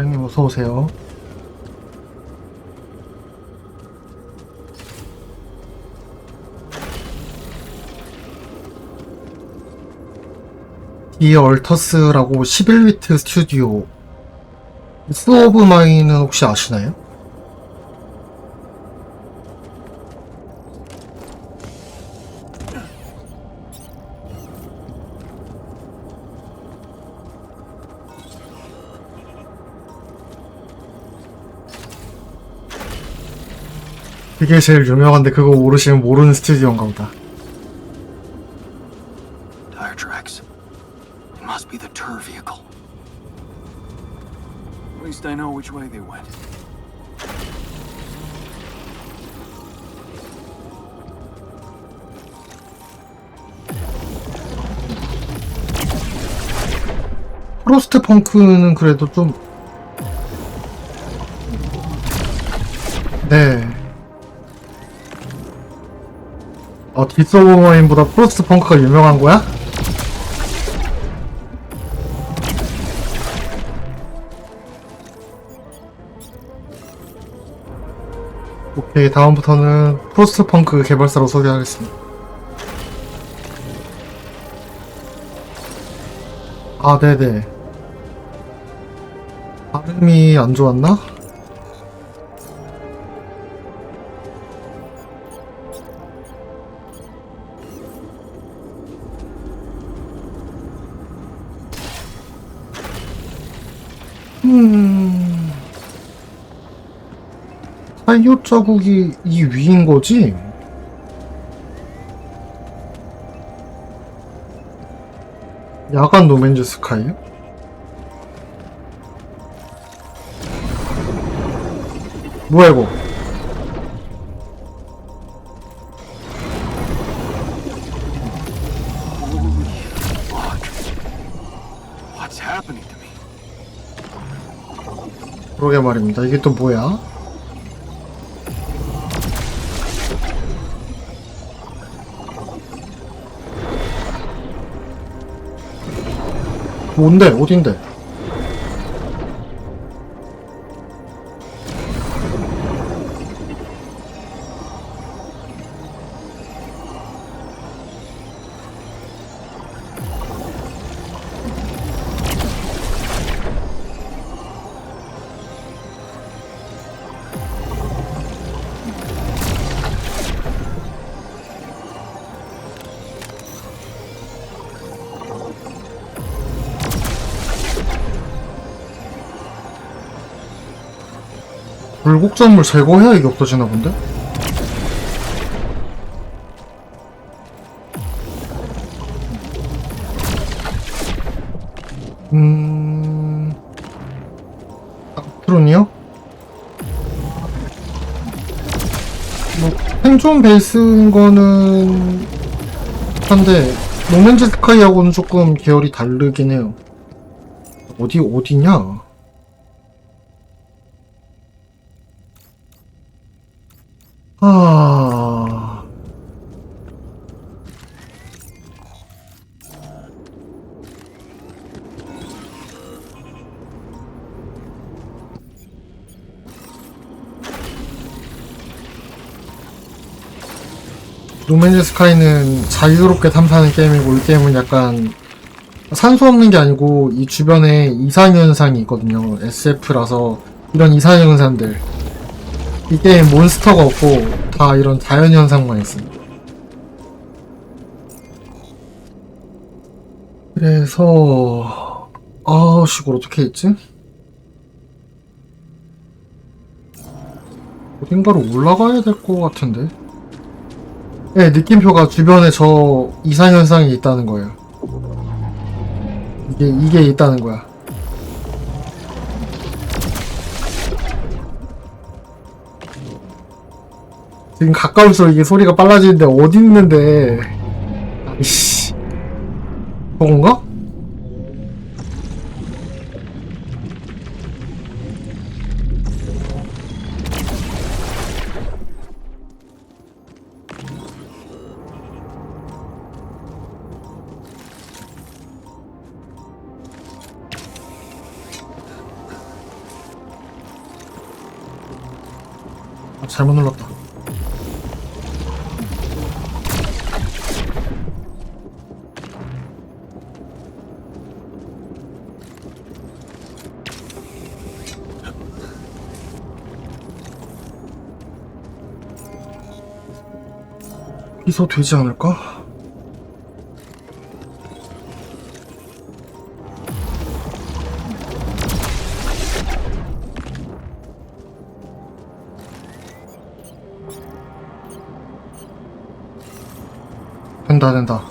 사장님 어서오세요. 이 얼터스라고 11비트 스튜디오 스 오브 마인은 혹시 아시나요? 그게 제일 유명한데 그거 모르시면 모르는 스튜디오인가 보다. Tire tracks. It must be the tour vehicle. At least I know which way they went. 프로스트 펑크는 그래도 좀 네. 디스 오브 마인보다 프로스트 펑크가 유명한 거야? 오케이, 다음부터는 프로스트 펑크 개발사로 소개하겠습니다. 아, 네네. 발음이 안 좋았나? 타이어 자국이 이 위인 거지? 야간 노맨즈 스카이요? 뭐야 이거? What's happening to me? 그러게 말입니다. 이게 또 뭐야? 뭔데? 어딘데? 불곡점을 제거해야 이게 없어지나 본데? 트론이요? 뭐 생존 베이스인 거는 한데 노맨즈 스카이하고는 조금 계열이 다르긴 해요. 어디냐? 아... 노맨즈 스카이는 자유롭게 탐사하는 게임이고 이 게임은 약간 산소 없는 게 아니고 이 주변에 이상현상이 있거든요. SF라서 이런 이상현상들 이 게임 몬스터가 없고 다 이런 자연현상만 있습니다. 그래서 이걸 어떻게 했지? 어딘가로 올라가야 될 것 같은데? 네, 느낌표가 주변에 저 이상현상이 있다는 거예요. 이게 있다는 거야. 지금 가까울수록 이게 소리가 빨라지는데 어디 있는데? 아이씨. 저건가? 아, 잘못 눌렀다. 여기서 되지 않을까? 된다.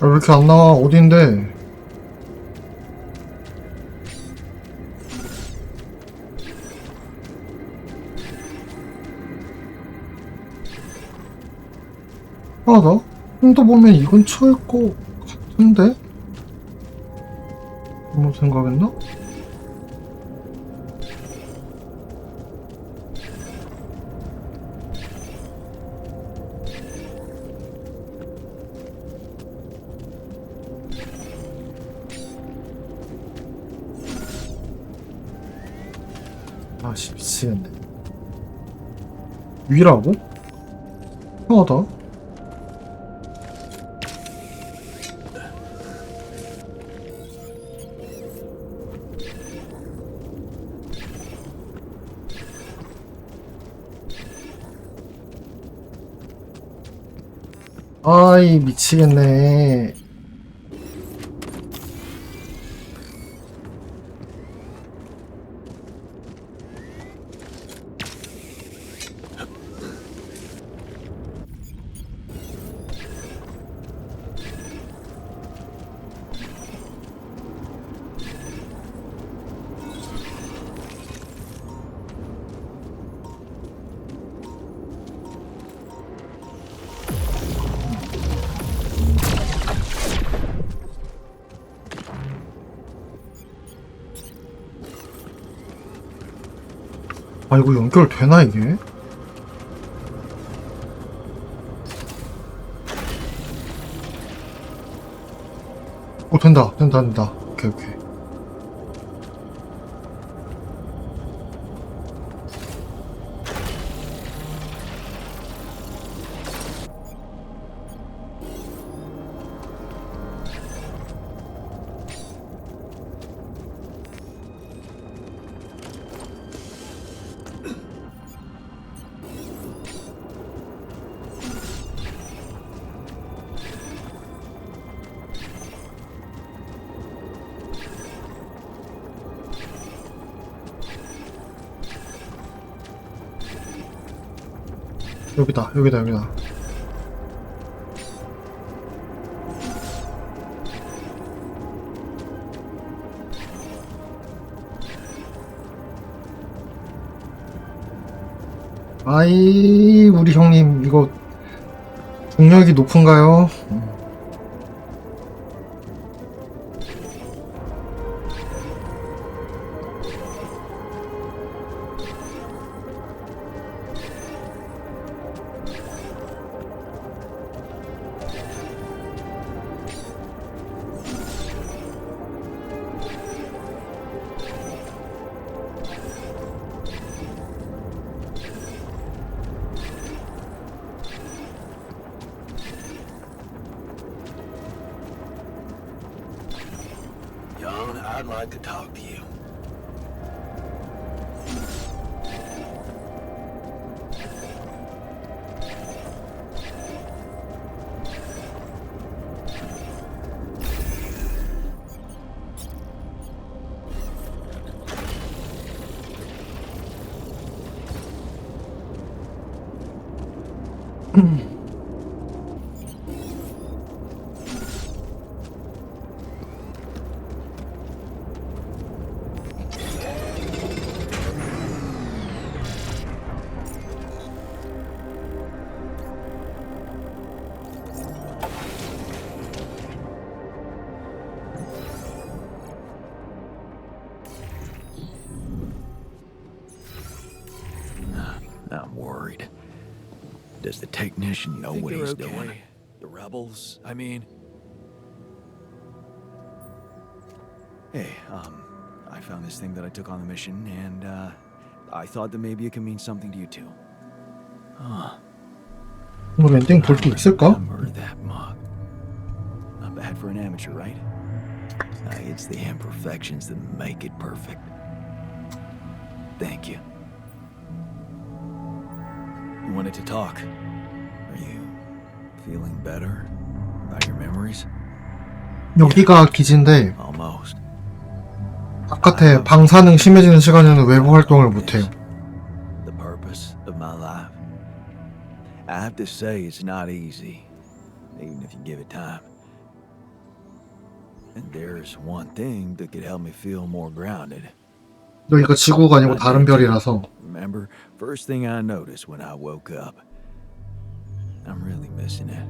아, 왜 이렇게 안 나와? 어딘데? 나? 또 보면 이 근처일 것 같은데? 잘못 생각했나? 아씨, 미치겠네. 위라고? 이상하다. 아이, 미치겠네. 아, 이거 연결되나, 이게? 된다. 오케이. 여기다. 아이, 우리 형님, 이거, 중력이 높은가요? Young, I'd like to talk to you. I'm worried. Does the technician know what he's doing? The rebels, I mean. Hey, I found this thing that I took on the mission, and, I thought that maybe it could mean something to you too. 오늘 엔딩 볼 수 있을까? Remember that mug. Not bad for an amateur, right? It's the imperfections that make it perfect. Thank you. You wanted to talk. Are you feeling better about your memories? 여기가 기지인데 Almost. 바깥에 방사능 심해지는 시간에는 외부 활동을 못해요. The purpose of my life. I have to say it's not easy, even if you give it time. And there's one thing that could help me feel more grounded. 여기가 지구가 아니고 다른 별이라서. Remember, first thing I noticed when I woke up. I'm really missing it.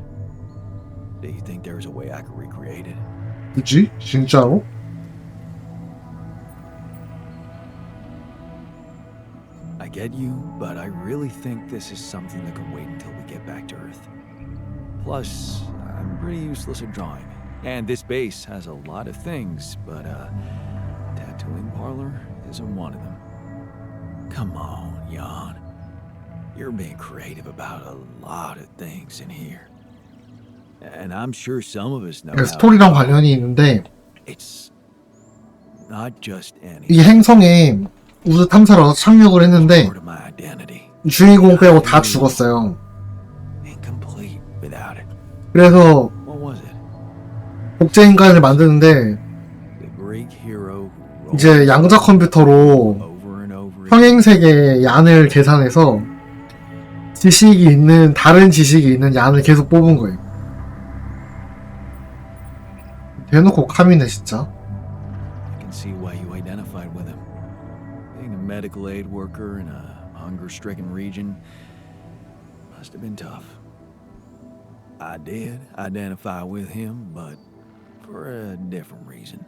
Do you think there's a way I could recreate it? 그치? 진짜로? I get you, but I really think this is something that can wait until we get back to Earth. Plus, I'm pretty useless at drawing. And this base has a lot of things, but tattooing parlor isn't one of them. Come on, Jan. You're being creative about a lot of things in here. And I'm sure some of us know how 스토리랑 관련이 있는데 it's not just any 이 행성에 우주 탐사를 와서 착륙을 했는데 part of my identity. 주인공 빼고 다 죽었어요. Incomplete without it. 그래서 What was it? 복제인간을 만드는데 The Greek hero who 이제 양자 컴퓨터로 over and over again. 평행세계의 얀을 계산해서 지식이 있는 다른 지식이 있는 얀을 계속 뽑은 거예요. 대놓고 카미네 진짜. I can see why you identified with him. Being a medical aid worker in a hunger-stricken region must have been tough. I did identify with him, but for a different reason.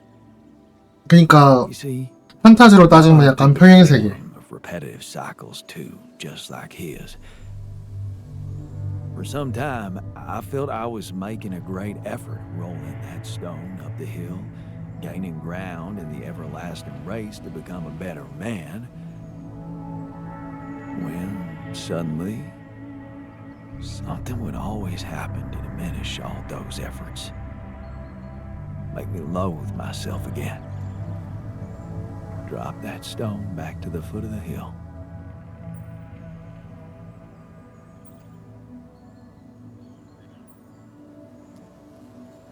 그러니까 You see, 판타지로 따지면 약간 평행세계. of repetitive cycles too, just like his. For some time, I felt I was making a great effort rolling that stone up the hill, gaining ground in the everlasting race to become a better man. When suddenly, something would always happen to diminish all those efforts. Make me loathe myself again. Drop that stone back to the foot of the hill.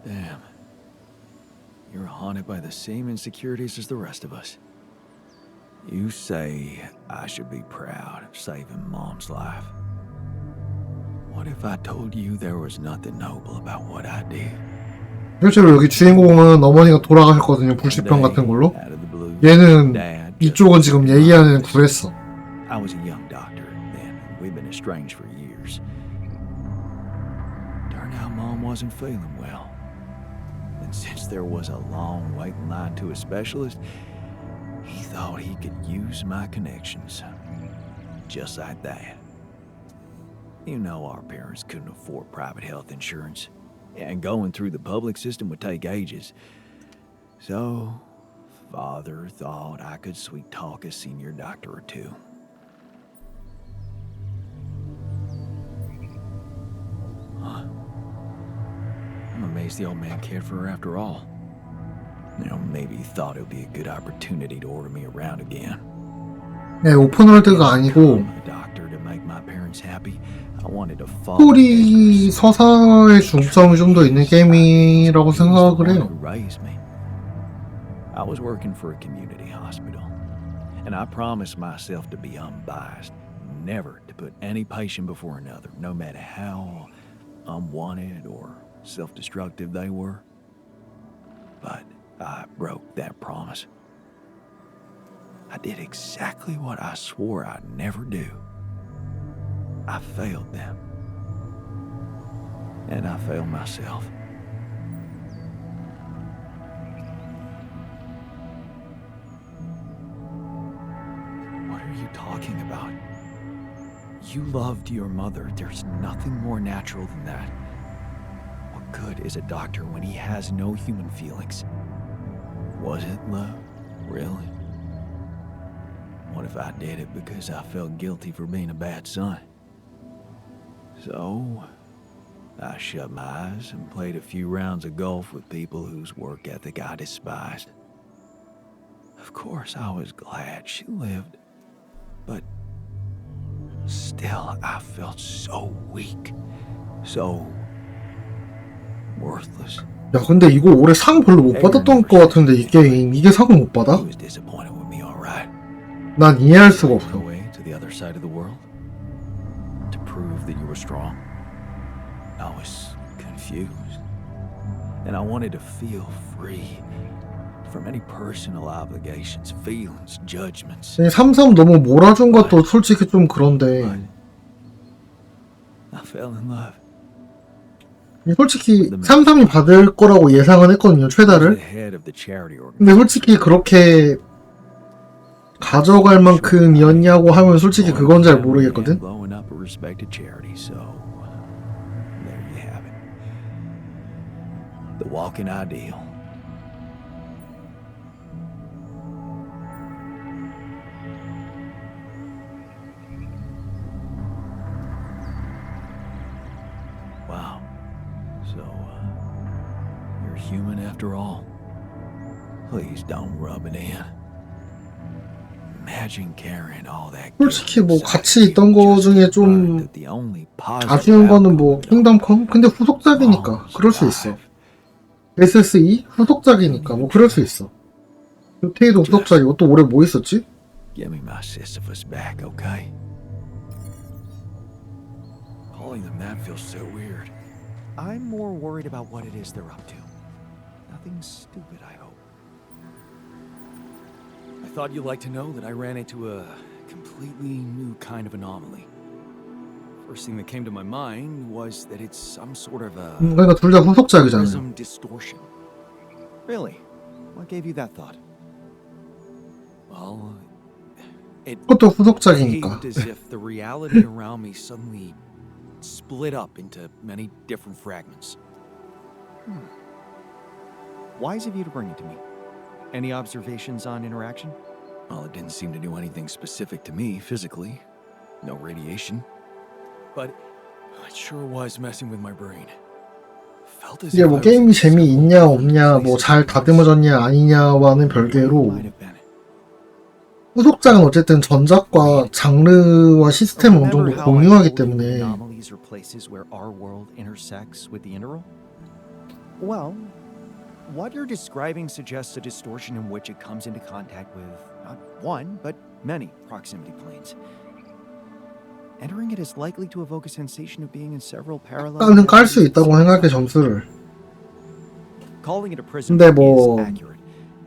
Damn. You're haunted by the same insecurities as the rest of us. You say I should be proud of saving Mom's life. What if I told you there was nothing noble about what I did? 실제로 여기 주인공은 어머니가 돌아가셨거든요. 불치병 같은 걸로. Out of the blue, 얘는 Dad 이쪽은 지금 얘기하는 구했어. I was a young doctor then. We'd been estranged for years. Turned out Mom wasn't feeling well. And since there was a long waiting line to a specialist, he thought he could use my connections. Just like that. You know our parents couldn't afford private health insurance, and going through the public system would take ages. So, Father thought I could sweet talk a senior doctor or two. Huh. I'm amazed the old man cared for her after all. You know, maybe he thought it would be a good opportunity to order me around again. 네, 오픈월드가 아니고 A doctor to make my parents happy. I wanted to follow. 스토리 서사의 중점이 좀 더 있는 게임이라고 생각을 해요. I was working for a community hospital, and I promised myself to be unbiased, never to put any patient before another, no matter how unwanted or self-destructive they were. But I broke that promise. I did exactly what I swore I'd never do. I failed them. And I failed myself. What are you talking about? You loved your mother. There's nothing more natural than that. What good is a doctor when he has no human feelings? Was it love? Really? What if I did it because I felt guilty for being a bad son? So, I shut my eyes and played a few rounds of golf with people whose work ethic I despised. Of course, I was glad she lived, but still, I felt so weak, so worthless. 야, 근데 이거 올해 상 별로 못 받았던 것 같은데 이 게임 이게 상을 못 받아? He was disappointed with me, all right. 난 이해할 수가 없어. Away to the other side of the world to prove that you were strong. I was confused, and I wanted to feel free from any personal obligations, feelings, judgments. 3-3 너무 몰아준 것도 솔직히 좀 그런데 I fell in love. 솔직히 3-3이 받을 거라고 예상은 했거든요, 최다를. 근데 솔직히 그렇게 가져갈 만큼이었냐고 하면 솔직히 그건 잘 모르겠거든. The walking ideal. Wow. So, you're human after all. Please don't rub it in. Imagine carrying all that. 솔직히 뭐 같이 있던 거 중에 좀 아쉬운 거는 뭐 킹덤 컴? 근데 후속작이니까 그럴 수 있어. SSE? 후속작이니까 뭐 그럴 수 있어. 요테이도 후속작이고 또 올해 뭐 있었지? Give me my Sisyphus back, okay? Calling them that feels so weird. I'm more worried about what it is they're up to. Nothing stupid, I hope. I thought you'd like to know that I ran into a completely new kind of anomaly. First thing that came to my mind was that it's some sort of a 그러니까 둘 다 후속작이잖아요. prism distortion. Really? What gave you that thought? Well, it 그것도 후속작이니까. behaved as if the reality around me suddenly split up into many different fragments. Wise of you to bring it to me. Any observations on interaction? Well, it didn't seem to do anything specific to me physically. No radiation. But it sure was messing with my brain. Felt as 이게 뭐 게임이 재미있냐 없냐 뭐 잘 다듬어졌냐 아니냐와는 별개로 후속작은 어쨌든 전작과 장르와 시스템을 어느 정도 공유하기 때문에 Well, what you're describing suggests a distortion in which it comes into contact with not one, but many proximity planes. Entering it is likely to evoke a sensation of being in several parallel. 까는 깔 수 있다고 생각해 점수를. Calling it a prism 근데 뭐 is accurate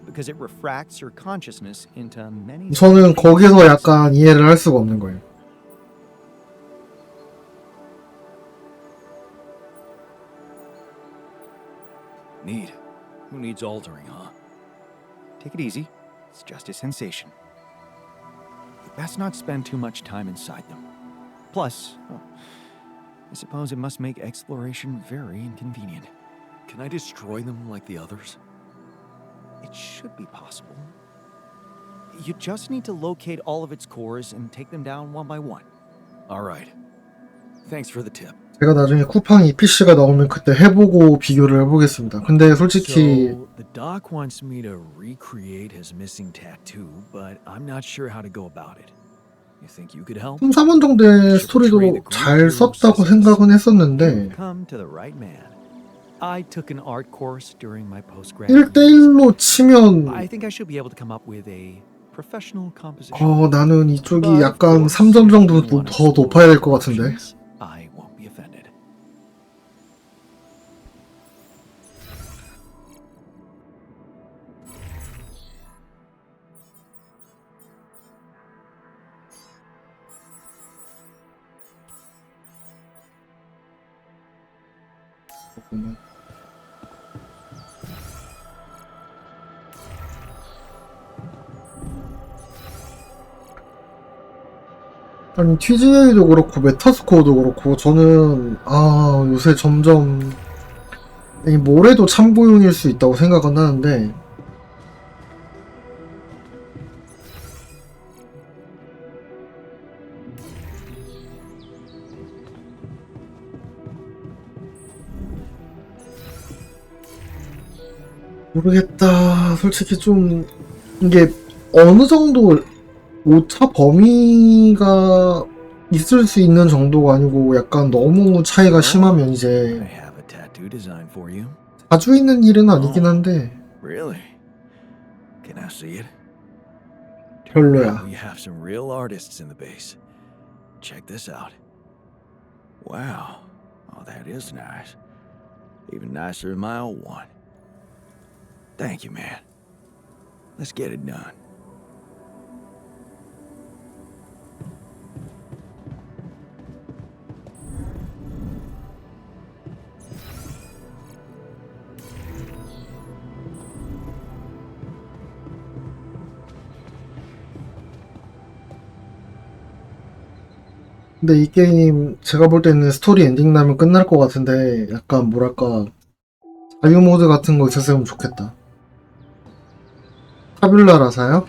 because it refracts your consciousness into many. 저는 거기서 약간 이해를 할 수가 없는 거예요. Neat. Who needs altering, huh? Take it easy. It's just a sensation. You best not spend too much time inside them. Plus, well, I suppose it must make exploration very inconvenient. Can I destroy them like the others? It should be possible. You just need to locate all of its cores and take them down one by one. Alright. Thanks for the tip. 제가 나중에 쿠팡 EPC가 나오면 그때 해보고 비교를 해보겠습니다. 근데 솔직히 So, the doc wants me to recreate his missing tattoo, but I'm not sure how to go about it. You think you could help? 3, 4번 정도의 스토리도 잘 썼다고 생각은 했었는데 Come to the right man. I took an art course during my postgraduate. 1대1로 치면 I think I should be able to come up with a professional composition. 나는 이쪽이 약간 3점 정도 더 높아야 될 것 같은데. I won't be offended. 아니 TGA도 그렇고 메타스코어도 그렇고 저는 요새 점점 이 뭐래도 참고용일 수 있다고 생각은 하는데 모르겠다. 솔직히 좀 이게 어느 정도 오차 범위가 있을 수 있는 정도가 아니고 약간 너무 차이가 심하면 I 이제 have a tattoo design for you. 자주 있는 일은 아니긴 한데 Really? Can I see it? 별로야. We have some real artists in the base. Check this out. Wow. Oh, that is nice. Even nicer than my old one. Thank you, man. Let's get it done. 근데 이 게임 제가 볼 때는 스토리 엔딩 나면 끝날 것 같은데 약간 뭐랄까 자유 모드 같은 거 있었으면 좋겠다. 타뷸라라서요?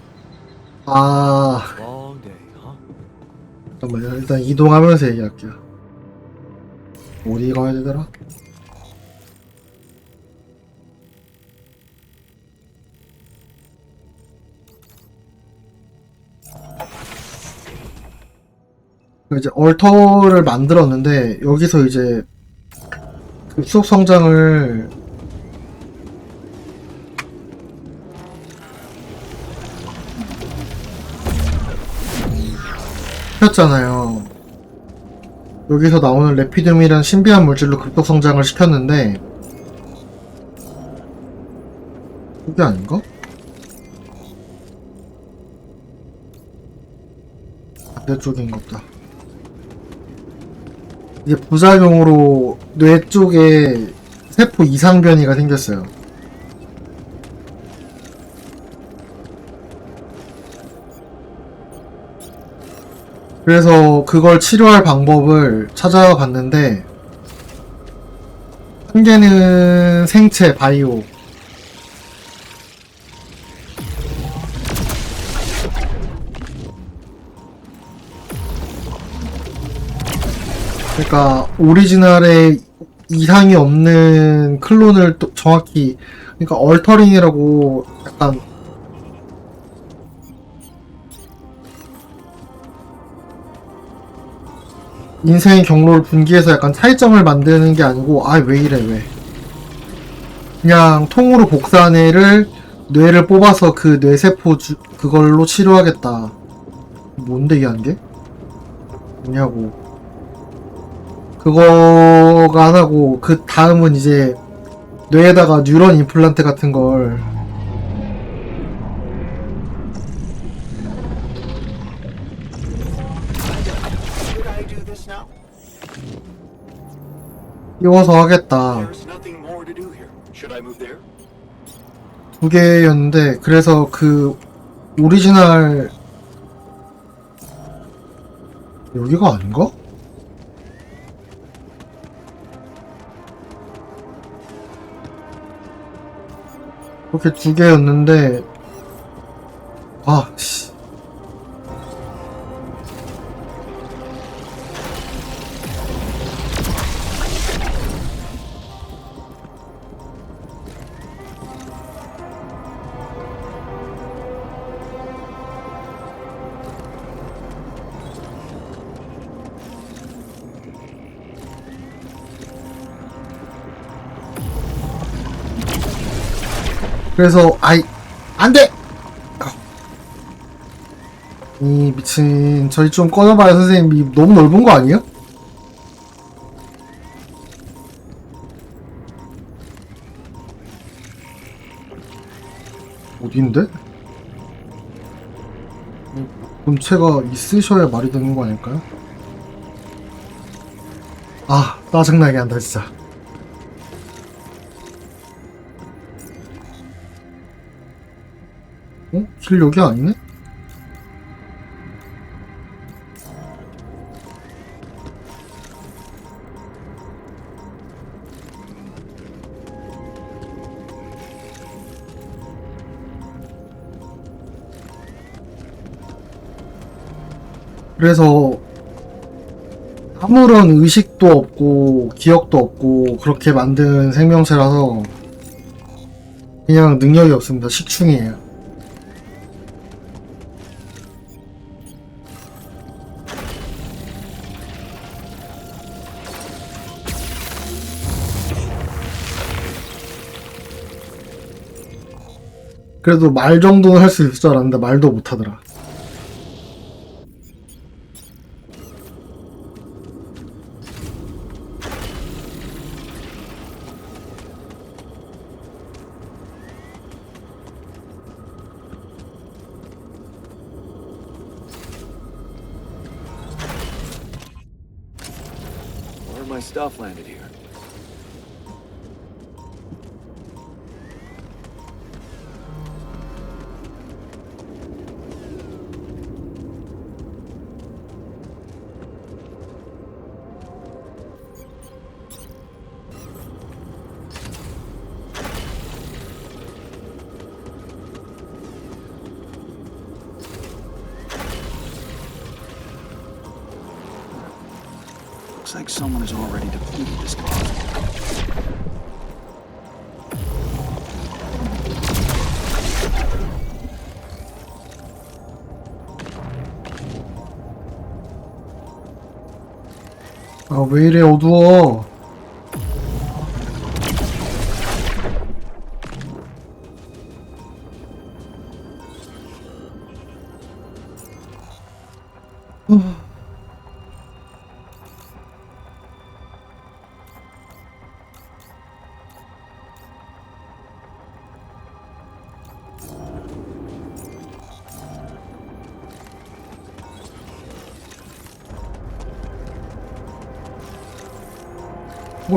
Long day, huh? 잠깐만요. 일단 이동하면서 얘기할게요. 어디 가야 되더라? 이제 얼터를 만들었는데 여기서 이제 급속 성장을 시켰잖아요. 여기서 나오는 레피듐이란 신비한 물질로 급속 성장을 시켰는데 그게 아닌가? 반대쪽인가 보다. 이게 부작용으로 뇌 쪽에 세포 이상 변이가 생겼어요. 그래서 그걸 치료할 방법을 찾아봤는데 한 개는 생체 바이오, 그러니까 오리지널에 이상이 없는 클론을 또 정확히, 그러니까 얼터링이라고 약간 인생의 경로를 분기해서 약간 차이점을 만드는 게 아니고 왜 이래 왜 그냥 통으로 복사한 애를 뇌를 뽑아서 그 뇌세포 그걸로 치료하겠다. 뭔데 이게 한 게? 뭐냐고. 그거가 안 하고 그 다음은 이제 뇌에다가 뉴런 임플란트 같은 걸 Should I do this now? 끼워서 하겠다. There's nothing more to do here. Should I move there? 두 개였는데 그래서 그 오리지널 여기가 아닌가? 그렇게 두 개였는데 아 씨. 그래서 아이 안돼! 이 미친 저희 좀 꺼져봐요 선생님. 이 너무 넓은 거 아니에요? 어딘데? 본체가 있으셔야 말이 되는 거 아닐까요? 아 짜증나게 한다 진짜. 어? 길 여기 아니네? 그래서 아무런 의식도 없고 기억도 없고 그렇게 만든 생명체라서 그냥 능력이 없습니다. 식충이에요. 그래도 말 정도는 할 수 있을 줄 알았는데 말도 못하더라. Where my stuff landed here? Looks like someone has already depleted this closet. 아 왜 이래 어두워.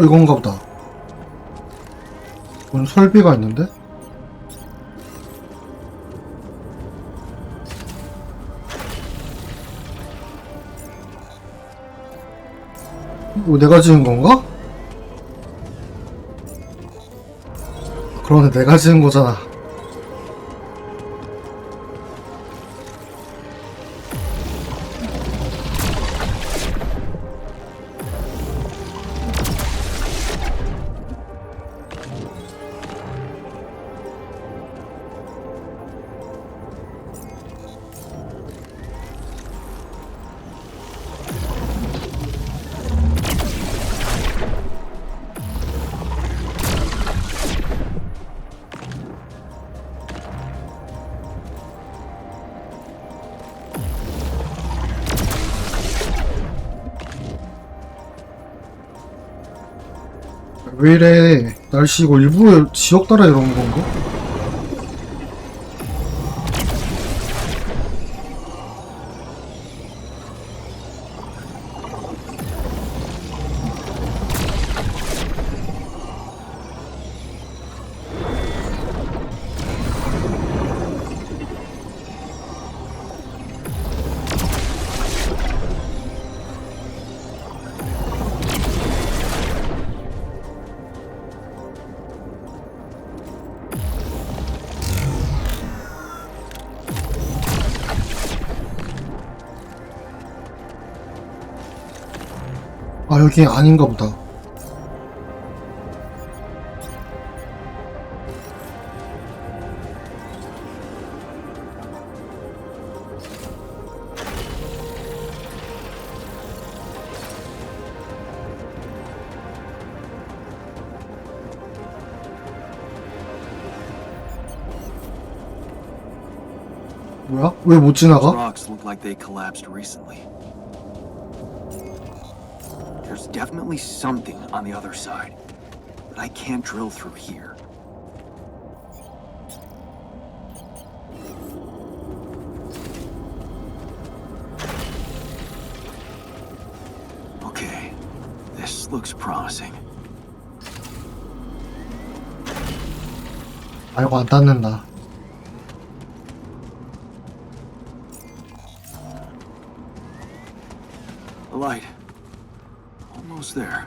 이건가 보다. 뭔 설비가 있는데? 이거 내가 지은 건가? 그러네, 내가 지은 거잖아. 왜 이래? 날씨 이거 일부러 지역 따라 이러는 건가? 아, 여기 아닌가 보다. 뭐야? 왜 못 Those 지나가? rocks look like they collapsed recently. There's definitely something on the other side, but I can't drill through here. Okay, this looks promising. 아, 이거 안 닿는다. The light. Almost there.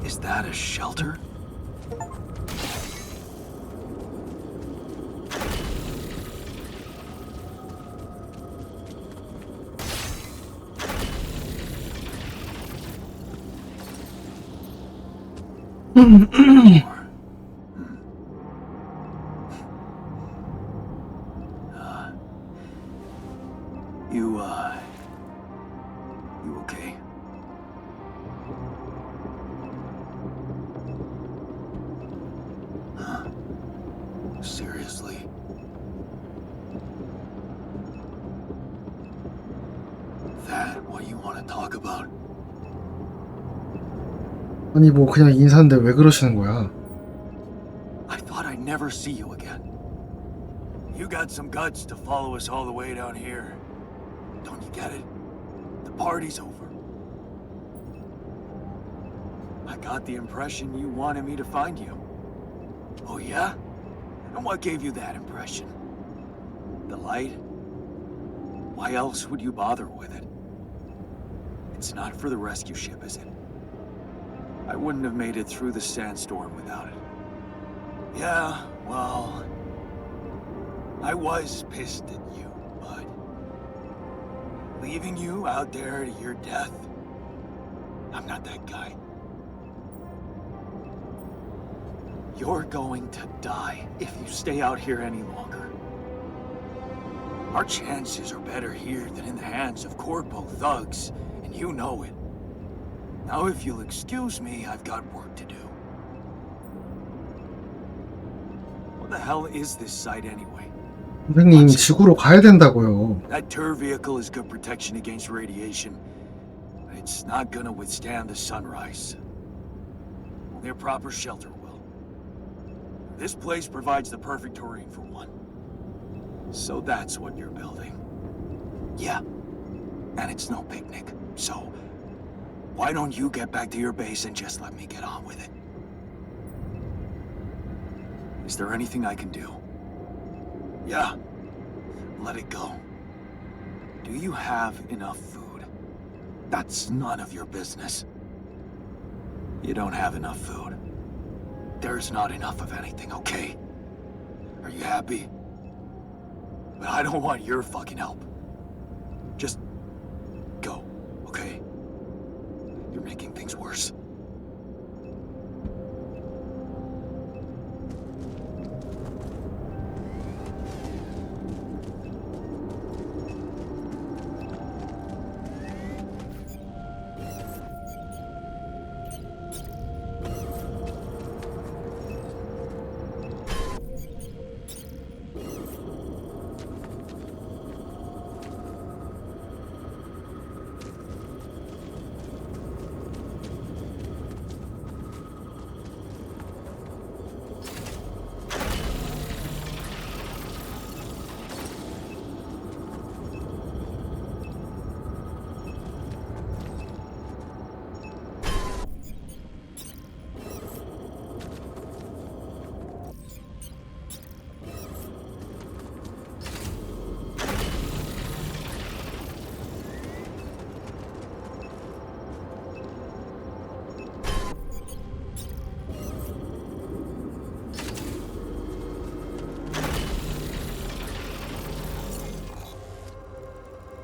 Is that a shelter? You okay? Huh. Seriously? That what you want to talk about? 아니, 뭐 그냥 인사인데 왜 그러시는 거야? I thought I'd never see you again. You got some guts to follow us all the way down here. Don't you get it? The party's over. I got the impression you wanted me to find you. Oh yeah? And what gave you that impression? The light? Why else would you bother with it? It's not for the rescue ship, is it? I wouldn't have made it through the sandstorm without it. Yeah, well, I was pissed at you, but leaving you out there to your death, I'm not that guy. You're going to die if you stay out here any longer. Our chances are better here than in the hands of corpo thugs, and you know it. Now, if you'll excuse me, I've got work to do. What the hell is this site anyway? 선생님, 지구로 가야 된다고요. That tour vehicle is good protection against radiation. But it's not gonna withstand the sunrise. Only a proper shelter will. This place provides the perfect terrain for one. So that's what you're building. Yeah. And it's no picnic. So why don't you get back to your base and just let me get on with it? Is there anything I can do? Yeah. Let it go. Do you have enough food? That's none of your business. You don't have enough food. There's not enough of anything, okay? Are you happy? But I don't want your fucking help. Just go, okay? You're making things worse.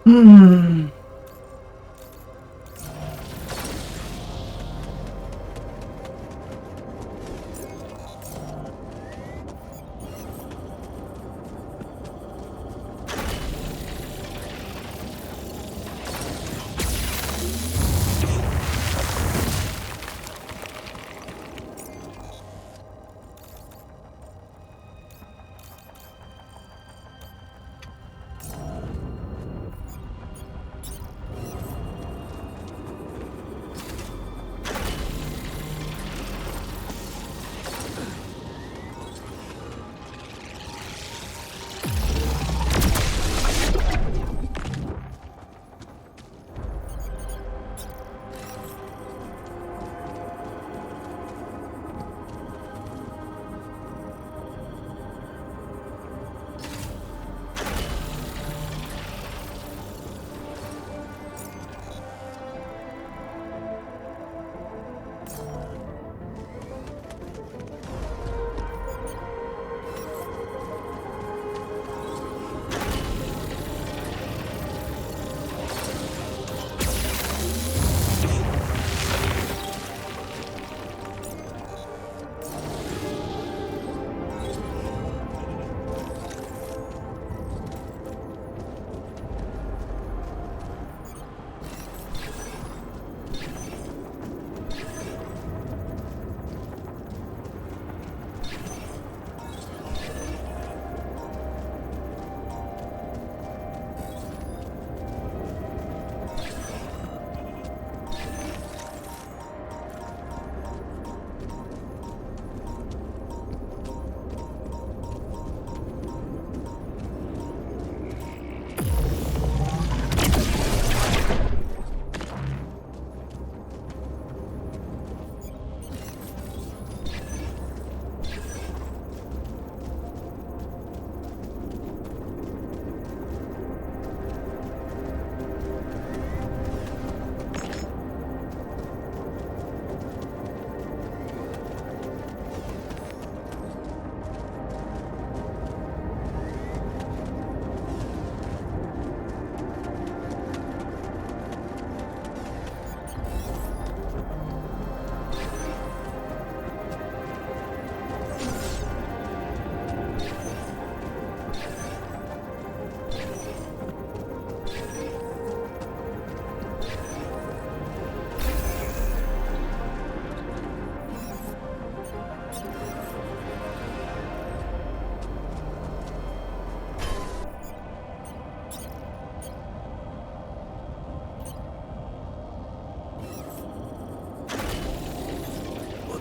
음.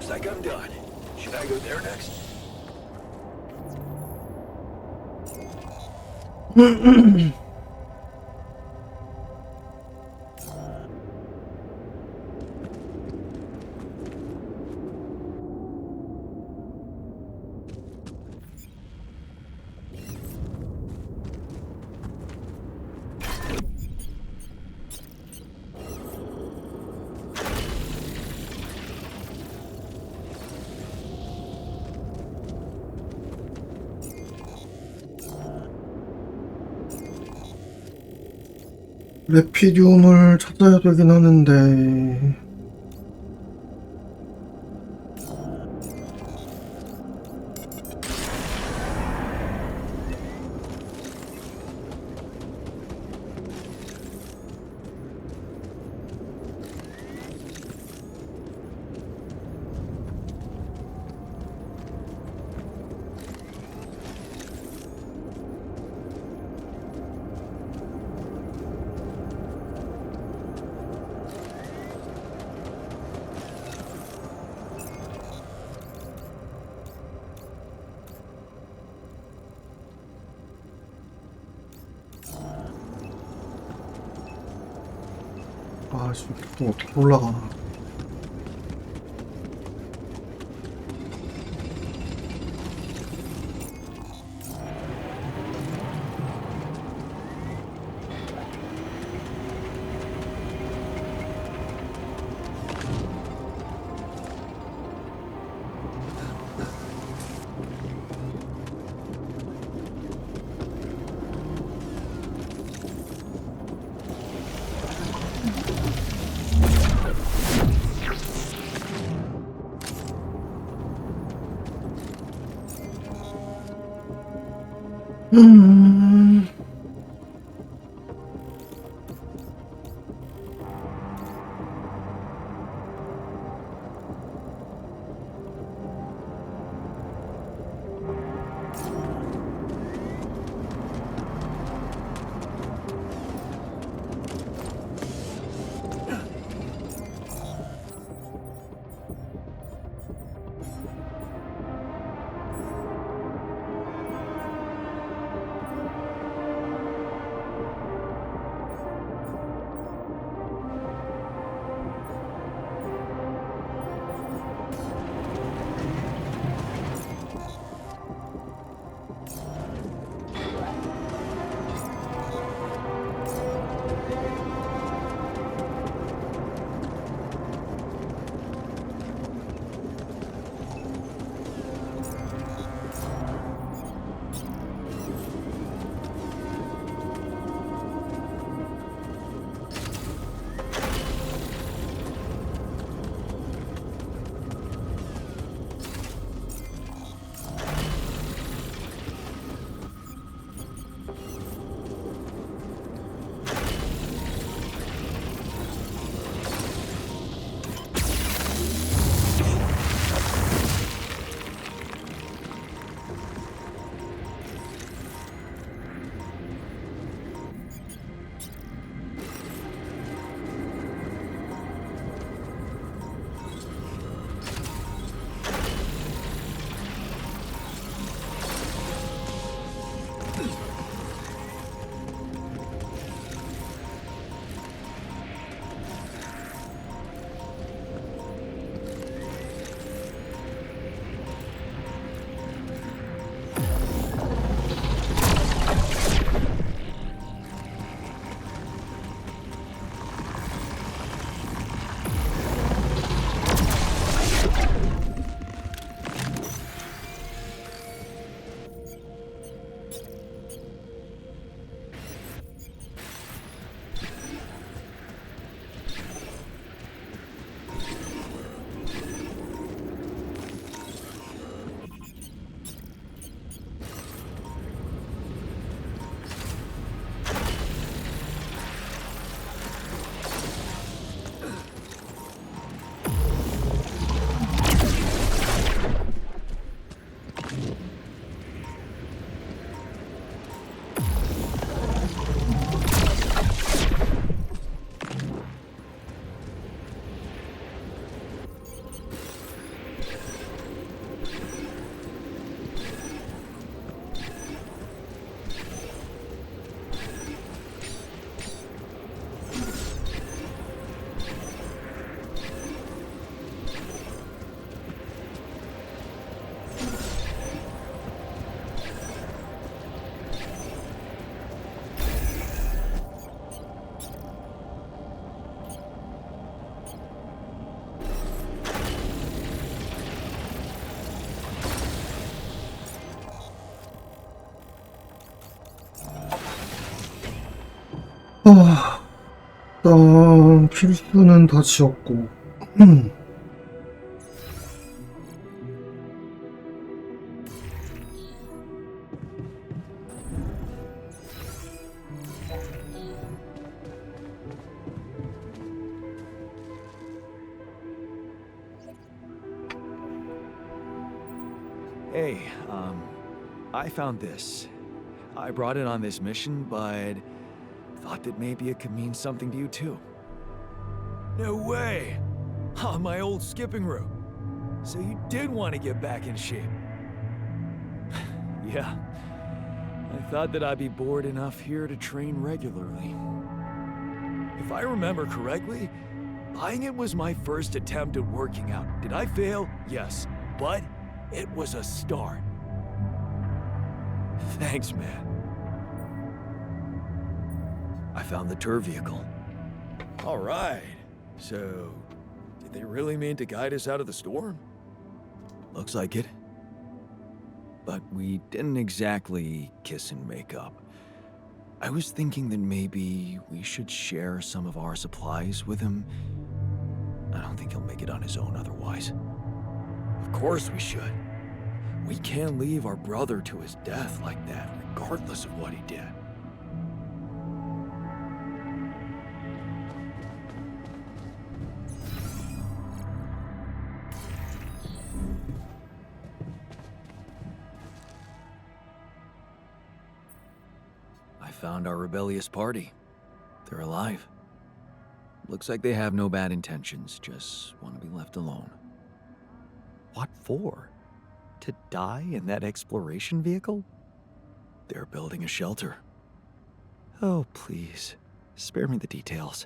Looks like I'm done. Should I go there next? 레피디움을 찾아야 되긴 하는데 아씨 또 어떻게 올라가. 음. 일단 필수는 다 지웠고 Hey, I found this. I brought it on this mission, but thought that maybe it could mean something to you too. No way! On my old skipping route. So you did want to get back in shape. Yeah. I thought that I'd be bored enough here to train regularly. If I remember correctly, buying it was my first attempt at working out. Did I fail? Yes. But it was a start. Thanks, man. I found the tour vehicle. All right. So, did they really mean to guide us out of the storm? Looks like it. But we didn't exactly kiss and make up. I was thinking that maybe we should share some of our supplies with him. I don't think he'll make it on his own otherwise. Of course we should. We can't leave our brother to his death like that, regardless of what he did. I found our rebellious party. They're alive. Looks like they have no bad intentions, just want to be left alone. What for? To die in that exploration vehicle? They're building a shelter. Oh, please. Spare me the details.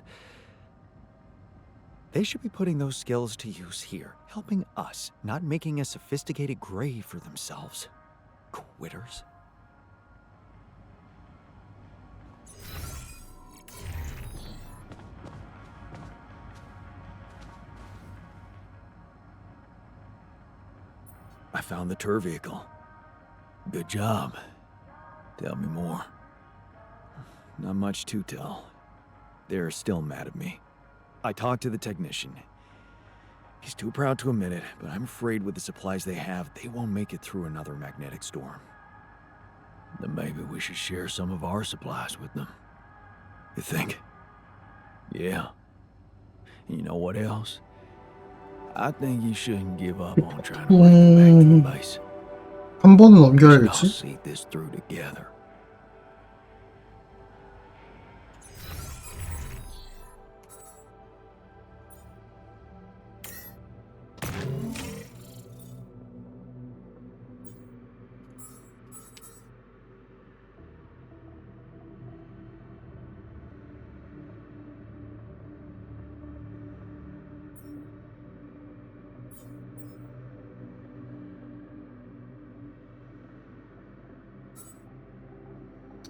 They should be putting those skills to use here, helping us, not making a sophisticated grave for themselves. Quitters. I found the tour vehicle. Good job. Tell me more. Not much to tell. They're still mad at me. I talked to the technician. He's too proud to admit it, but I'm afraid with the supplies they have, they won't make it through another magnetic storm. Then maybe we should share some of our supplies with them. You think? Yeah. You know what else? I think you shouldn't give up on trying to bring them back to the base. 한 번은 We should all 넘겨야겠지? see this through together.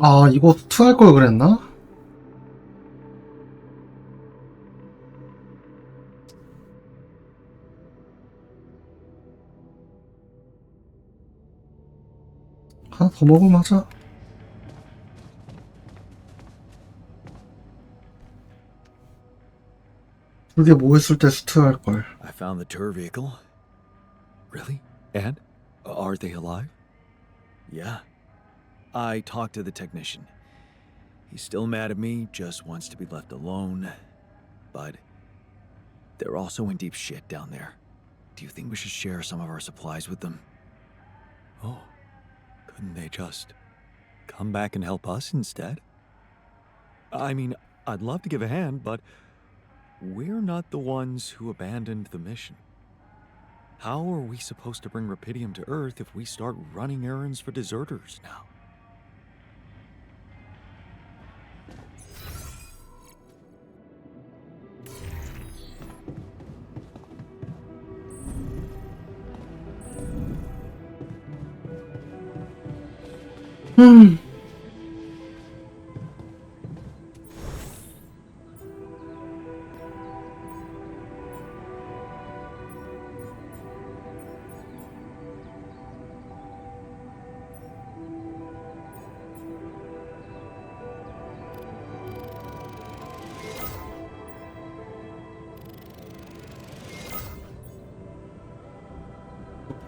아, 이거 투할 걸 그랬나? 하나 더 먹으면 하자. 두개 모였을 때 수투할 걸. I found the tour vehicle. Really? And? Are they alive? Yeah. I talked to the technician. He's still mad at me, just wants to be left alone. But they're also in deep shit down there. Do you think we should share some of our supplies with them? Oh, couldn't they just come back and help us instead? I mean, I'd love to give a hand, but we're not the ones who abandoned the mission. How are we supposed to bring Rapidium to Earth if we start running errands for deserters now?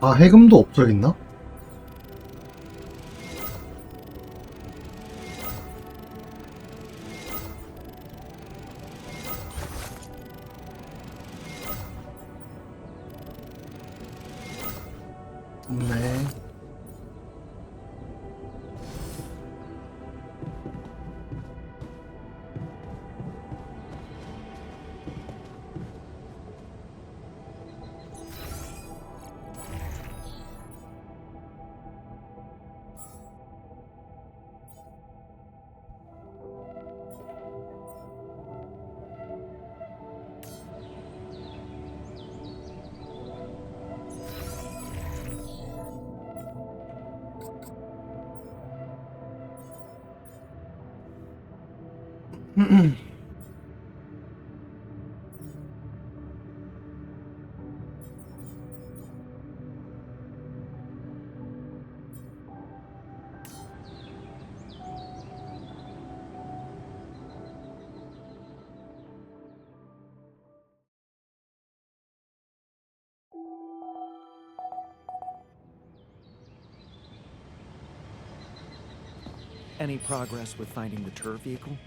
아, 해금도 없어야겠나? 없네. Any progress with finding the tour vehicle?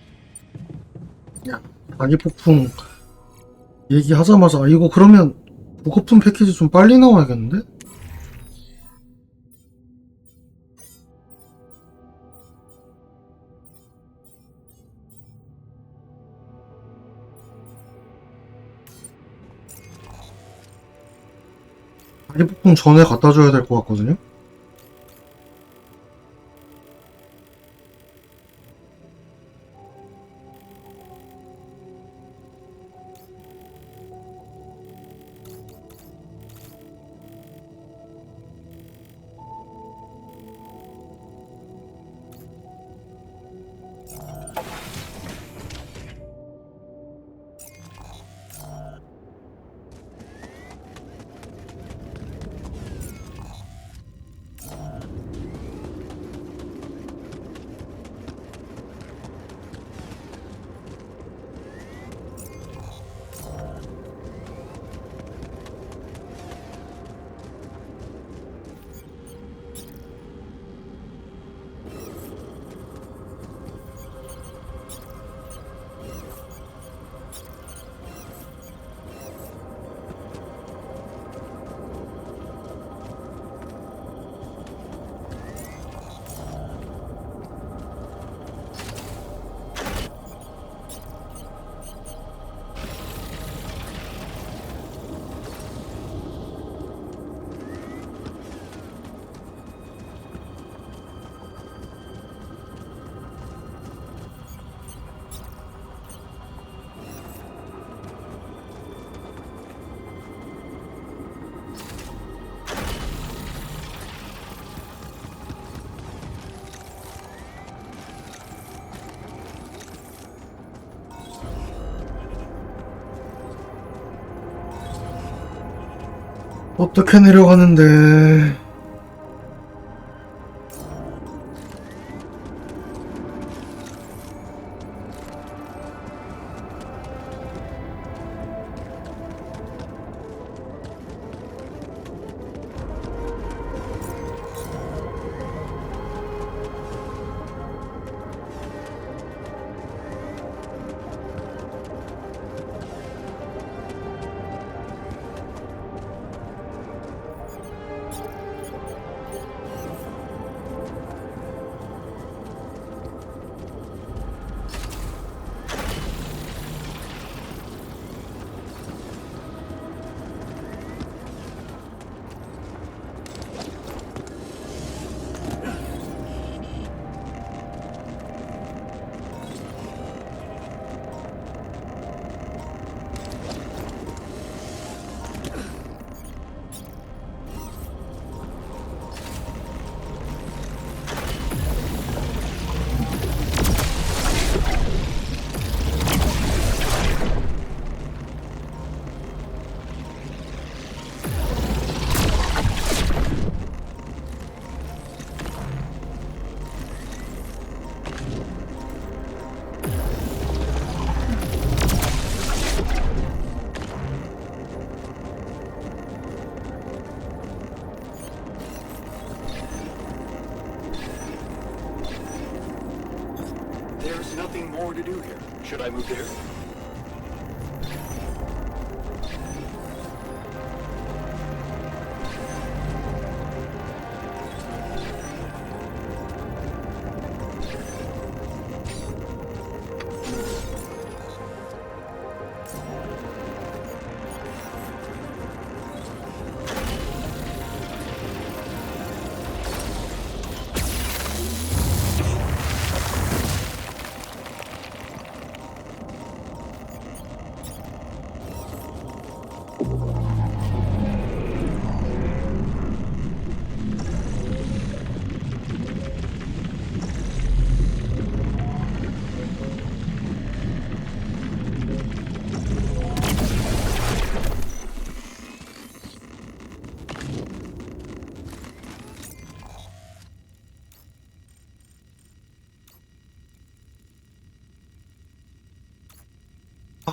자기 폭풍 얘기하자마자 이거 그러면 보급품 패키지 좀 빨리 나와야겠는데? 자기 폭풍 전에 갖다 줘야 될 것 같거든요? 어떻게 내려가는데? There's nothing more to do here. Should I move there?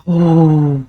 오,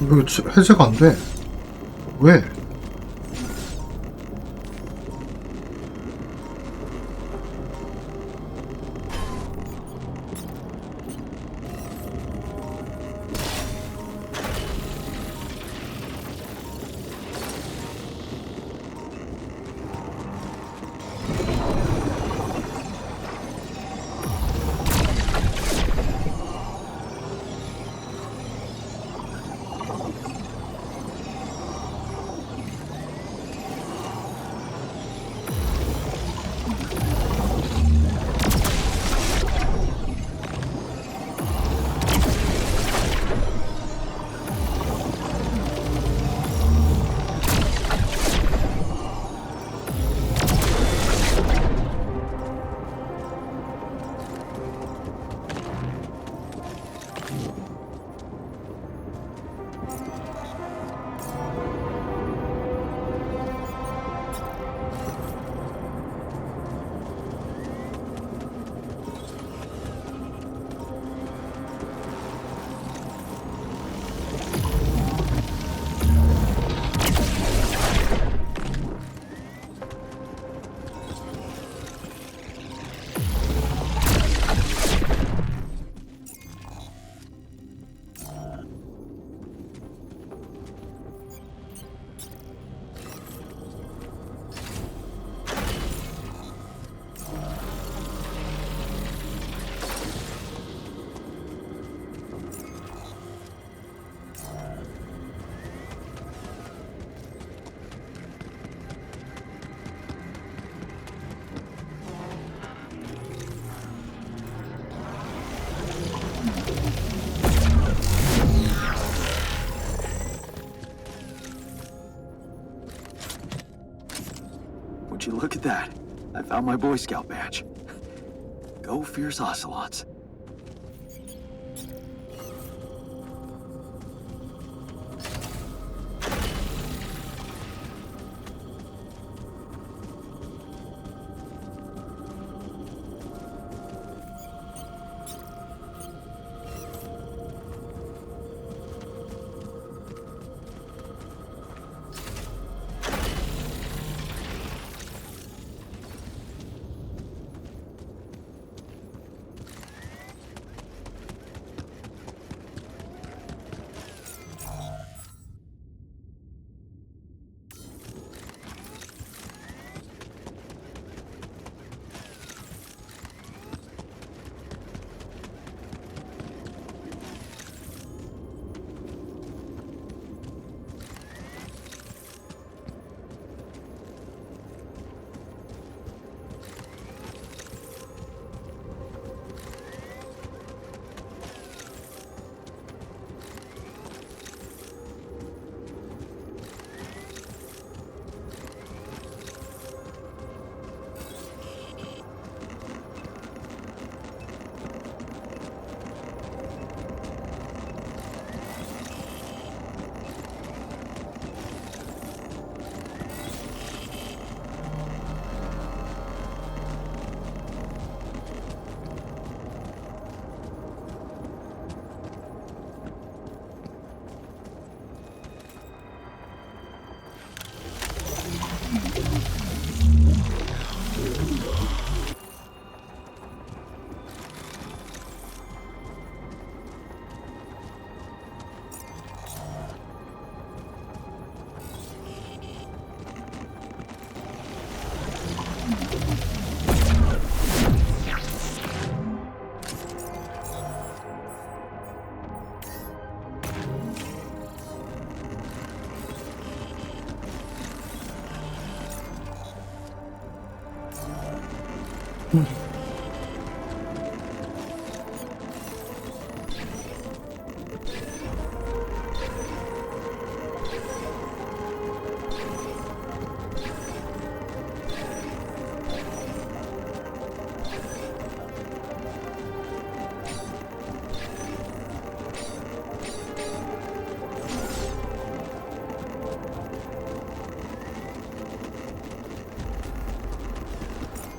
이거 해제가 안 돼. 왜? Would you look at that? I found my Boy Scout badge. Go fierce ocelots.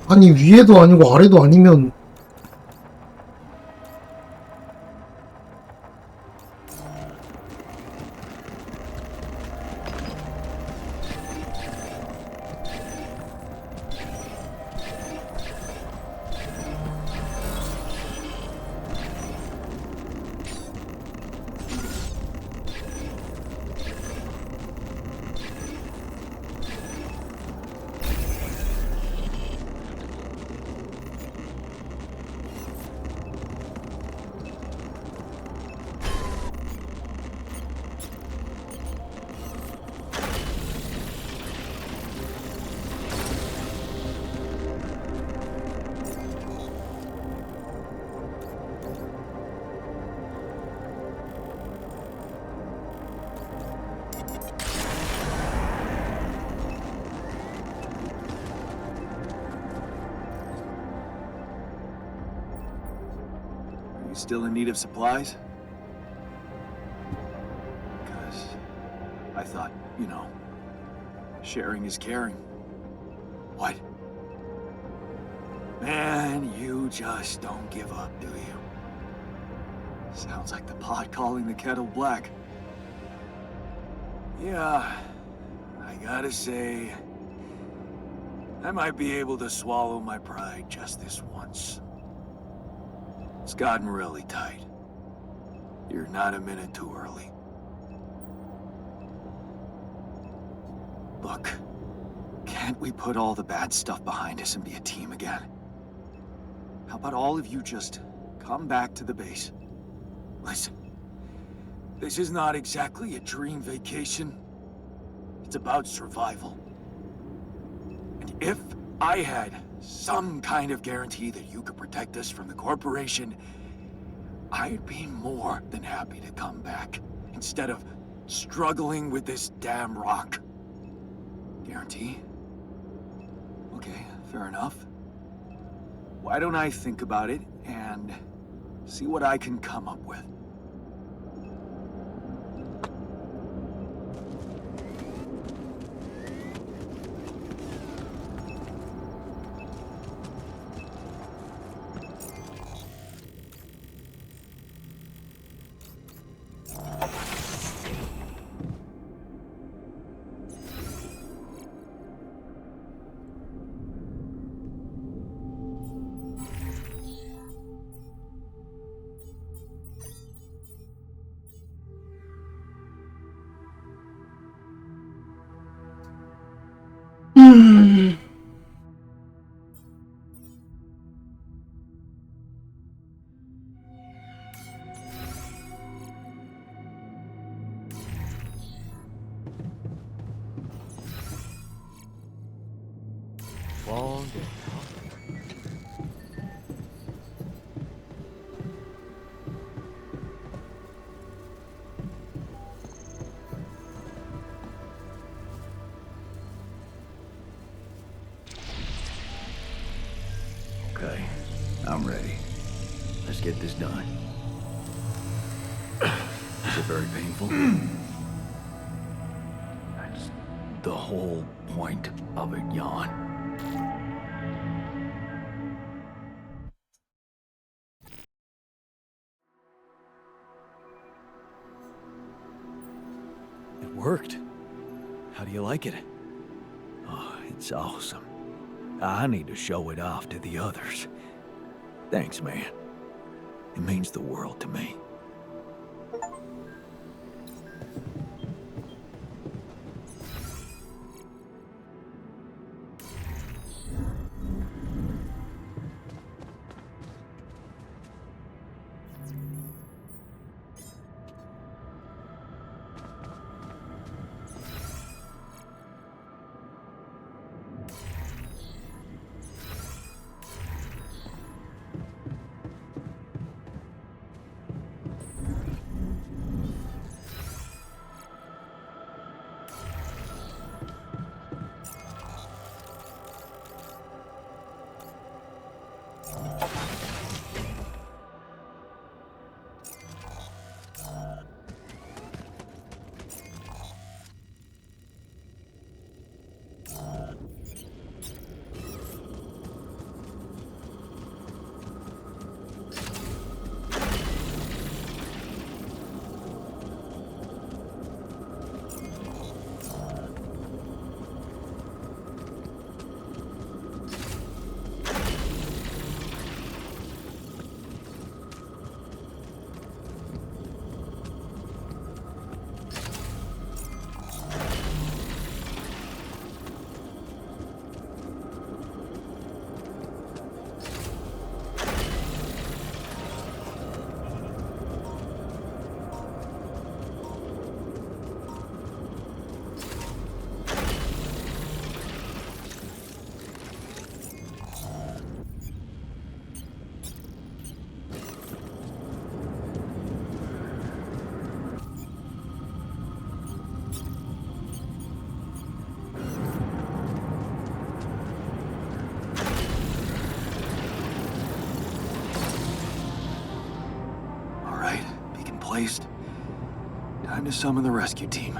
아니 위에도 아니고 아래도 아니면 You still in need of supplies? Because I thought, sharing is caring. What? Man, you just don't give up, do you? Sounds like the pot calling the kettle black. Yeah, I gotta say, I might be able to swallow my pride just this once. It's gotten really tight. You're not a minute too early. Look, can't we put all the bad stuff behind us and be a team again? How about all of you just come back to the base? Listen, this is not exactly a dream vacation. It's about survival. And if I had some kind of guarantee that you could protect us from the corporation, I'd be more than happy to come back instead of struggling with this damn rock. Guarantee? Okay, fair enough. Why don't I think about it and see what I can come up with? Long day. Okay, I'm ready. Let's get this done. Is it very painful? That's the whole point of it, Jan. It worked. How do you like it? Oh, it's awesome. I need to show it off to the others. Thanks, man. It means the world to me. placed, time to summon the rescue team.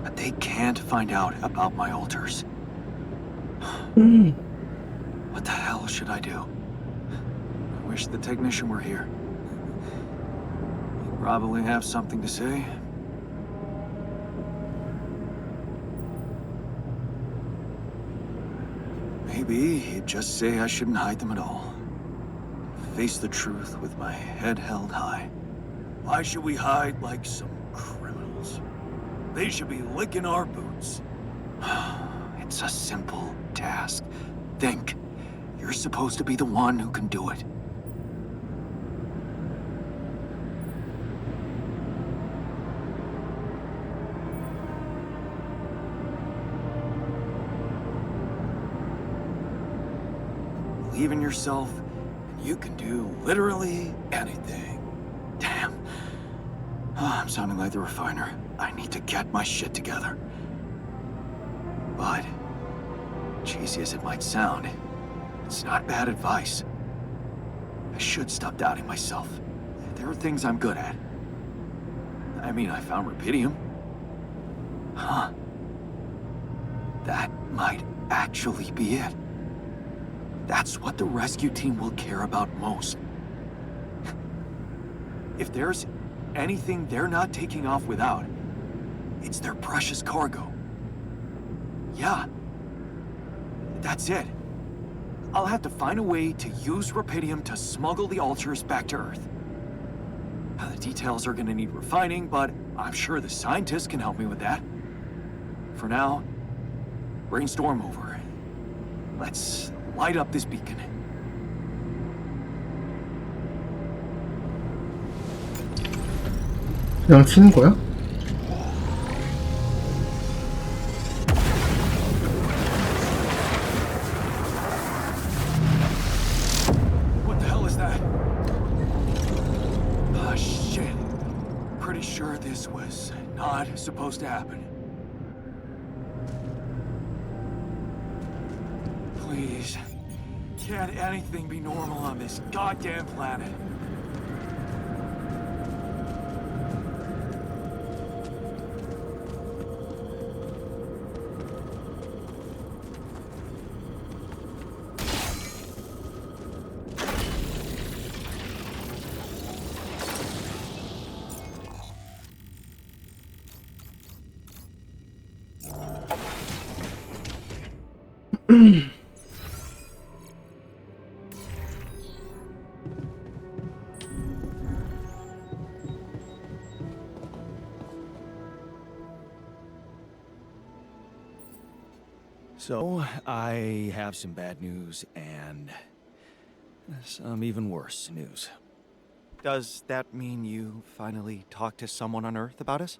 But they can't find out about my altars. What the hell should I do? I wish the technician were here. He'd probably have something to say. Maybe he'd just say I shouldn't hide them at all. Face the truth with my head held high. Why should we hide like some criminals? They should be licking our boots. It's a simple task. Think. You're supposed to be the one who can do it. Believe in yourself, and you can do literally anything. Damn. I'm sounding like the refiner. I need to get my shit together. But, cheesy as it might sound, it's not bad advice. I should stop doubting myself. There are things I'm good at. I mean, I found rubidium. Huh. That might actually be it. That's what the rescue team will care about most. If there's anything they're not taking off without, it's their precious cargo. Yeah. That's it. I'll have to find a way to use rubidium to smuggle the altars back to Earth. The details are gonna need refining, but I'm sure the scientists can help me with that. For now, brainstorm over. Let's light up this beacon. 그냥 튀는 거야? What the hell is that? Ah, shit. Pretty sure this was not supposed to happen. Please. Can't anything be normal on this goddamn planet? So, I have some bad news and some even worse news. Does that mean you finally talked to someone on Earth about us?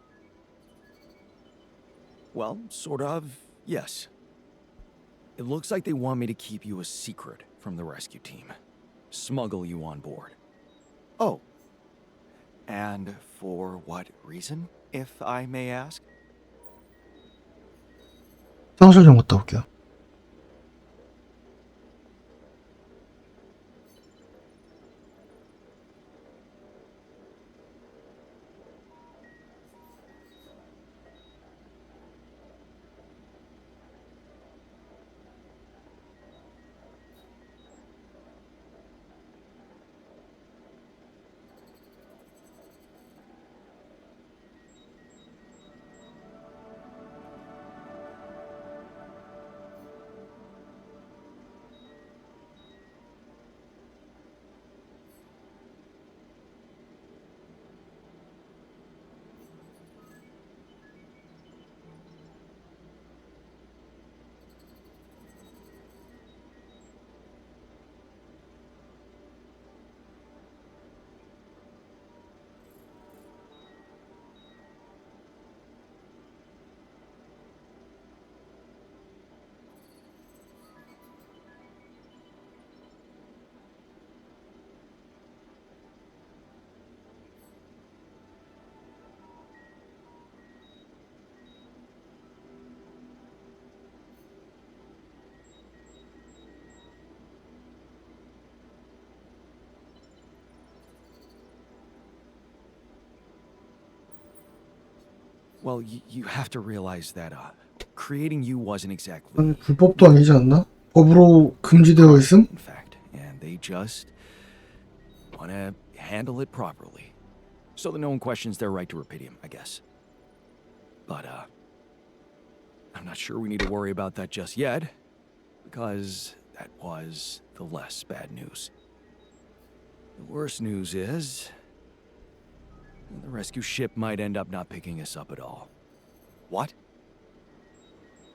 Well, sort of, yes. It looks like they want me to keep you a secret from the rescue team. Smuggle you on board. Oh. And for what reason, if I may ask? 화장실 좀 갔다 올게요. Well, you have to realize that creating you wasn't exactly 아니, 불법도 아니지 않나? 법으로 금지되어 있음? in fact, and they just want to handle it properly, so that no one questions their right to Rapidium, I guess. But I'm not sure we need to worry about that just yet, because that was the less bad news. The worst news is the rescue ship might end up not picking us up at all. What?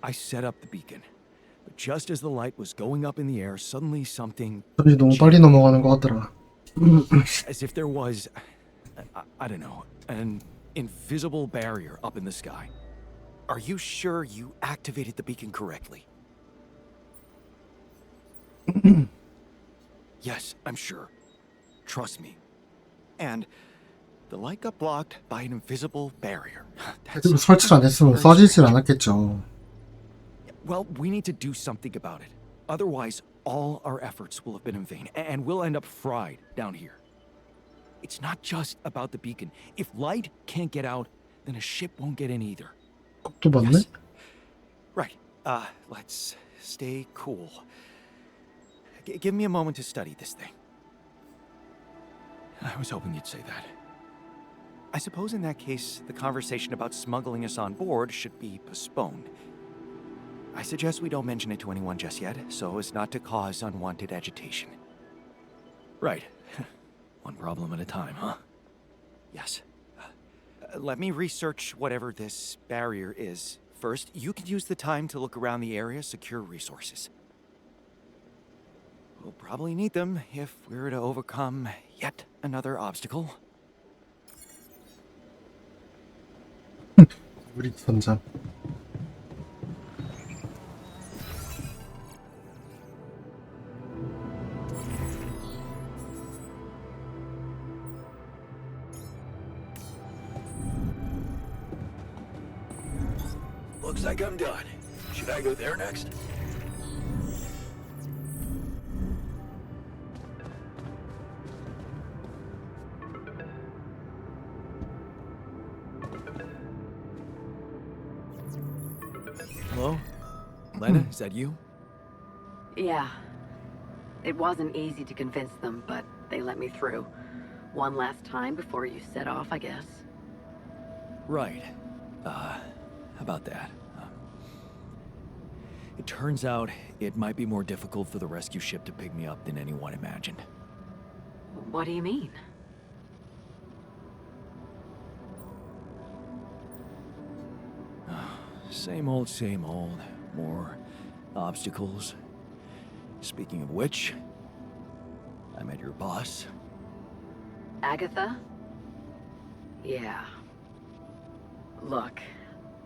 I set up the beacon, but just as the light was going up in the air, suddenly something 잠시 너무 빨리 넘어가는 것 같더라. as if there was, I don't know, an invisible barrier up in the sky. Are you sure you activated the beacon correctly? Yes, I'm sure. Trust me. And the light got blocked by an invisible barrier. 그리고 설치를 안 했으면 써지질 않았겠죠. Well, we need to do something about it. Otherwise, all our efforts will have been in vain, and we'll end up fried down here. It's not just about the beacon. If light can't get out, then a ship won't get in either. 또 맞네? Right. Let's stay cool. Give me a moment to study this thing. I was hoping you'd say that. I suppose in that case, the conversation about smuggling us on board should be postponed. I suggest we don't mention it to anyone just yet, so as not to cause unwanted agitation. Right. One problem at a time, huh? Yes. Let me research whatever this barrier is. First, you can use the time to look around the area, secure resources. We'll probably need them if we're to overcome yet another obstacle. 우리 선장. Looks like I'm done. Should I go there next? Hello? Lena, is that you? Yeah. It wasn't easy to convince them, but they let me through. One last time before you set off, I guess. Right. How about that? It turns out it might be more difficult for the rescue ship to pick me up than anyone imagined. What do you mean? Same old, same old. More obstacles. Speaking of which, I met your boss. Agatha? Yeah. Look,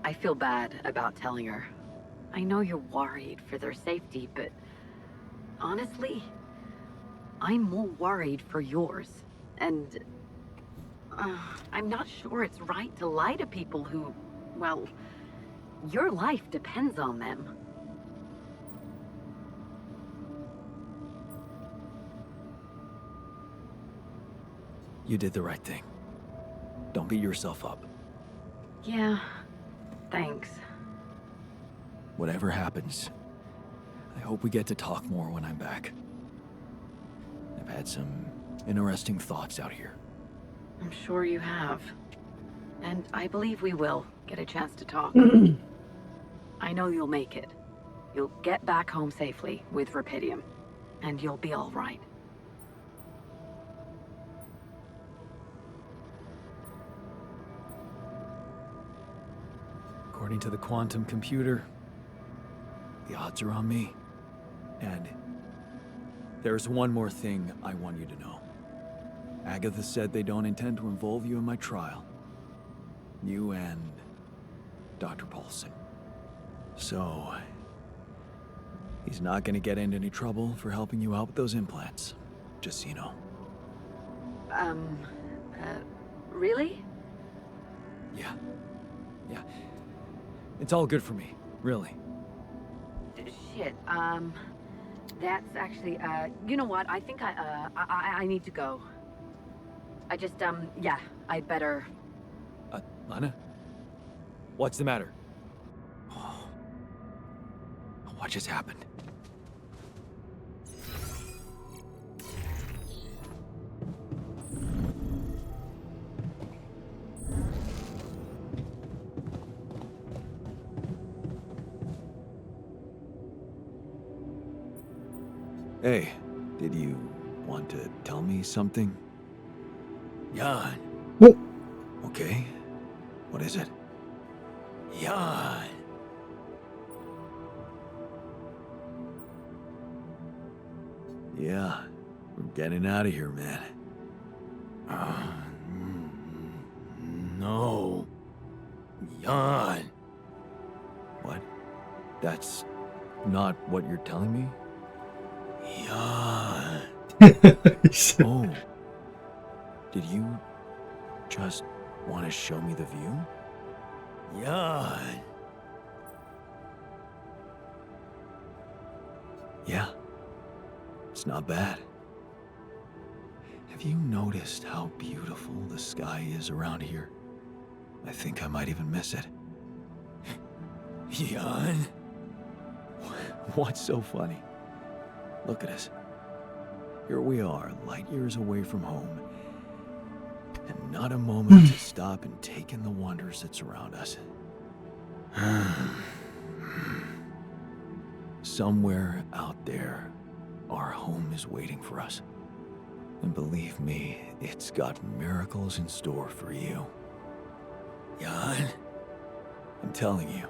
I feel bad about telling her. I know you're worried for their safety, but honestly, I'm more worried for yours. And I'm not sure it's right to lie to people who, well, your life depends on them. You did the right thing. Don't beat yourself up. Yeah, thanks. Whatever happens, I hope we get to talk more when I'm back. I've had some interesting thoughts out here. I'm sure you have. And I believe we will get a chance to talk. I know you'll make it. You'll get back home safely with Rapidium. And you'll be all right. According to the quantum computer, the odds are on me. And there's one more thing I want you to know. Agatha said they don't intend to involve you in my trial. You and Dr. Paulson. So, he's not gonna get into any trouble for helping you out with those implants. Just so you know. Really? Yeah. Yeah. It's all good for me, really. Shit, that's actually, you know what? I think I need to go. I just, yeah, I'd better... Lana? What's the matter? What just happened? Hey, did you want to tell me something? Jan. 어? Okay. What is it? Jan. Yeah, we're getting out of here, man. No. Jan. What? That's not what you're telling me? Jan. Oh. Did you just want to show me the view? Jan. Yeah. It's not bad. Have you noticed how beautiful the sky is around here? I think I might even miss it. Jan. What's so funny? Look at us. Here we are, light years away from home, and not a moment to stop and take in the wonders that surround us. Somewhere out there, our home is waiting for us. And believe me, it's got miracles in store for you. Jan. I'm telling you,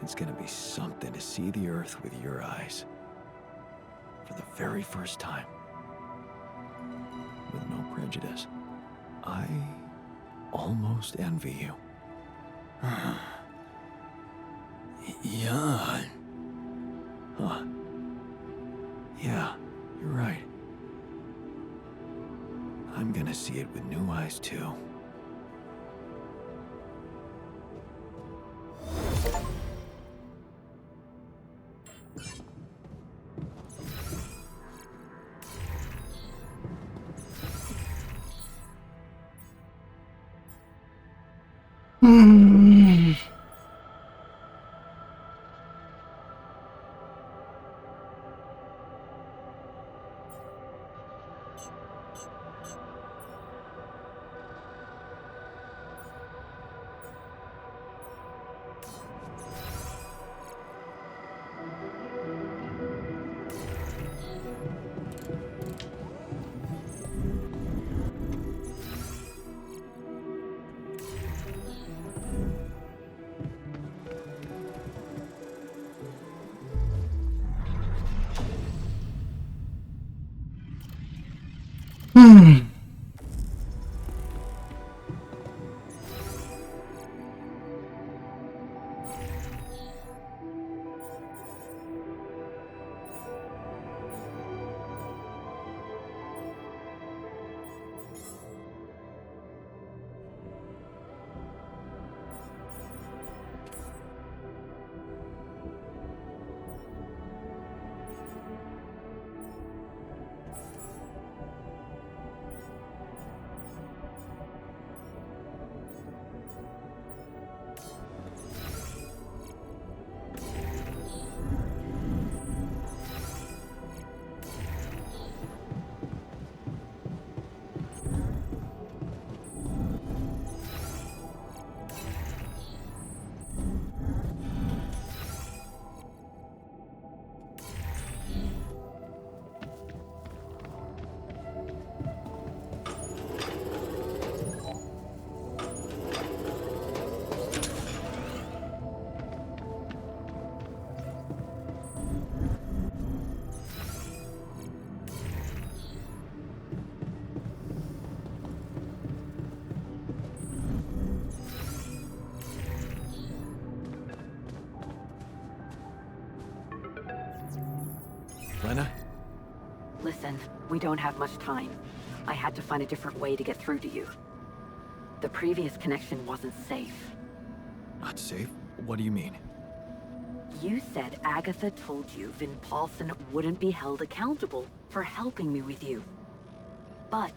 it's gonna be something to see the Earth with your eyes. For the very first time. With no prejudice. I almost envy you. Jan. Huh. Yeah, you're right. I'm gonna see it with new eyes too. Lena? Listen, we don't have much time. I had to find a different way to get through to you. The previous connection wasn't safe. Not safe? What do you mean? You said Agatha told you Vin Paulson wouldn't be held accountable for helping me with you. But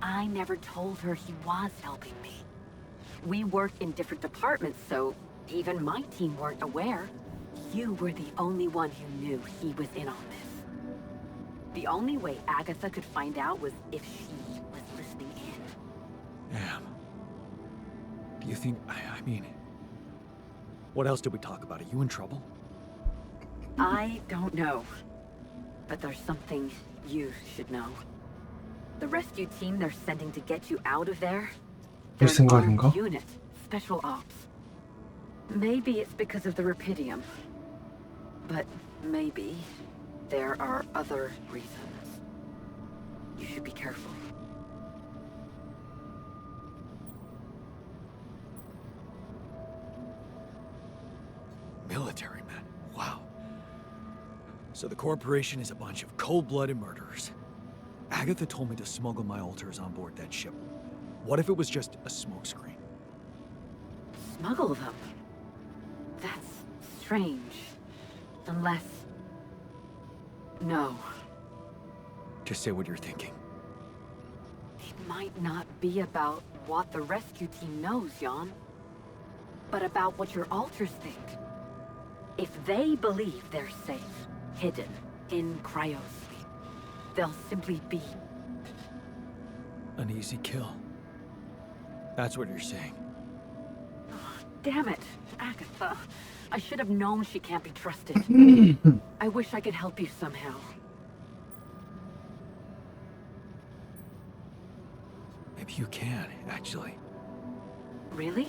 I never told her he was helping me. We worked in different departments, so even my team weren't aware. You were the only one who knew he was in on this. The only way Agatha could find out was if she was listening in. Damn. Do you think... I mean... What else did we talk about? Are you in trouble? I don't know. But there's something you should know. The rescue team they're sending to get you out of there... They're an armed 생각인가? unit. Special ops. Maybe it's because of the Rapidium. But maybe there are other reasons. You should be careful. Military men. Wow. So the corporation is a bunch of cold-blooded murderers. Agatha told me to smuggle my altars on board that ship. What if it was just a smokescreen? Smuggle them? That's strange. Unless... No. Just say what you're thinking. It might not be about what the rescue team knows, Jan. But about what your alters think. If they believe they're safe, hidden, in cryosleep, they'll simply be... An easy kill. That's what you're saying. Damn it, Agatha. I should have known she can't be trusted. I wish I could help you somehow. Maybe you can, actually. Really?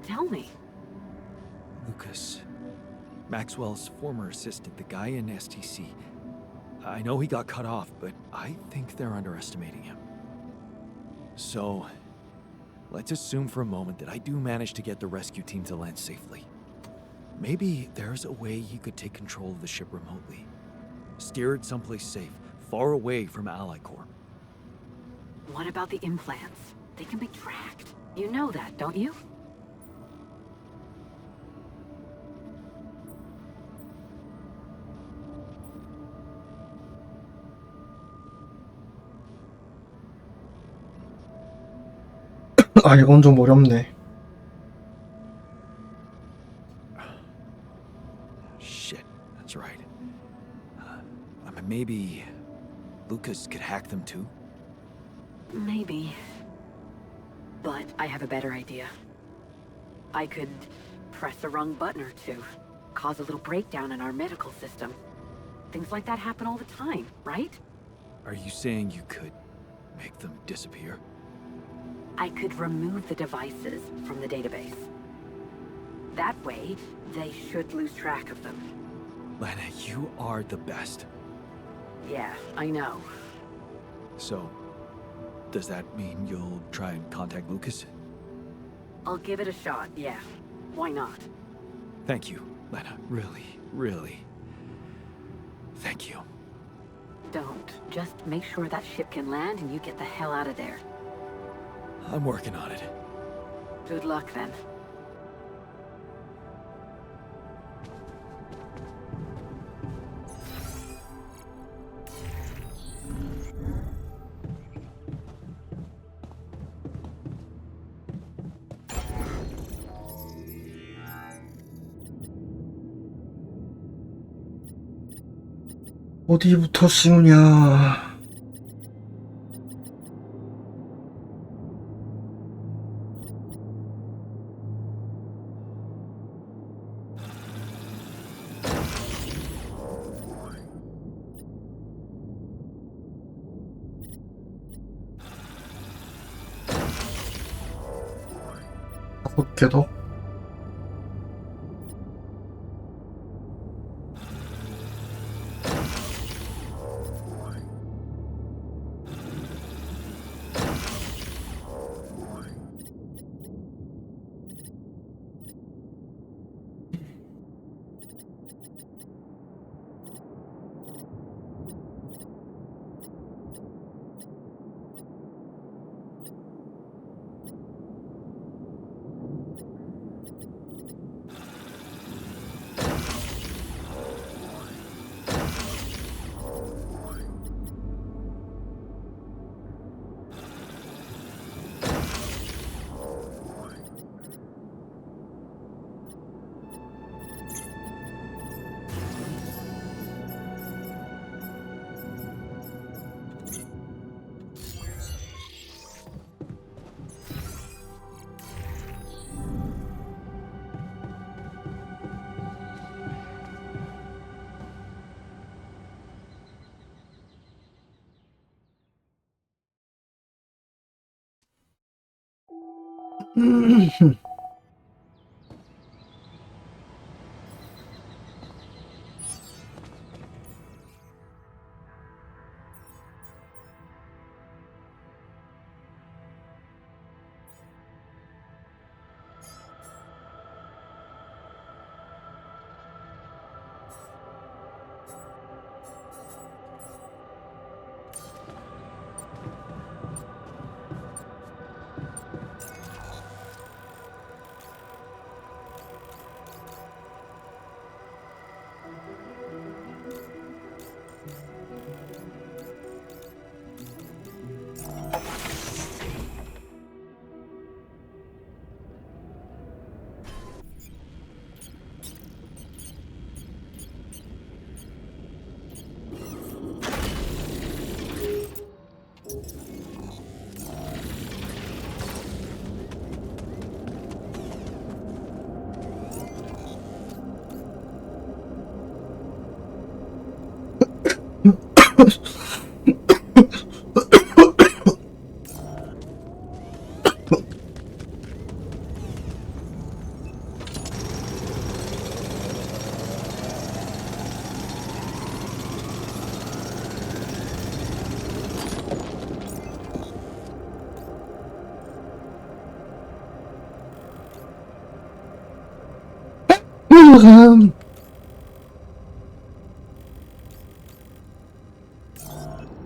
Tell me. Lucas. Maxwell's former assistant, the guy in STC. I know he got cut off, but I think they're underestimating him. So, let's assume for a moment that I do manage to get the rescue team to land safely. Maybe there's a way he could take control of the ship remotely. Steer it someplace safe, far away from Ally Corp. What about the implants? They can be tracked. You know that, don't you? 아, 이건 좀 어렵네. Shit, that's right. Maybe Lucas could hack them too? Maybe. But I have a better idea. I could press a wrong button or two, cause a little breakdown in our medical system. Things like that happen all the time, right? Are you saying you could make them disappear? I could remove the devices from the database. That way, they should lose track of them. Lana, you are the best. Yeah, I know. So, does that mean you'll try and contact Lucas? I'll give it a shot, yeah. Why not? Thank you, Lana. Really, really. Thank you. Don't. Just make sure that ship can land and you get the hell out of there. I'm working on it. Good luck then. 어디부터 씌우냐. 다섯 개 더?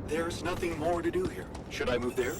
There's nothing more to do here. Should I move there?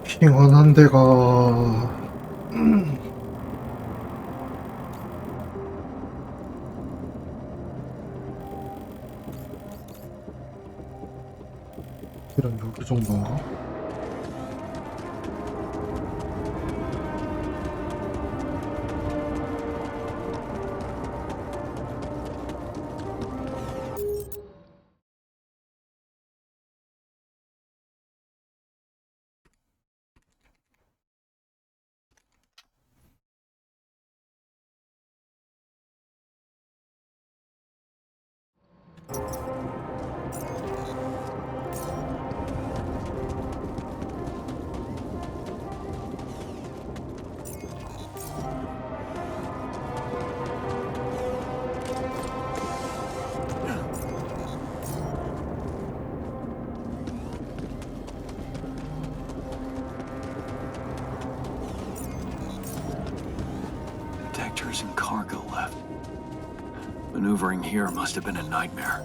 핑원한 데가 이런 여기 정도인가? Detectors and cargo left. Maneuvering here must have been a nightmare.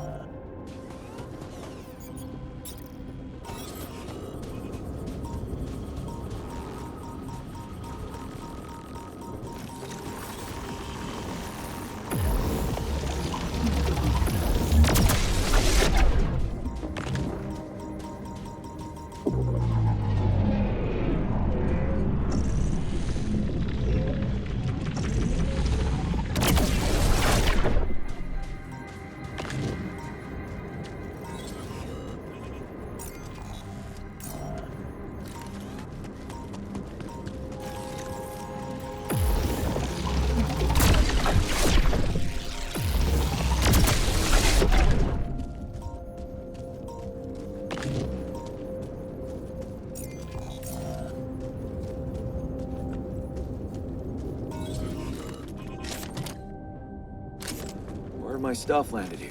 My stuff landed here.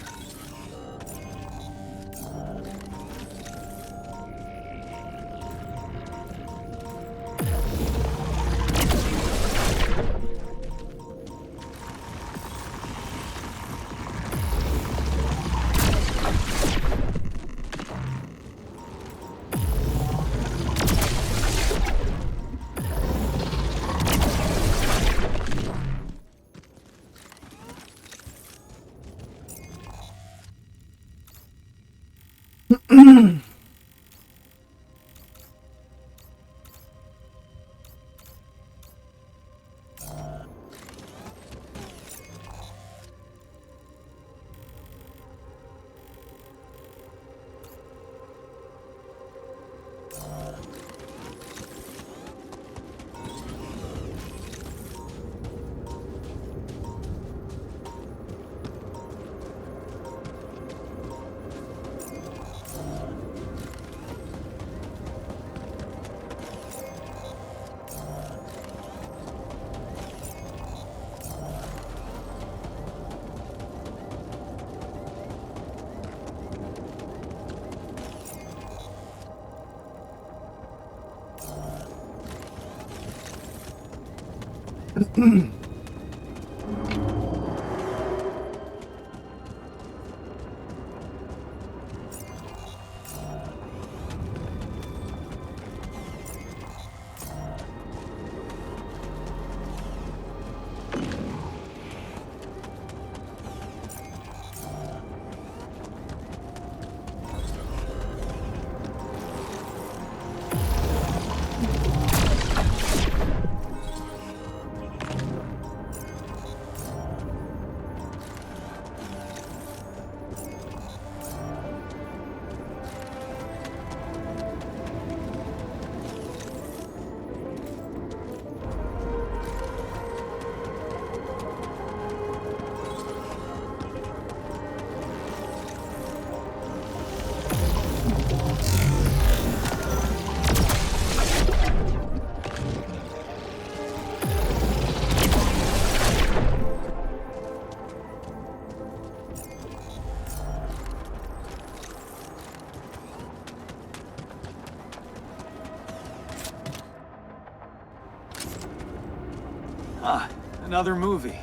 Ah, another movie.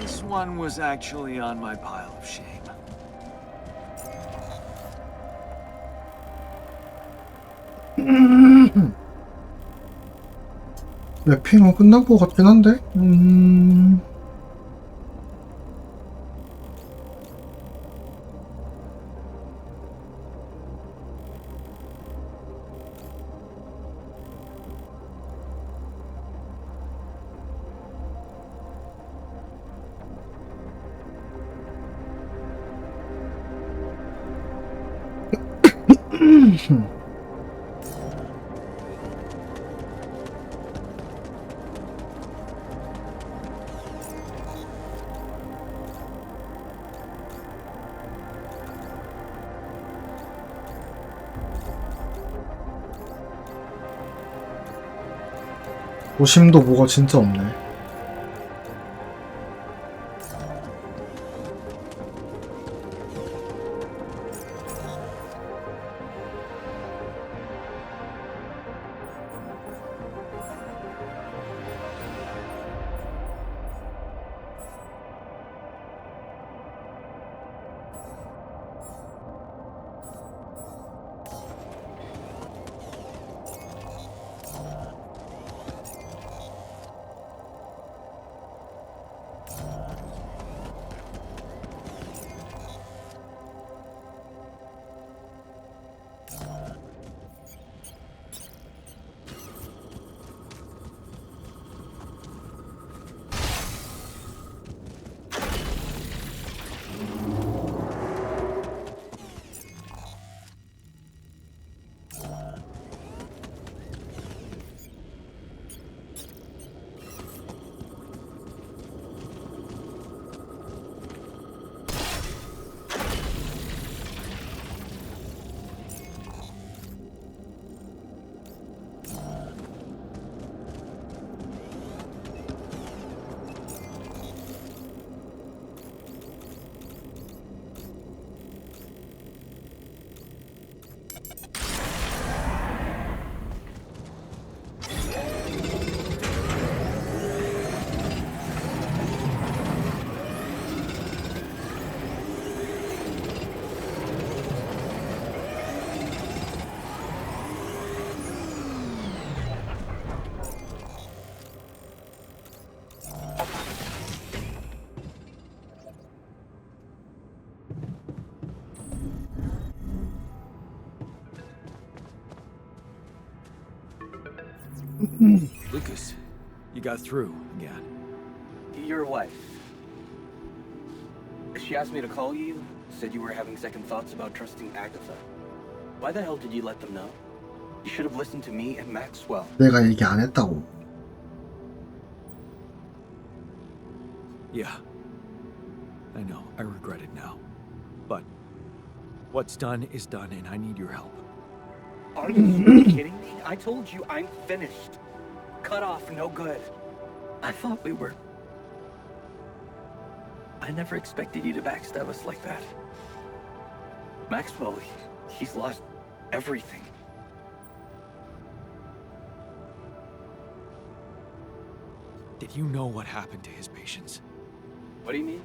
This one was actually on my pile of shame. 랩핑은 끝난 것 같긴 한데? 도심도 뭐가 진짜 없네. Lucas, you got through again. Your wife. She asked me to call you, said you were having second thoughts about trusting Agatha. Why the hell did you let them know? You should have listened to me and Maxwell. 내가 얘기 안 했다고. Yeah. I know, I regret it now. But what's done is done, and I need your help. Are you kidding me? I told you I'm finished. Cut off, no good. I thought we were... I never expected you to backstab us like that. Maxwell, he's lost everything. Did you know what happened to his patients? What do you mean?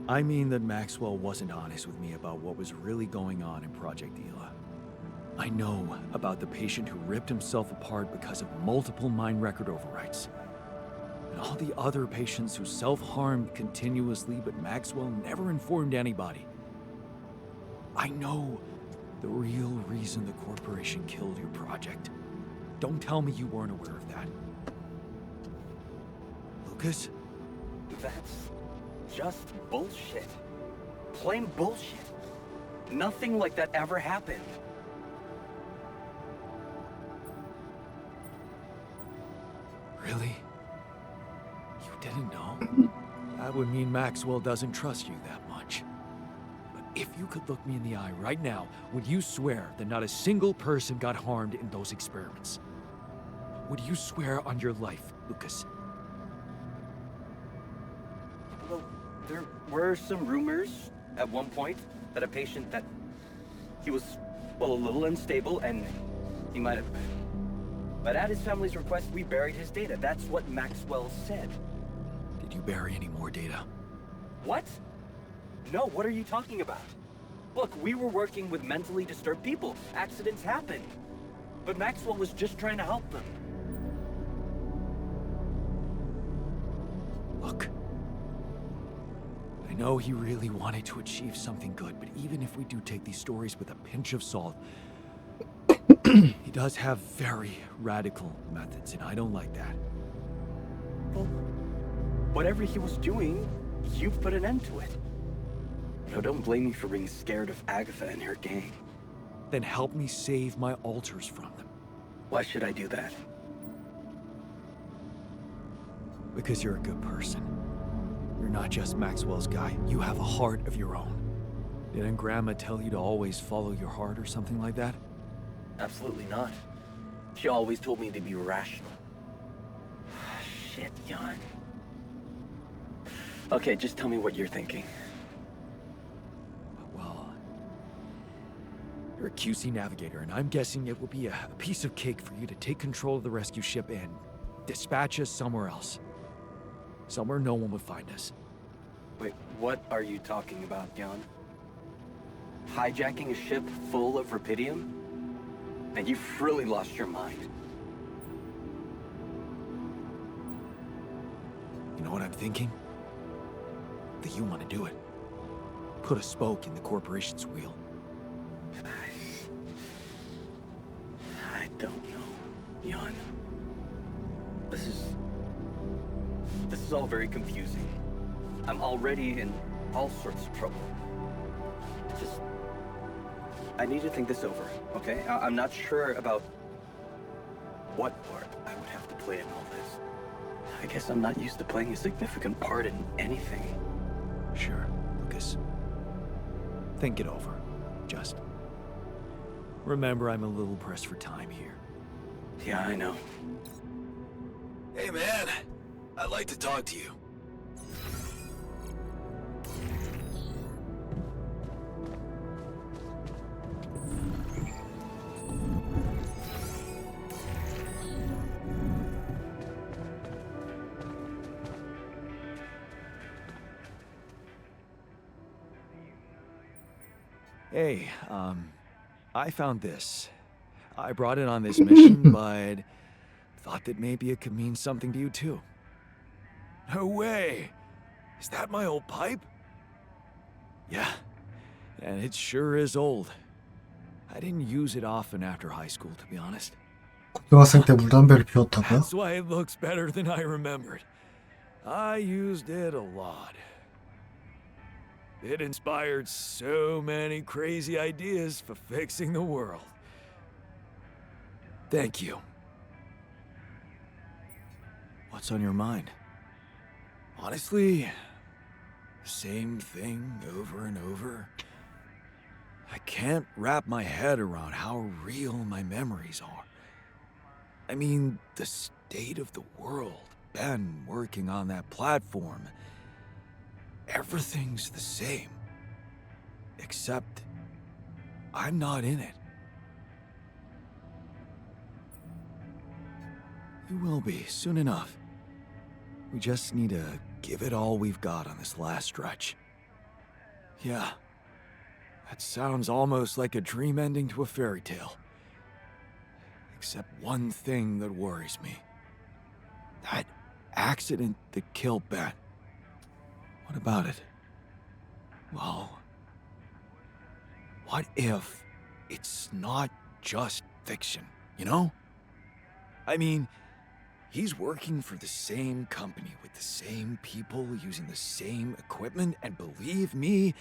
I mean that Maxwell wasn't honest with me about what was really going on in Project Ela. I know about the patient who ripped himself apart because of multiple mind record overwrites. And all the other patients who self-harmed continuously, but Maxwell never informed anybody. I know the real reason the corporation killed your project. Don't tell me you weren't aware of that. Lucas? That's just bullshit. Plain bullshit. Nothing like that ever happened. Really? You didn't know? That would mean Maxwell doesn't trust you that much. But if you could look me in the eye right now, would you swear that not a single person got harmed in those experiments? Would you swear on your life, Lucas? Well, there were some rumors at one point that a patient that he was, well, a little unstable and he might have... But at his family's request, we buried his data. That's what Maxwell said. Did you bury any more data? What? No, what are you talking about? Look, we were working with mentally disturbed people. Accidents happen. But Maxwell was just trying to help them. Look. I know he really wanted to achieve something good, but even if we do take these stories with a pinch of salt, he does have very radical methods, and I don't like that. Well, whatever he was doing, you put an end to it. No, don't blame me for being scared of Agatha and her gang. Then help me save my alters from them. Why should I do that? Because you're a good person. You're not just Maxwell's guy. You have a heart of your own. Didn't Grandma tell you to always follow your heart or something like that? Absolutely not. She always told me to be rational. Shit, Jan. Okay, just tell me what you're thinking. Well, you're a QC navigator, and I'm guessing it will be a piece of cake for you to take control of the rescue ship and dispatch us somewhere else. Somewhere no one would find us. Wait, what are you talking about, Jan? Hijacking a ship full of rupidium? And you've really lost your mind. You know what I'm thinking? That you want to do it. Put a spoke in the corporation's wheel. I don't know, Jan. This is all very confusing. I'm already in all sorts of trouble. Just... I need to think this over, okay? I'm not sure about what part I would have to play in all this. I guess I'm not used to playing a significant part in anything. Sure, Lucas. Think it over. Just remember I'm a little pressed for time here. Yeah, I know. Hey man, I'd like to talk to you. Hey, I found this. I brought it on this mission, but thought that maybe it could mean something to you too. No way! Is that my old pipe? Yeah, and it sure is old. I didn't use it often after high school, to be honest. 고등학생 때 물담배를 피웠다고요? That's why it looks better than I remembered. I used it a lot. It inspired so many crazy ideas for fixing the world. Thank you. What's on your mind? Honestly, same thing over and over. I can't wrap my head around how real my memories are. I mean, the state of the world, Ben working on that platform. Everything's the same. Except, I'm not in it. You will be, soon enough. We just need to give it all we've got on this last stretch. Yeah. That sounds almost like a dream ending to a fairy tale. Except one thing that worries me. That accident that killed Ben. What about it? Well, what if it's not just fiction, you know? I mean, he's working for the same company with the same people using the same equipment, and believe me,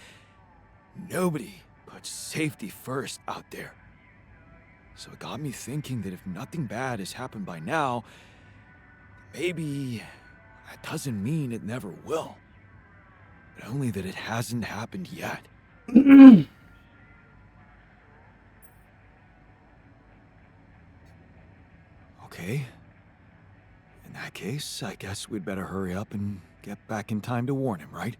nobody puts safety first out there. So it got me thinking that if nothing bad has happened by now, maybe that doesn't mean it never will. But only that it hasn't happened yet. Okay. In that case, I guess we'd better hurry up and get back in time to warn him, right?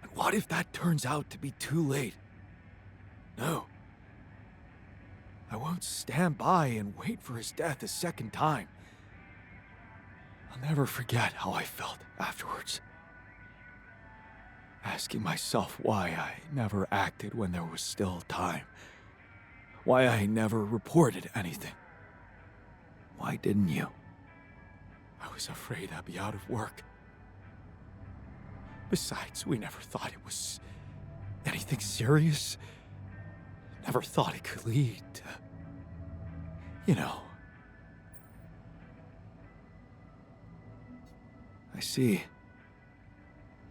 But what if that turns out to be too late? No. I won't stand by and wait for his death a second time. I'll never forget how I felt afterwards. Asking myself why I never acted when there was still time. Why I never reported anything. Why didn't you? I was afraid I'd be out of work. Besides, we never thought it was anything serious. Never thought it could lead to, you know. I see.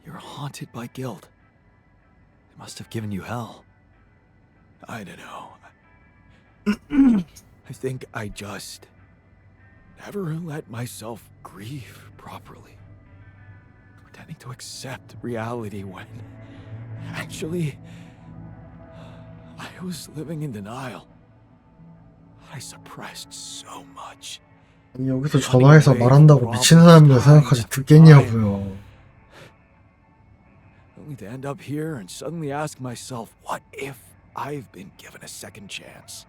You're haunted by guilt. It must have given you hell. I don't know. I think I just never let myself grieve properly. Pretending to accept reality when actually I was living in denial. I suppressed so much. 아니, 여기서 전화해서 말한다고 미친 사람들 생각하지 듣겠냐고요. Only to end up here and suddenly ask myself, what if I've been given a second chance?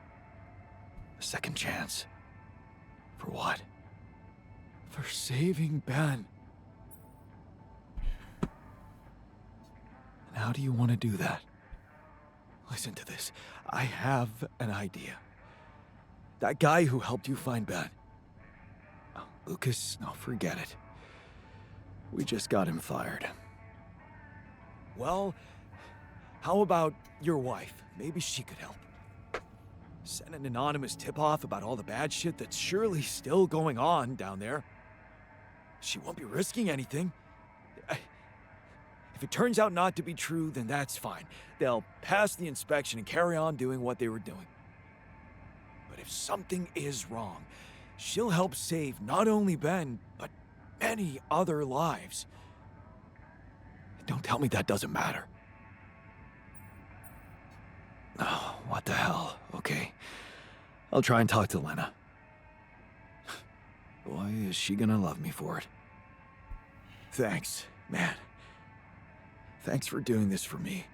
A second chance? For what? For saving Ben. And how do you want to do that? Listen to this. I have an idea. That guy who helped you find Ben. Oh, Lucas, no, forget it. We just got him fired. Well, how about your wife? Maybe she could help. Send an anonymous tip-off about all the bad shit that's surely still going on down there. She won't be risking anything. If it turns out not to be true, then that's fine. They'll pass the inspection and carry on doing what they were doing. But if something is wrong, she'll help save not only Ben, but many other lives. Don't tell me that doesn't matter. Oh, what the hell? Okay. I'll try and talk to Lena. Boy, is she gonna love me for it. Thanks, man. Thanks for doing this for me.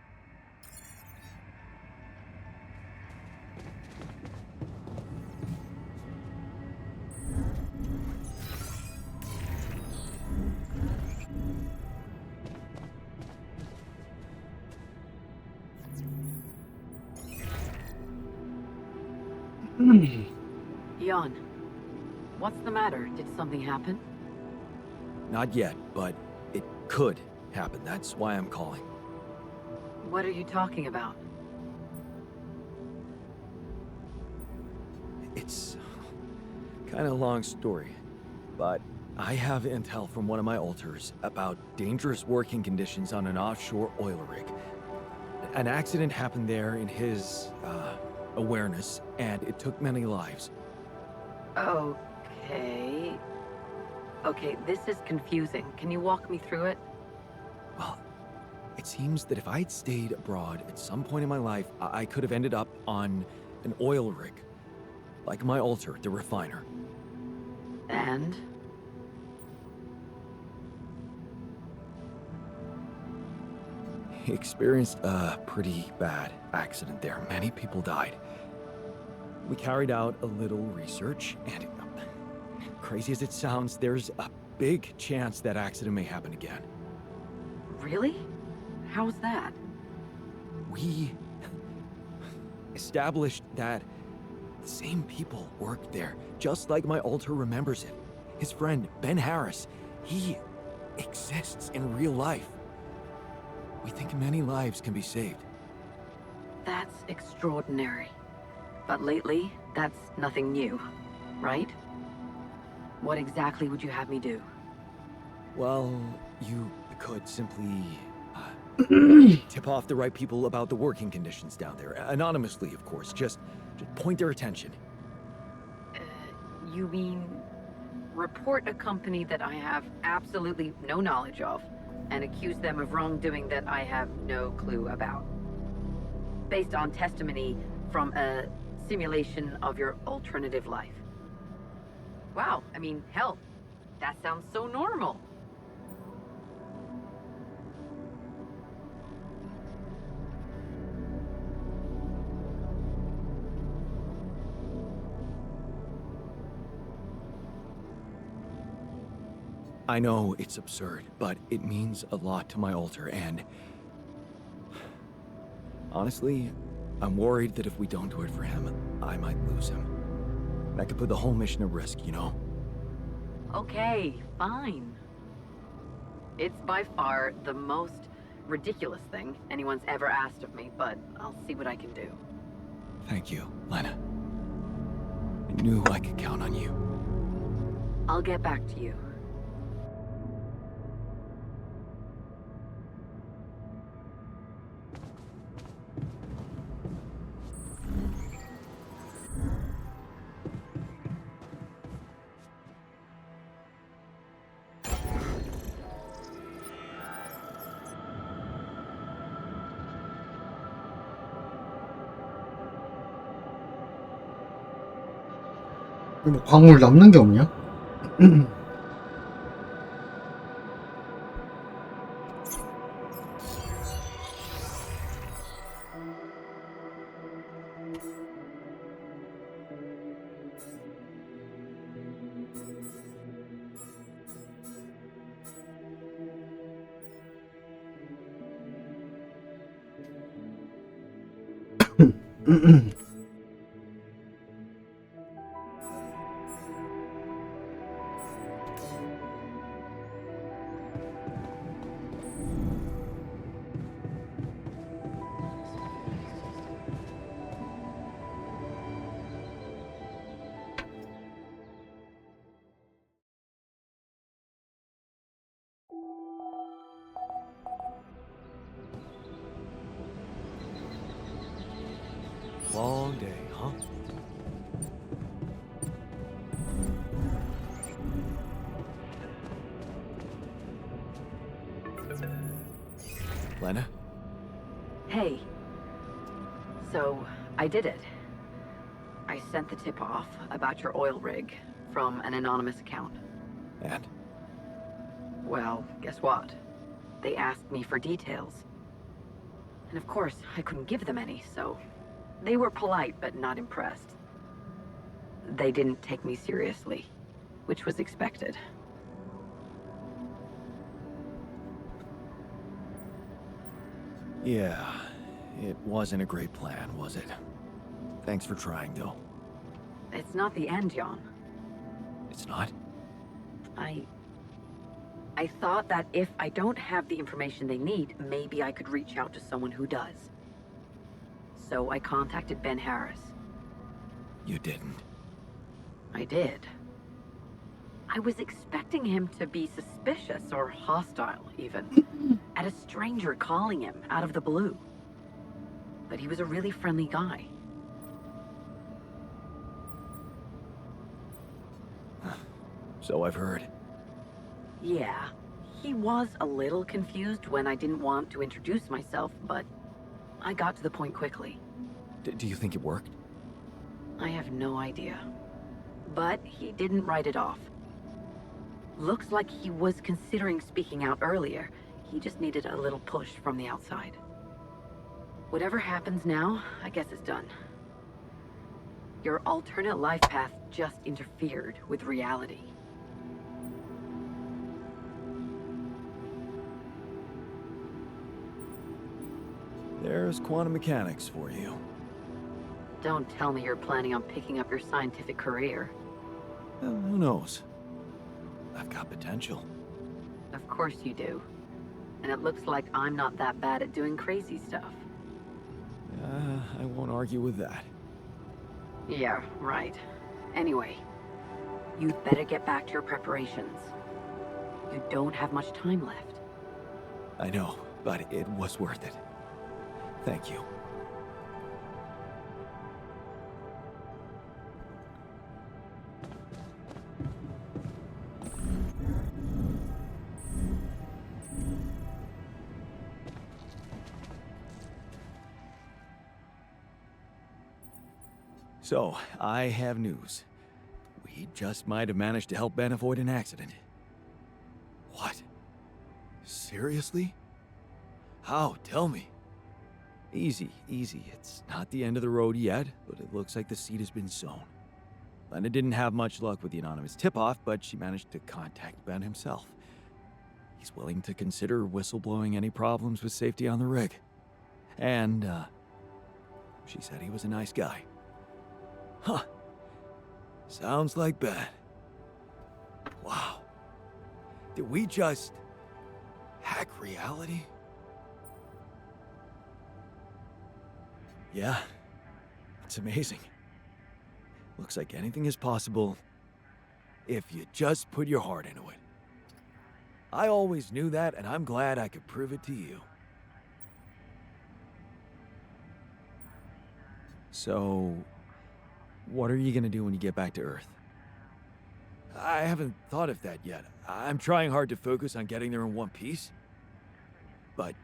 Jan, what's the matter? Did something happen? Not yet, but it could happen. That's why I'm calling. What are you talking about? Kind of a long story, but I have intel from one of my alters about dangerous working conditions on an offshore oil rig. An accident happened there in his, awareness, and it took many lives. Okay. Okay, this is confusing. Can you walk me through it? Well, it seems that if I'd stayed abroad at some point in my life, I could have ended up on an oil rig. Like my alter, the refiner. And? He experienced a pretty bad accident there. Many people died. We carried out a little research, and crazy as it sounds, there's a big chance that accident may happen again. Really? How's that? We established that the same people worked there, just like my alter remembers it. His friend, Ben Harris, he exists in real life. We think many lives can be saved. That's extraordinary. But lately, that's nothing new, right? What exactly would you have me do? Well, you could simply tip off the right people about the working conditions down there. Anonymously, of course. Just point their attention. You mean report a company that I have absolutely no knowledge of and accuse them of wrongdoing that I have no clue about? Based on testimony from a simulation of your alternative life. Wow, I mean, hell, that sounds so normal. I know it's absurd, but it means a lot to my alter, and honestly, I'm worried that if we don't do it for him, I might lose him. That could put the whole mission at risk, you know? Okay, fine. It's by far the most ridiculous thing anyone's ever asked of me, but I'll see what I can do. Thank you, Lena. I knew I could count on you. I'll get back to you. 뭐 광물 남는 게 없냐? Long day, huh? Lena? Hey. So, I did it. I sent the tip off about your oil rig from an anonymous account. And? Well, guess what? They asked me for details. And of course, I couldn't give them any, so they were polite but not impressed. They didn't take me seriously, which was expected. Yeah, it wasn't a great plan, was it? Thanks for trying, though. It's not the end, Jan. It's not? I thought that if I don't have the information they need, maybe I could reach out to someone who does. So I contacted Ben Harris. You didn't. I did. I was expecting him to be suspicious or hostile, even, at a stranger calling him out of the blue. But he was a really friendly guy. So I've heard. Yeah, he was a little confused when I didn't want to introduce myself, but I got to the point quickly. Do you think it worked? I have no idea. But he didn't write it off. Looks like he was considering speaking out earlier. He just needed a little push from the outside. Whatever happens now, I guess it's done. Your alternate life path just interfered with reality. There's quantum mechanics for you. Don't tell me you're planning on picking up your scientific career. Who knows? I've got potential. Of course you do. And it looks like I'm not that bad at doing crazy stuff. I won't argue with that. Yeah, right. Anyway, you'd better get back to your preparations. You don't have much time left. I know, but it was worth it. Thank you. So, I have news. We just might have managed to help Ben avoid an accident. What? Seriously? How? Tell me. Easy, easy. It's not the end of the road yet, but it looks like the seed has been sown. Lena didn't have much luck with the anonymous tip-off, but she managed to contact Ben himself. He's willing to consider whistleblowing any problems with safety on the rig. And, she said he was a nice guy. Huh. Sounds like Ben. Wow. Did we just hack reality? Yeah. It's amazing. Looks like anything is possible if you just put your heart into it. I always knew that, and I'm glad I could prove it to you. So, what are you gonna do when you get back to Earth? I haven't thought of that yet. I'm trying hard to focus on getting there in one piece. But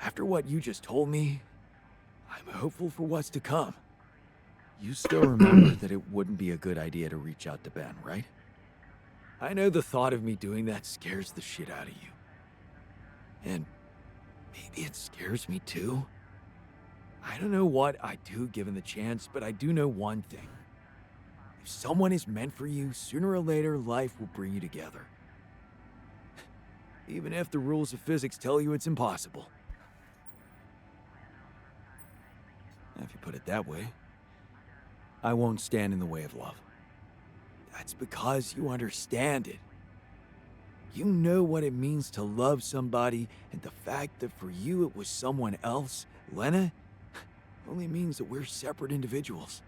after what you just told me, I'm hopeful for what's to come. You still remember that it wouldn't be a good idea to reach out to Ben, right? I know the thought of me doing that scares the shit out of you. And maybe it scares me too. I don't know what I'd do given the chance, but I do know one thing. If someone is meant for you, sooner or later life will bring you together. Even if the rules of physics tell you it's impossible. If you put it that way, I won't stand in the way of love. That's because you understand it. You know what it means to love somebody, and the fact that for you it was someone else, Lena, only means that we're separate individuals.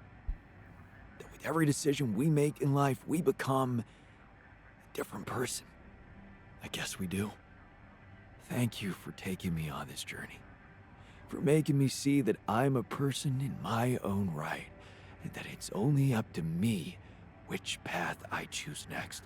That with every decision we make in life, we become a different person. I guess we do. Thank you for taking me on this journey. For making me see that I'm a person in my own right, and that it's only up to me which path I choose next.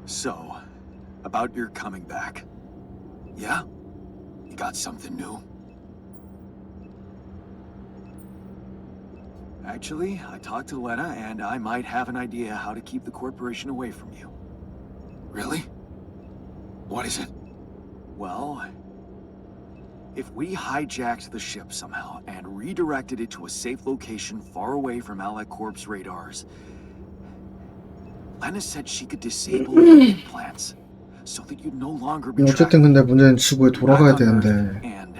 So, about your coming back. Yeah? You got something new? Actually, I talked to Lena, and I might have an idea how to keep the corporation away from you. Really? What is it? Well, if we hijacked the ship somehow and redirected it to a safe location far away from Allied Corp's radars, Lena said she could disable the implants so that you'd no longer be tracked. 어쨌든 근데 문제는 지구에 돌아가야 되는데 And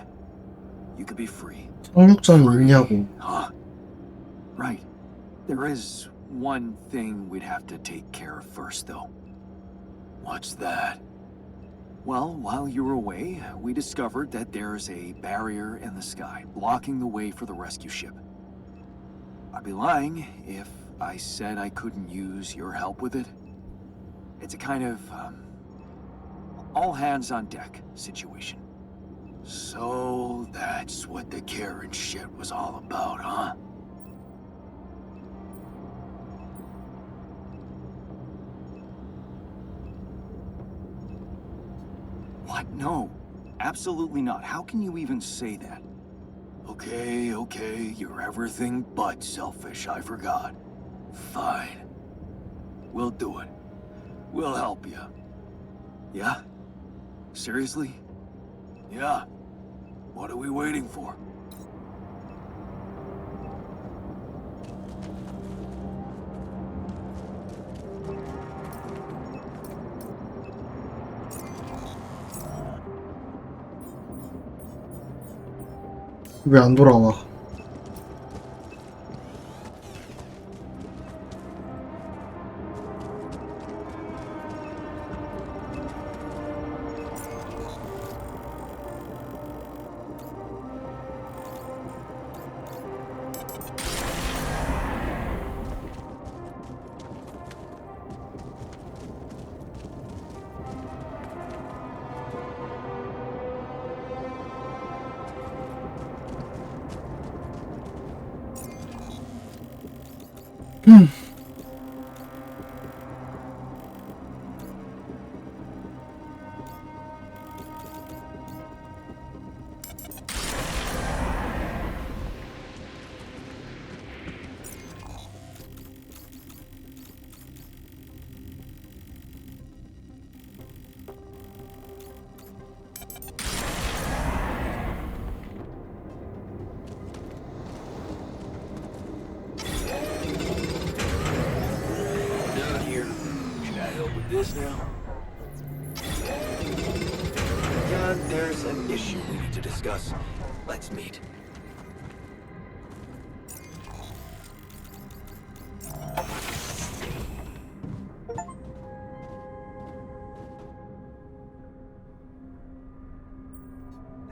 you could be free. 상륙전이 있냐고. Huh. Right. There is one thing we'd have to take care of first, though. What's that? Well, while you were away, we discovered that there's a barrier in the sky, blocking the way for the rescue ship. I'd be lying if I said I couldn't use your help with it. It's a kind of, all hands on deck situation. So that's what the Karen shit was all about, huh? What? No. Absolutely not. How can you even say that? Okay, you're everything but selfish, I forgot. Fine. We'll do it. We'll help you. Yeah? Seriously? Yeah. What are we waiting for? 왜 안 돌아와? Down here. Should I help with this now? John, there's an issue we need to discuss. Let's meet.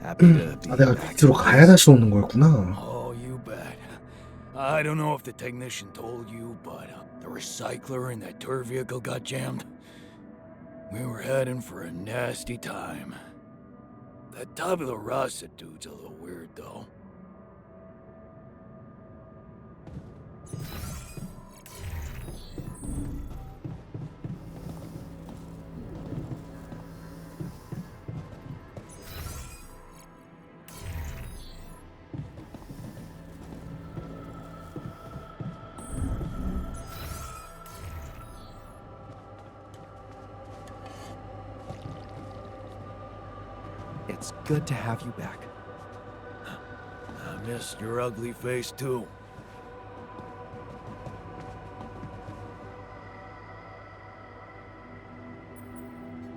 Happy to be 아, 내가 back. 밑으로 가야 다시 오는 거였구나. Oh, you bet. I don't know if the technician told you, but the recycler in that tour vehicle got jammed. We were heading for a nasty time. That tabula rasa dude's a little weird, though. It's good to have you back. I missed your ugly face, too.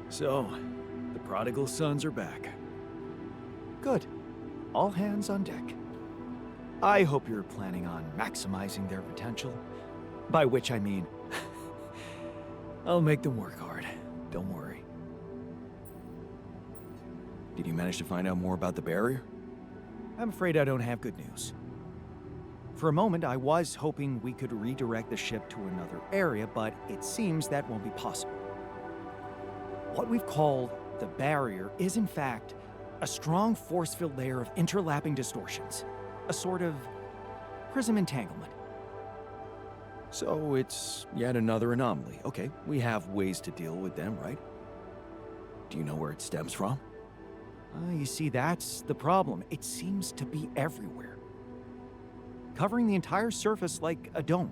So, the prodigal sons are back. Good. All hands on deck. I hope you're planning on maximizing their potential. By which I mean, I'll make them work hard. Don't worry. Did you manage to find out more about the barrier? I'm afraid I don't have good news. For a moment, I was hoping we could redirect the ship to another area, but it seems that won't be possible. What we've called the barrier is, in fact, a strong force-filled layer of interlapping distortions. A sort of prism entanglement. So it's yet another anomaly. Okay, we have ways to deal with them, right? Do you know where it stems from? You see, that's the problem. It seems to be everywhere. Covering the entire surface like a dome,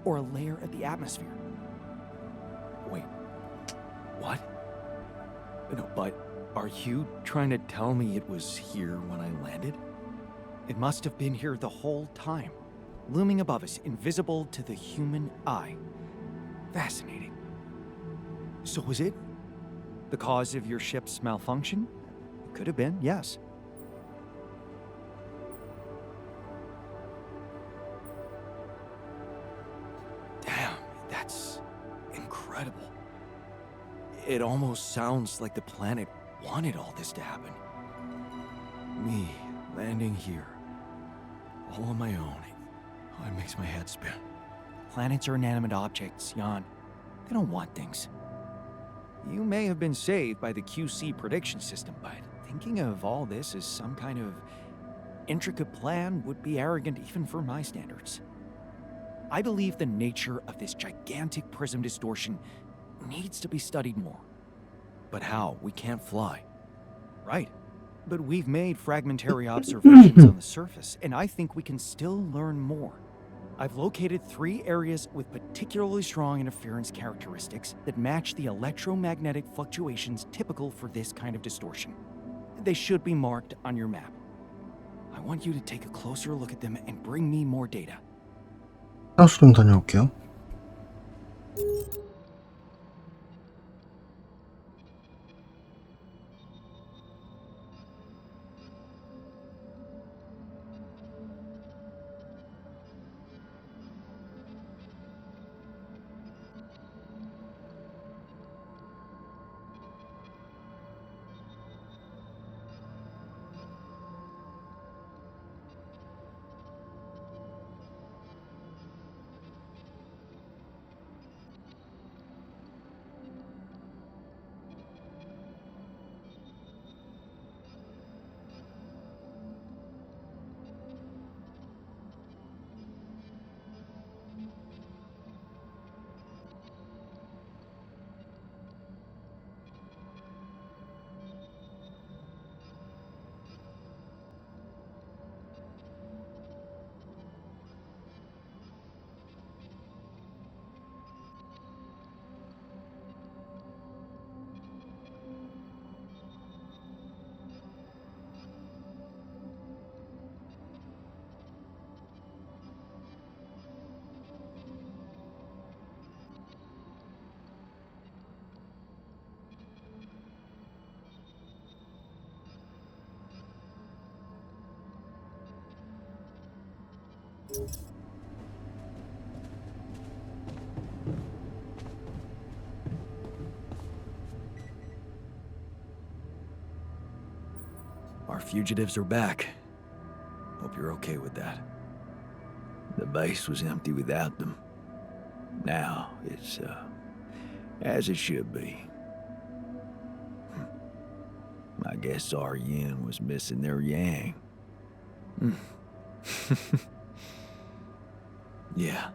or a layer of the atmosphere. Wait, what? No, but are you trying to tell me it was here when I landed? It must have been here the whole time, looming above us, invisible to the human eye. Fascinating. So was it the cause of your ship's malfunction? It could have been, yes. incredible. It almost sounds like the planet wanted all this to happen. Me landing here, all on my own. Oh, it makes my head spin. Planets are inanimate objects, Jan. They don't want things. You may have been saved by the QC prediction system, but thinking of all this as some kind of intricate plan would be arrogant even for my standards. I believe the nature of this gigantic prism distortion needs to be studied more. But how? We can't fly. Right. But we've made fragmentary observations on the surface, and I think we can still learn more. I've located 3 areas with particularly strong interference characteristics that match the electromagnetic fluctuations typical for this kind of distortion. They should be marked on your map. I want you to take a closer look at them and bring me more data. 하우스 좀 다녀올게요. Our fugitives are back. Hope you're okay with that. The base was empty without them. Now it's, as it should be. I guess our yin was missing their yang. Yeah.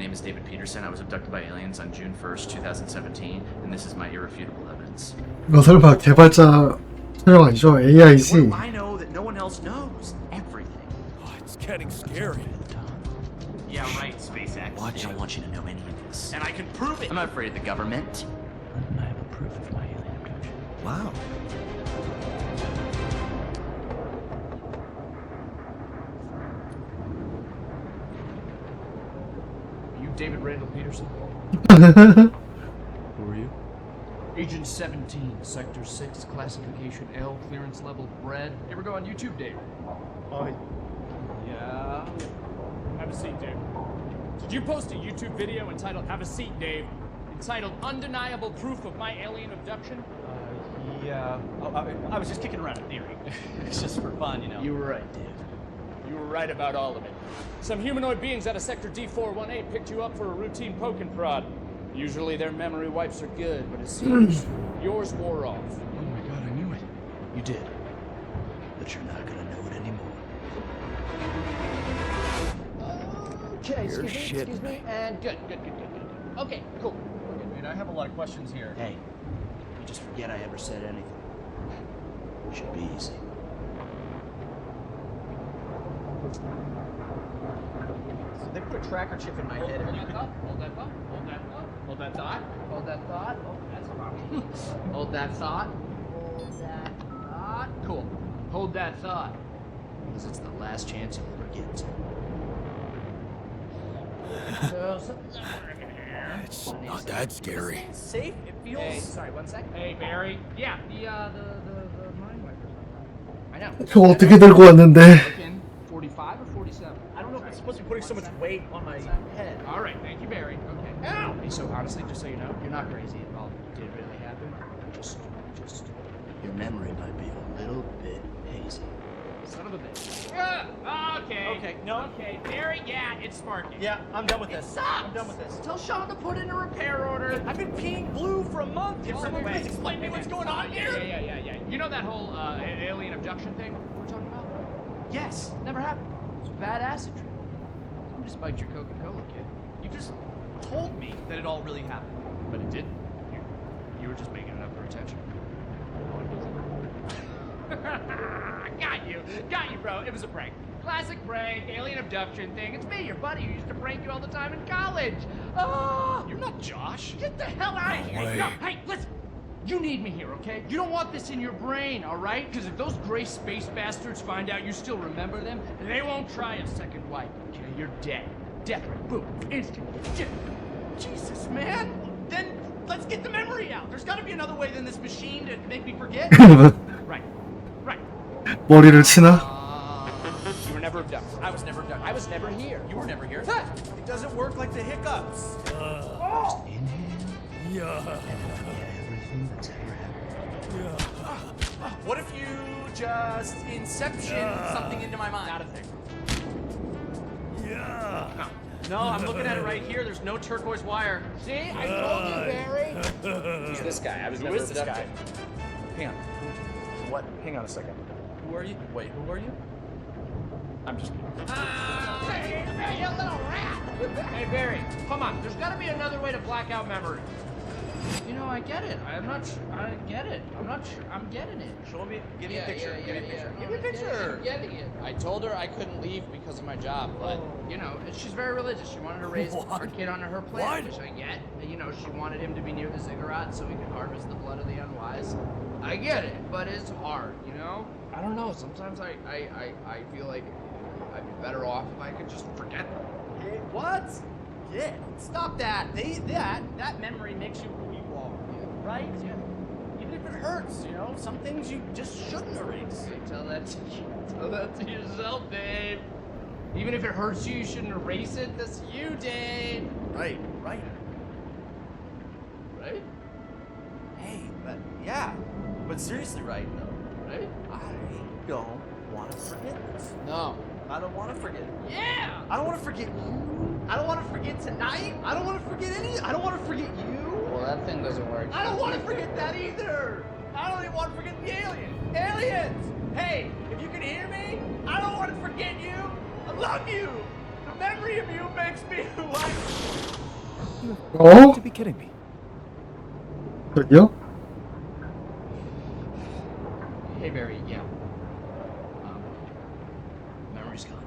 name is David Peterson. I was abducted by aliens on June 1st, 2017, and this is my irrefutable evidence. 이거 설마 개발자 설명 아니죠? AI지. What do I know that no one else knows? Everything. Oh, it's getting scary. Yeah, right, SpaceX. Watch I don't it. want you to know any of this. And I can prove it. I'm not afraid of the government. I have a proof of my alien abduction. Wow. You David Randall Peterson? Who are you? Agent 17, Sector 6, Classification L, Clearance Level Red. You ever go on YouTube, Dave? Yeah. Have a seat, Dave. Did you post a YouTube video entitled Have a Seat, Dave? Entitled Undeniable Proof of My Alien Abduction? Yeah. I was just kicking around a theory. It's just for fun, you know. You were right, Dave. You were right about all of it. Some humanoid beings out of Sector D418 picked you up for a routine poke and prod. Usually their memory wipes are good, but it seems yours wore off. Oh my god, I knew it. You did. But you're not gonna know it anymore. Okay, You're excuse me, and good. Okay, cool. Dude, I have a lot of questions here. Hey, you just forget I ever said anything. Should be easy. So they put a tracker chip in my head. Hold that thought. Hold that thought. Hold that thought. Hold that thought. Hold that thought. Oh, that's a problem. Hold that thought. Hold that thought. Cool. Hold that thought. Because it's the last chance you'll ever get. So something's not working here. It's not that scary. Safe? It feels. Hey, sorry, 1 sec. Hey, Barry. Yeah, the mind wipers. I know. 이거 어떻게 들고 왔는데? Looking 45 or 47? I don't know if it's supposed to be putting so much weight on my head. All right, thank you, Barry. Okay. Ow! Hey, so honestly, just so you know, you're not crazy at all. Did it really happen? Just, Your memory might be a little bit hazy. son of a bitch. Okay. Okay, no. Okay, Barry, yeah, it's sparking. Yeah, I'm done with It this. sucks. I'm done with this. Tell Sean to put in a repair order. I've been peeing blue for a month. Can someone please explain to me what's going on here? Yeah. You know that whole alien abduction thing we're talking about? Yes, never happened. It's a bad acid trip. You just spiked your Coca-Cola, kid. You just told me that it all really happened. But it didn't. You were just making it up for attention. Got you, bro. It was a prank. Classic prank, alien abduction thing. It's me, your buddy, who used to prank you all the time in college. Oh, You're not Josh. get the hell out of here! way. No, hey, listen. You need me here, okay? You don't want this in your brain, all right? Because if those gray space bastards find out you still remember them, they won't try a second wipe. Okay, you're dead. Death rate, boom, instant. Shit. Jesus, man. Then let's get the memory out. There's got to be another way than this machine to make me forget. Right. 머리를 치나? You were never abducted. I was never abducted. I was never here. You were never here. It doesn't work like the hiccups. Yeah. Forget everything that's ever happened. What if you just inception something into my mind? Not a thing. Yeah. No, I'm looking at it right here. There's no turquoise wire. See, I told you, Barry. Who's this guy? I was never abducted. Hang on. What? Hang on a second. Who are you? Wait, who are you? I'm just kidding. Hey, you little rat! Hey, Barry, come on. There's got to be another way to black out memory. You know, I get it. I get it. I'm not sure. I'm getting it. Show me. Give me a picture. Give me a picture. No, Give me a I get it. picture. I'm getting it. I told her I couldn't leave because of my job, but you know, she's very religious. She wanted to raise our kid on her planet, which I get. You know, she wanted him to be near the ziggurat so he could harvest the blood of the unwise. I get it, but it's hard. You know, I don't know. Sometimes I feel like I'd be better off if I could just forget them. Hey, what? Yeah. Stop that. That memory makes you who you are. Right? Yeah. Even if it hurts, you know, some things you just shouldn't erase. Tell that to yourself, Dave. Even if it hurts you, you shouldn't erase it. That's you, Dave. Right. Right? Hey, but yeah. But seriously, right? Right? I don't want to forget this. No. I don't want to forget it. Yeah! I don't want to forget you. I don't want to forget tonight. I don't want to forget I don't want to forget you. Well, that thing doesn't work. I don't want to forget that either. I don't even want to forget the aliens. Aliens! Hey, if you can hear me, I don't want to forget you. I love you. No memory of you makes me who I 어? To be kidding me. 저기요? Hey, Barry, yeah. Memory's gone.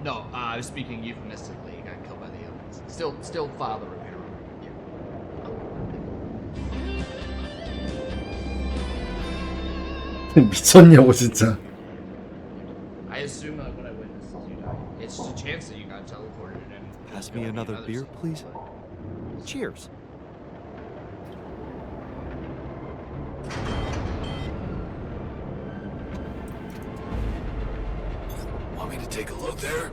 No, I was speaking euphemistically. He got killed by the aliens. Still file the repair room. Yeah. 미쳤냐고 진짜. I assume that what I witnessed is you died. It's just a chance that you got teleported and Pass me another beer, please. Cheers. Want me to take a look there?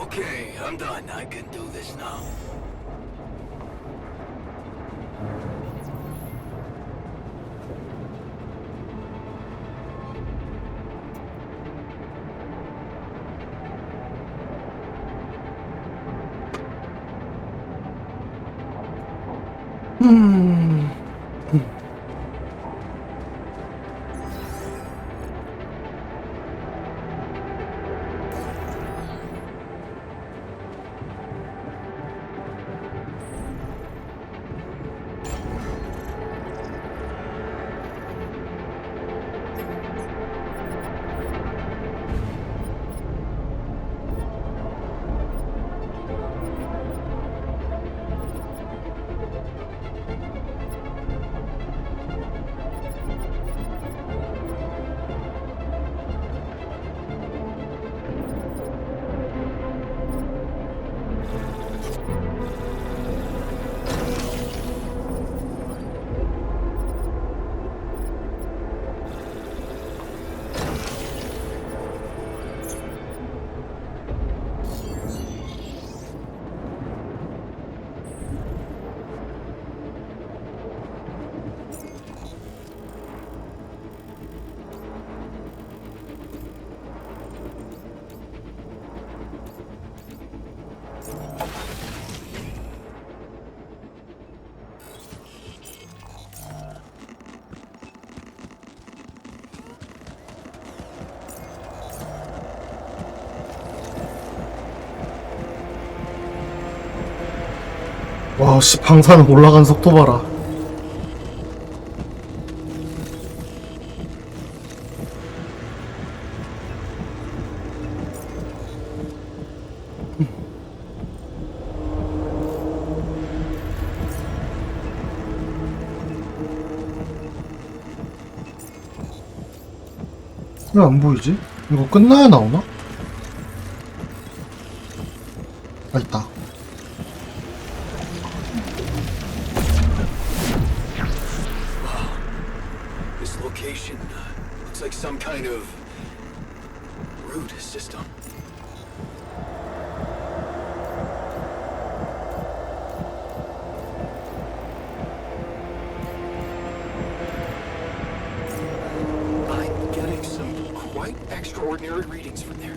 Okay, I'm done. I can do this now. 와, 씨, 방사능 올라간 속도 봐라. 왜 안 보이지? 이거 끝나야 나오나? 아, 있다. This location looks like some kind of root system. I'm getting some quite extraordinary readings from there.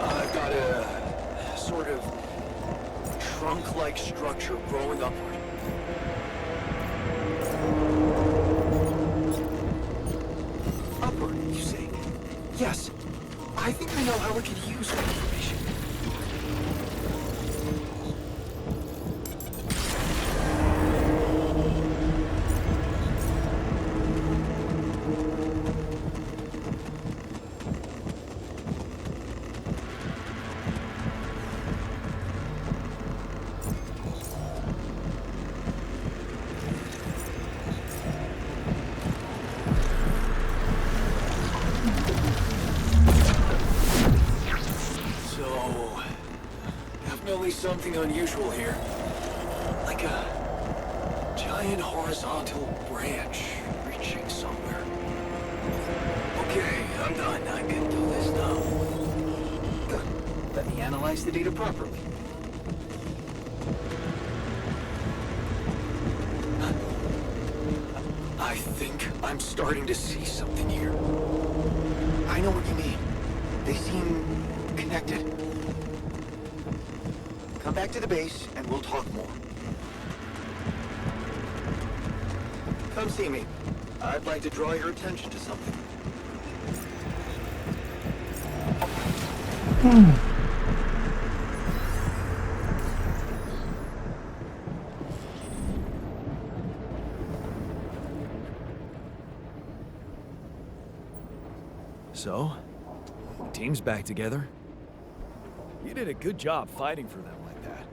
I've got a sort of trunk-like structure growing upward. Upward, you say? Yes. I think I know how we could use that information. So, definitely something unusual here. Like a giant horizontal branch reaching somewhere. Okay, I'm done. I can do this now. Good. Let me analyze the data properly. I think I'm starting to see something here. I know what you mean. They seem connected. Come back to the base and we'll talk more. Come see me. I'd like to draw your attention to something. So, the team's back together. You did a good job fighting for them like that.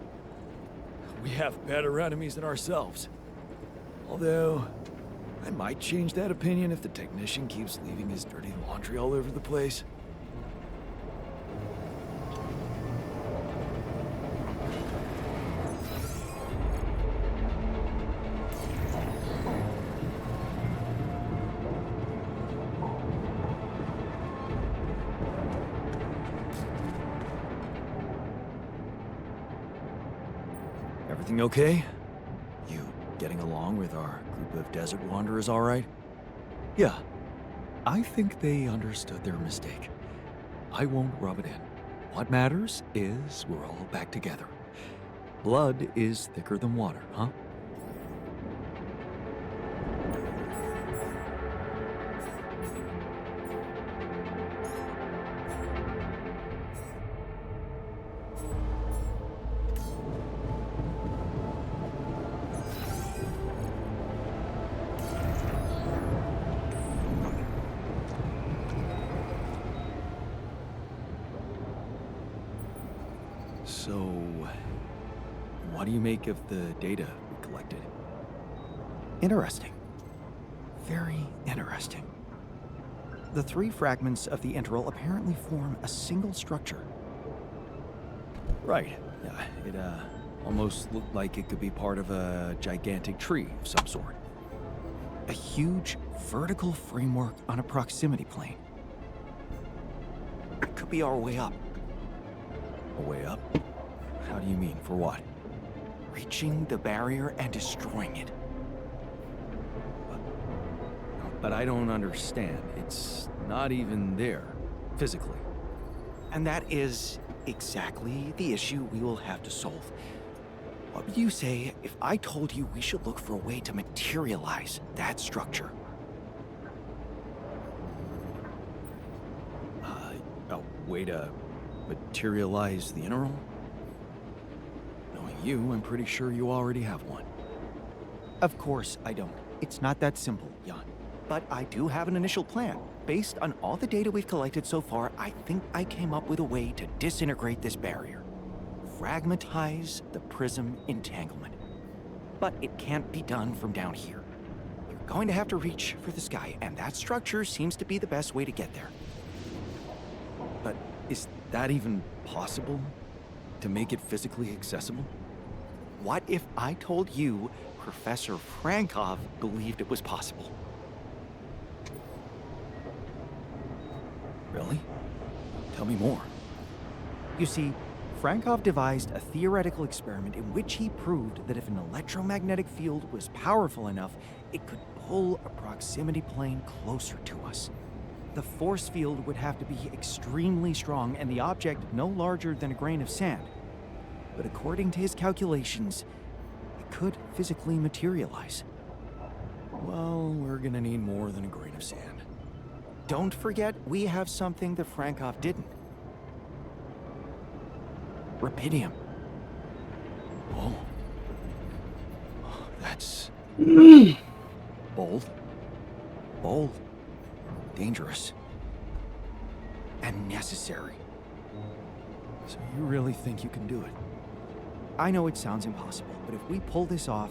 We have better enemies than ourselves. Although, I might change that opinion if the technician keeps leaving his dirty laundry all over the place. Everything okay? You getting along with our group of desert wanderers all right? Yeah. I think they understood their mistake. I won't rub it in. What matters is we're all back together. Blood is thicker than water, huh? So, what do you make of the data we collected? Interesting. Very interesting. The three fragments of the integral apparently form a single structure. Right. Yeah, it almost looked like it could be part of a gigantic tree of some sort. A huge vertical framework on a proximity plane. It could be our way up. A way up? How do you mean? For what? Reaching the barrier and destroying it. But I don't understand. It's not even there, physically. And that is exactly the issue we will have to solve. What would you say if I told you we should look for a way to materialize that structure? A way to materialize the integral? Knowing you, I'm pretty sure you already have one. Of course I don't. It's not that simple, Jan. But I do have an initial plan. Based on all the data we've collected so far, I think I came up with a way to disintegrate this barrier. Fragmentize the prism entanglement. But it can't be done from down here. You're going to have to reach for the sky, and that structure seems to be the best way to get there. But is that even possible? To make it physically accessible? What if I told you Professor Frankov believed it was possible? Really? Tell me more. You see, Frankov devised a theoretical experiment in which he proved that if an electromagnetic field was powerful enough, it could pull a proximity plane closer to us. The force field would have to be extremely strong and the object no larger than a grain of sand. But according to his calculations, it could physically materialize. Well, we're gonna need more than a grain of sand. Don't forget, we have something that Frankov didn't. Rubidium. Oh. That's... bold. Bold. Dangerous. And necessary. So you really think you can do it? I know it sounds impossible, but if we pull this off,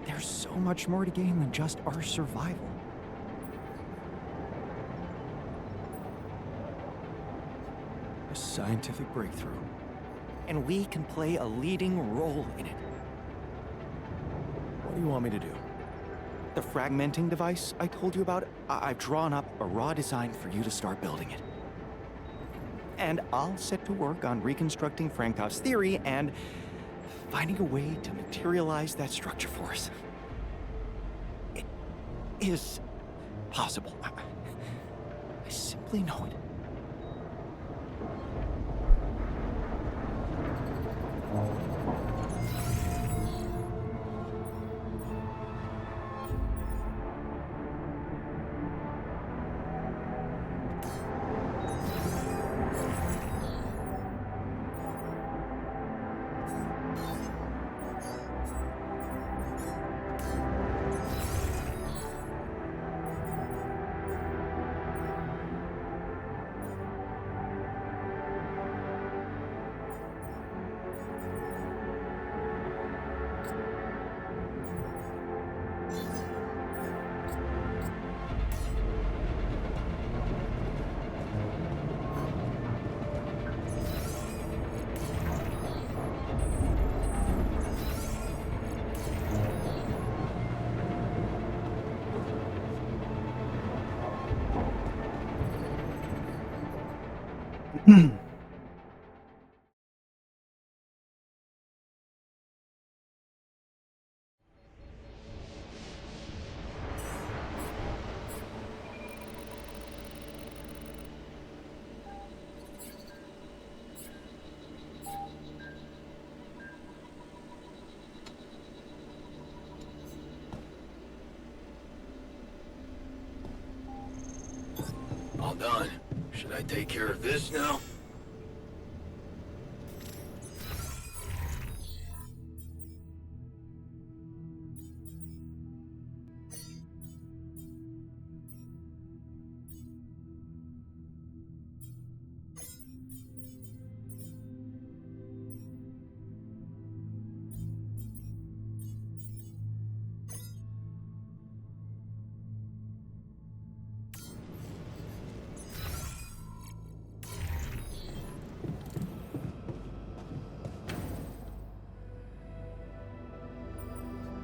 there's so much more to gain than just our survival. A scientific breakthrough. And we can play a leading role in it. What do you want me to do? The fragmenting device I told you about, I've drawn up a raw design for you to start building it. And I'll set to work on reconstructing Frankov's theory and finding a way to materialize that structure for us. It is possible. I simply know it. All done. Should I take care of this now?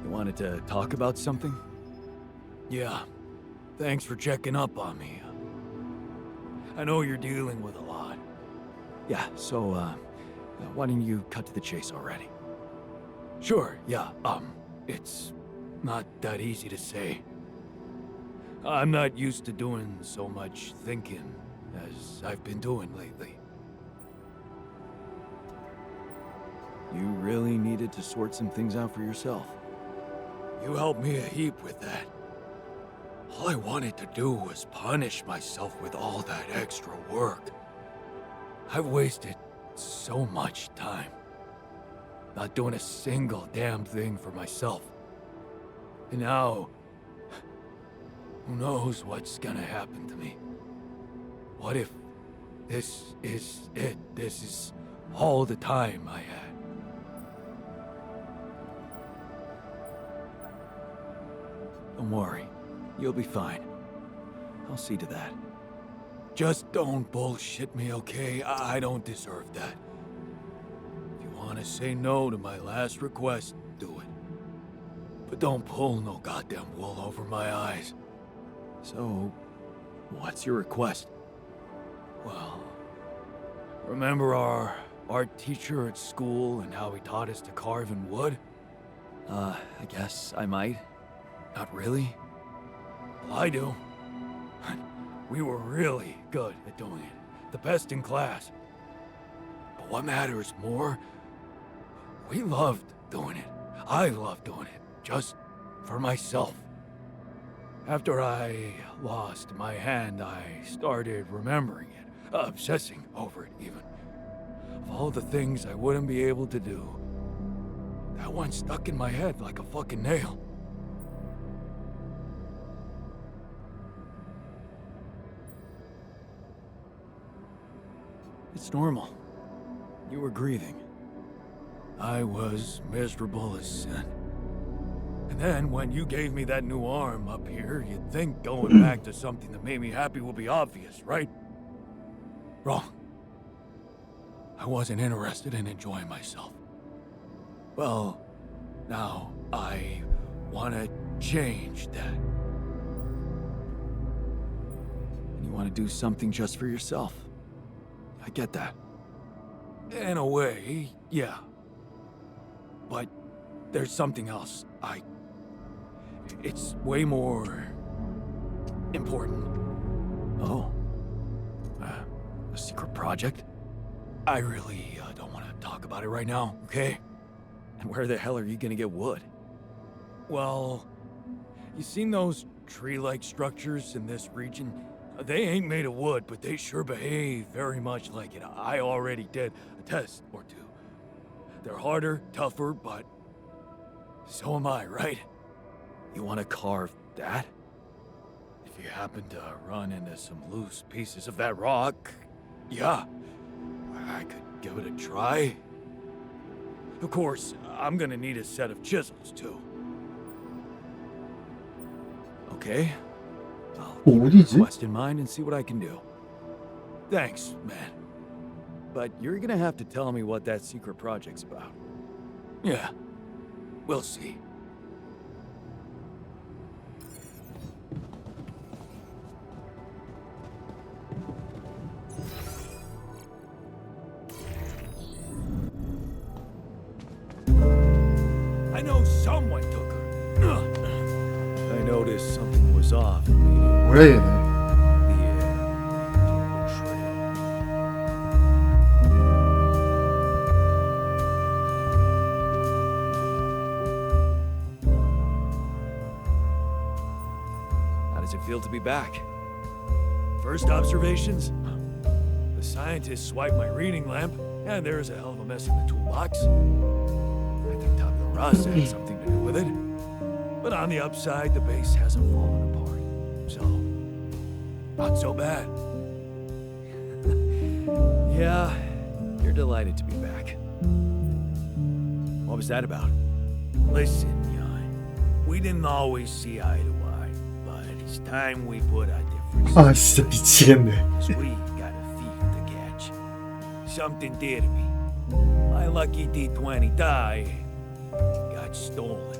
Wanted to talk about something? Yeah. Thanks for checking up on me. I know you're dealing with a lot. Yeah, so, why don't you cut to the chase already? Sure, yeah, it's not that easy to say. I'm not used to doing so much thinking as I've been doing lately. You really needed to sort some things out for yourself. You helped me a heap with that. All I wanted to do was punish myself with all that extra work. I've wasted so much time. Not doing a single damn thing for myself. And now, who knows what's gonna happen to me? What if this is it? This is all the time I had. Don't worry. You'll be fine. I'll see to that. Just don't bullshit me, okay? I don't deserve that. If you want to say no to my last request, do it. But don't pull no goddamn wool over my eyes. So, what's your request? Well, remember our art teacher at school and how he taught us to carve in wood? I guess I might. Not really? Well, I do. We were really good at doing it. The best in class. But what matters more, we loved doing it. I loved doing it. Just for myself. After I lost my hand, I started remembering it. Obsessing over it, even. Of all the things I wouldn't be able to do, that one stuck in my head like a fucking nail. It's normal. You were grieving. I was miserable as sin. And then when you gave me that new arm up here, you'd think going back to something that made me happy would be obvious, right? Wrong. I wasn't interested in enjoying myself. Well, now I want to change that. And you want to do something just for yourself. I get that. In a way, yeah. But there's something else. It's way more important. Oh. A secret project? I really don't want to talk about it right now, okay? And where the hell are you gonna get wood? Well, you seen those tree-like structures in this region? They ain't made of wood, but they sure behave very much like it. I already did a test or two. They're harder, tougher, but so am I, right? You wanna carve that? If you happen to run into some loose pieces of that rock, yeah, I could give it a try. Of course, I'm gonna need a set of chisels, too. Okay. I'll 뭐 keep your 어디지? request in mind and see what I can do. Thanks, man. But you're gonna have to tell me what that secret project's about. Yeah, we'll see. I know someone took her. I noticed something was off immediately. 뭐야 얘네. The betrayal. How does it feel to be back? First observations? The scientists swiped my reading lamp, and there's a hell of a mess in the toolbox. I think tabula rasa had something to do with it. But on the upside, the base hasn't fallen apart. So, not so bad. Yeah, you're delighted to be back. What was that about? Listen, Jan, we didn't always see eye to eye, but it's time we put our differences. 아 진짜 미치겠네. 'Cause we got a thief to catch. Something did to me. My lucky D20 die got stolen.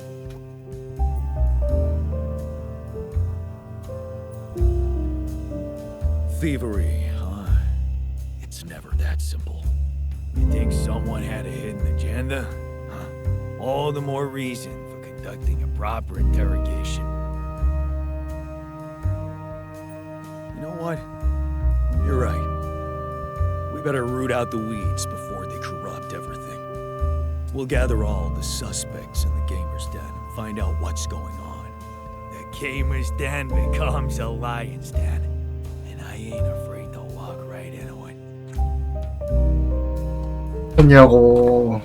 Thievery, huh? It's never that simple. You think someone had a hidden agenda? Huh? All the more reason for conducting a proper interrogation. You know what? You're right. We better root out the weeds before they corrupt everything. We'll gather all the suspects in the gamer's den and find out what's going on. The gamer's den becomes a lion's den, and I ain't afraid to walk right into it. 했냐고.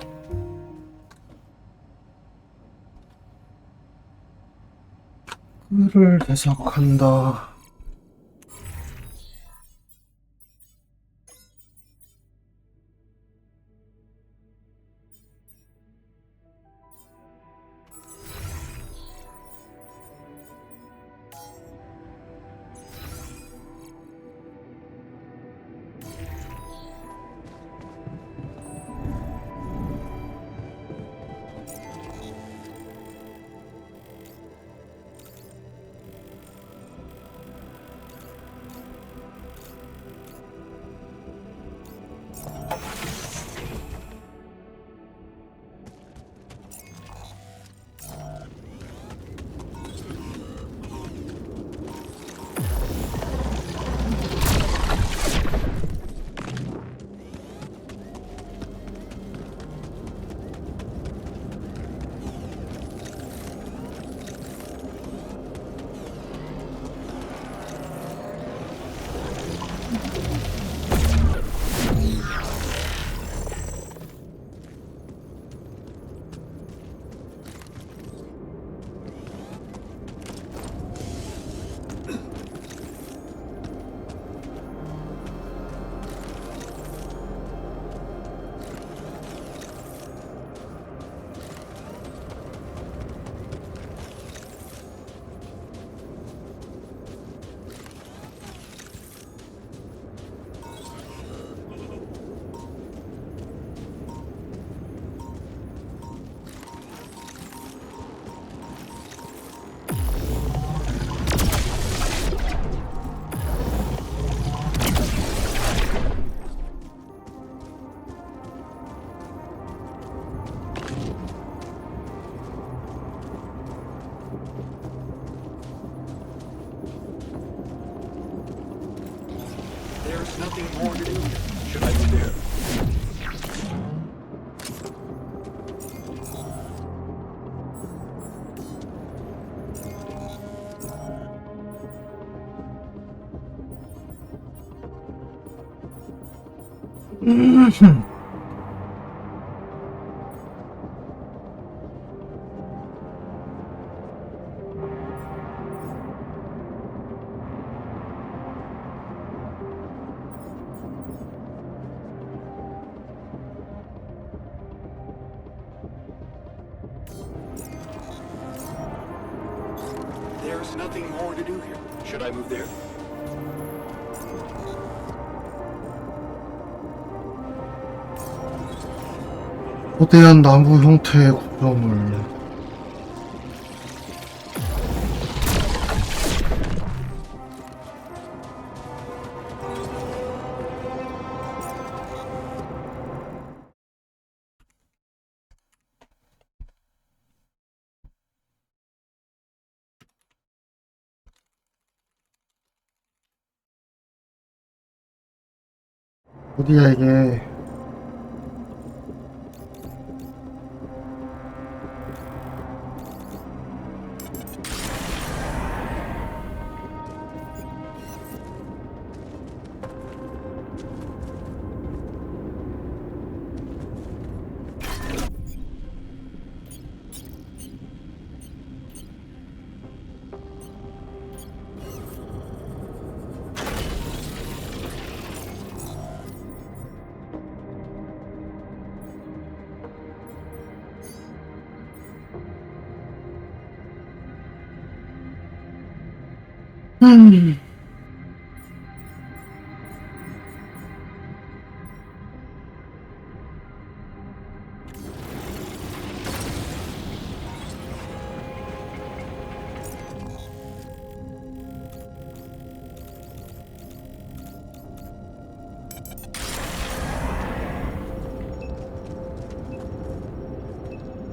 그를 대적한다. There's nothing more to do here. Should I be there? There's nothing more to do here. Should I move there? 거대한 나무 형태의 구조물. 어디야 이게?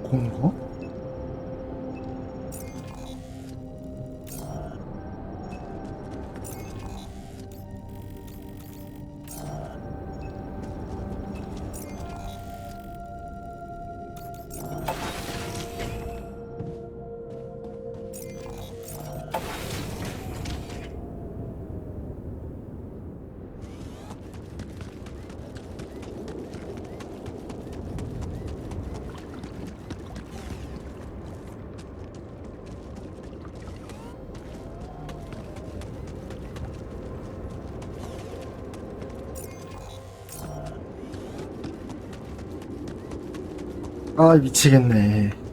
공거? 아 미치겠네.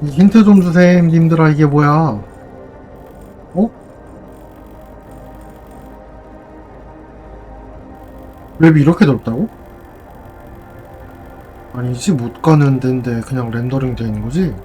힌트 좀 주셈, 님들아, 이게 뭐야? 어? 맵이 이렇게 넓다고? 아니지, 못 가는 데인데 그냥 렌더링 되어 있는 거지?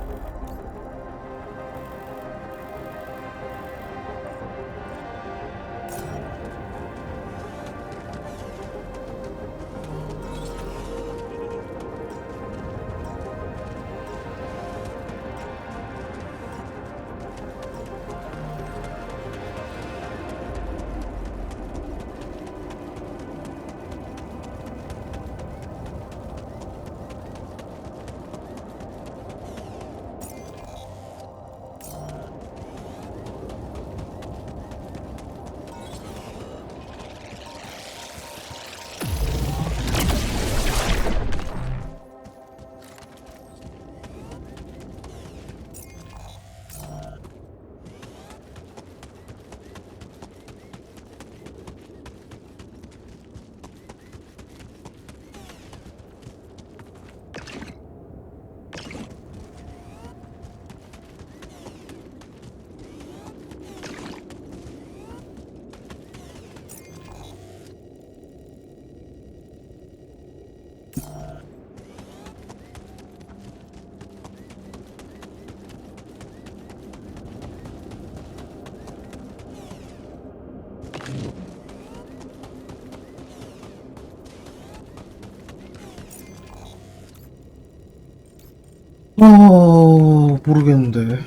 모르겠는데.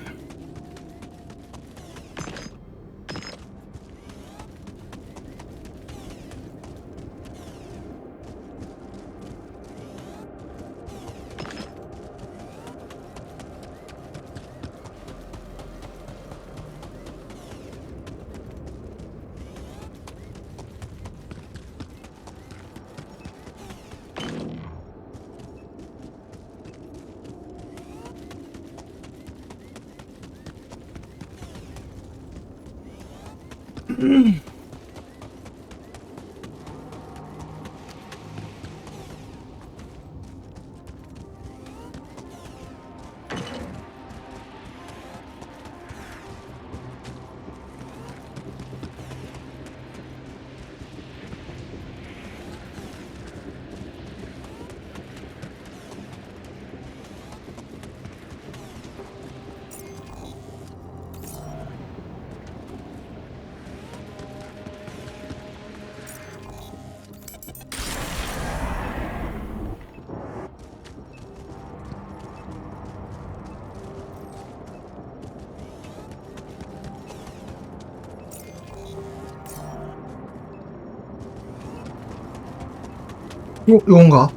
이건가?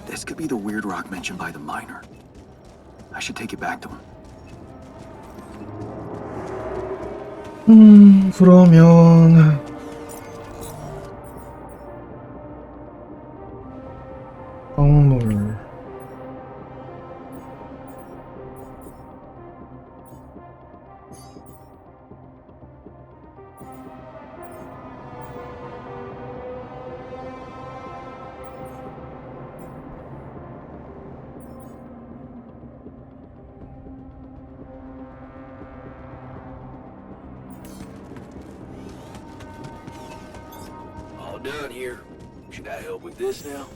This could be the weird rock mentioned by the miner. I should take it back to him. 그러면 광물. All done here. Should I help with this now?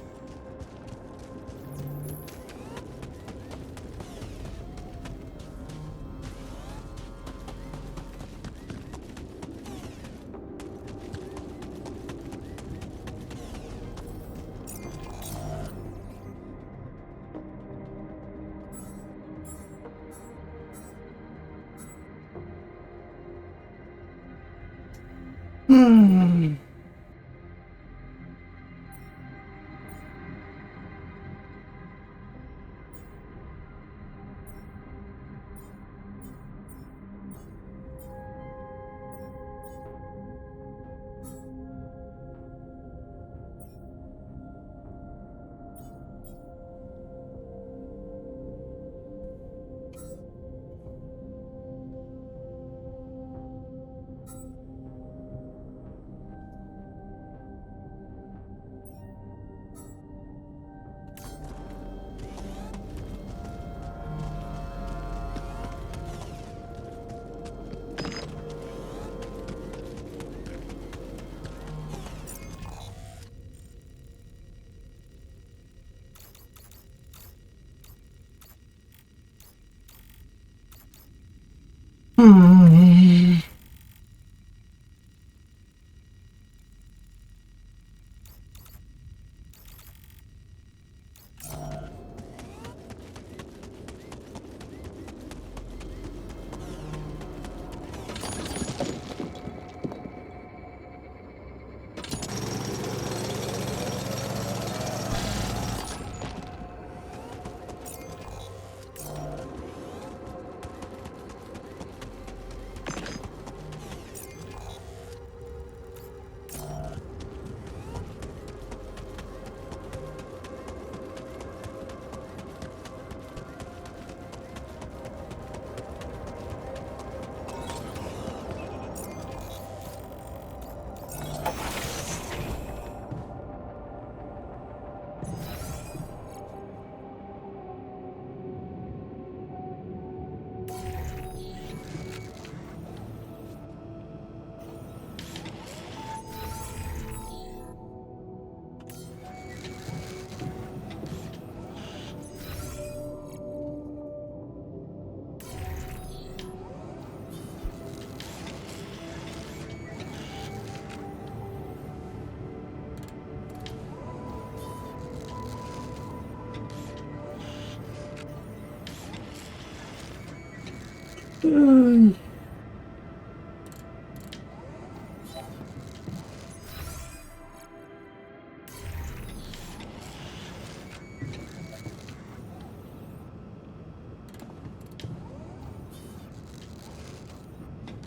음.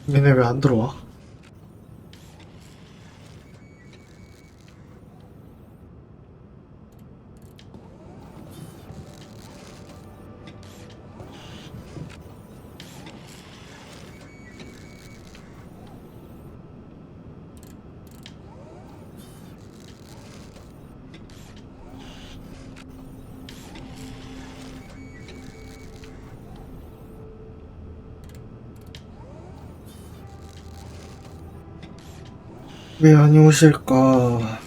얘네 왜 안 들어와? 왜 안 오실까?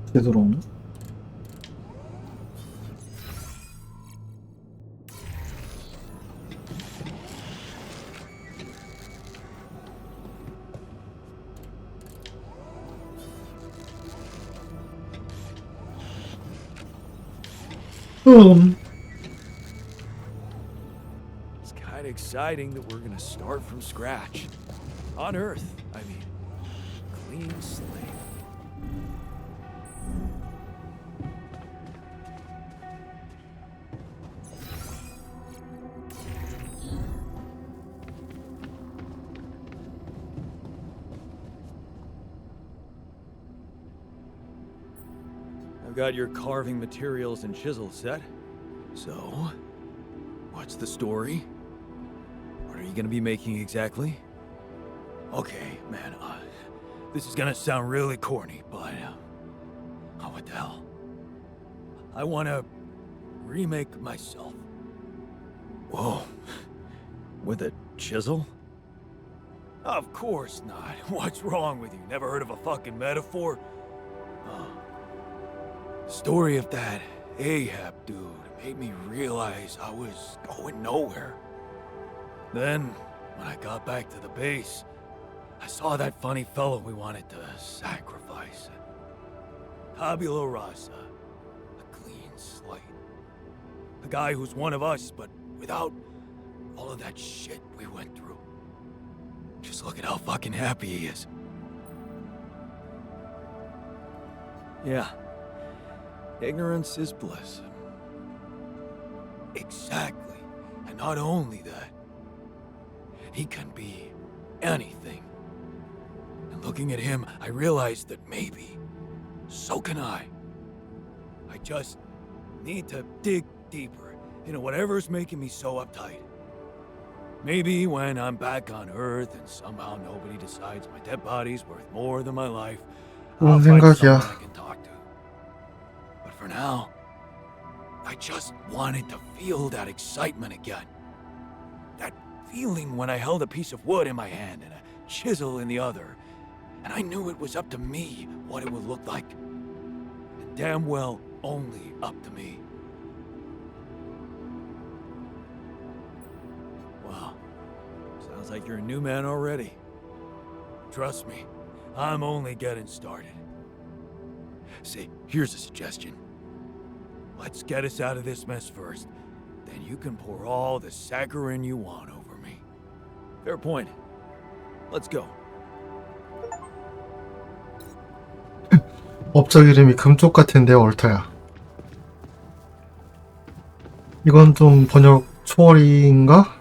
이제 들어오나? It's kind of exciting that we're gonna start from scratch. On Earth, I mean. Clean slate. I've got your carving materials and chisel set. So, what's the story? What are you gonna be making exactly? Okay, man, this is gonna sound really corny, but, oh, what the hell? I wanna remake myself. Whoa, with a chisel? Of course not. What's wrong with you? Never heard of a fucking metaphor? The story of that Ahab dude made me realize I was going nowhere. Then, when I got back to the base, I saw that funny fellow we wanted to sacrifice. Tabula rasa. A clean slate. A guy who's one of us, but without all of that shit we went through. Just look at how fucking happy he is. Yeah. Ignorance is bliss. Exactly. And not only that, he can be anything. And looking at him, I realized that maybe so can I. I just need to dig deeper into whatever's making me so uptight. Maybe when I'm back on Earth and somehow nobody decides my dead body's worth more than my life, I'll find someone I can talk to. But for now, I just wanted to feel that excitement again. That feeling when I held a piece of wood in my hand and a chisel in the other, and I knew it was up to me what it would look like. And damn well only up to me. Wow. Sounds like you're a new man already. Trust me, I'm only getting started. See, here's a suggestion. Let's get us out of this mess first. Then you can pour all the saccharin you want over me. Fair point. Let's go. 업적 이름이 금쪽 같은데 얼터야. 이건 좀 번역 초월인가?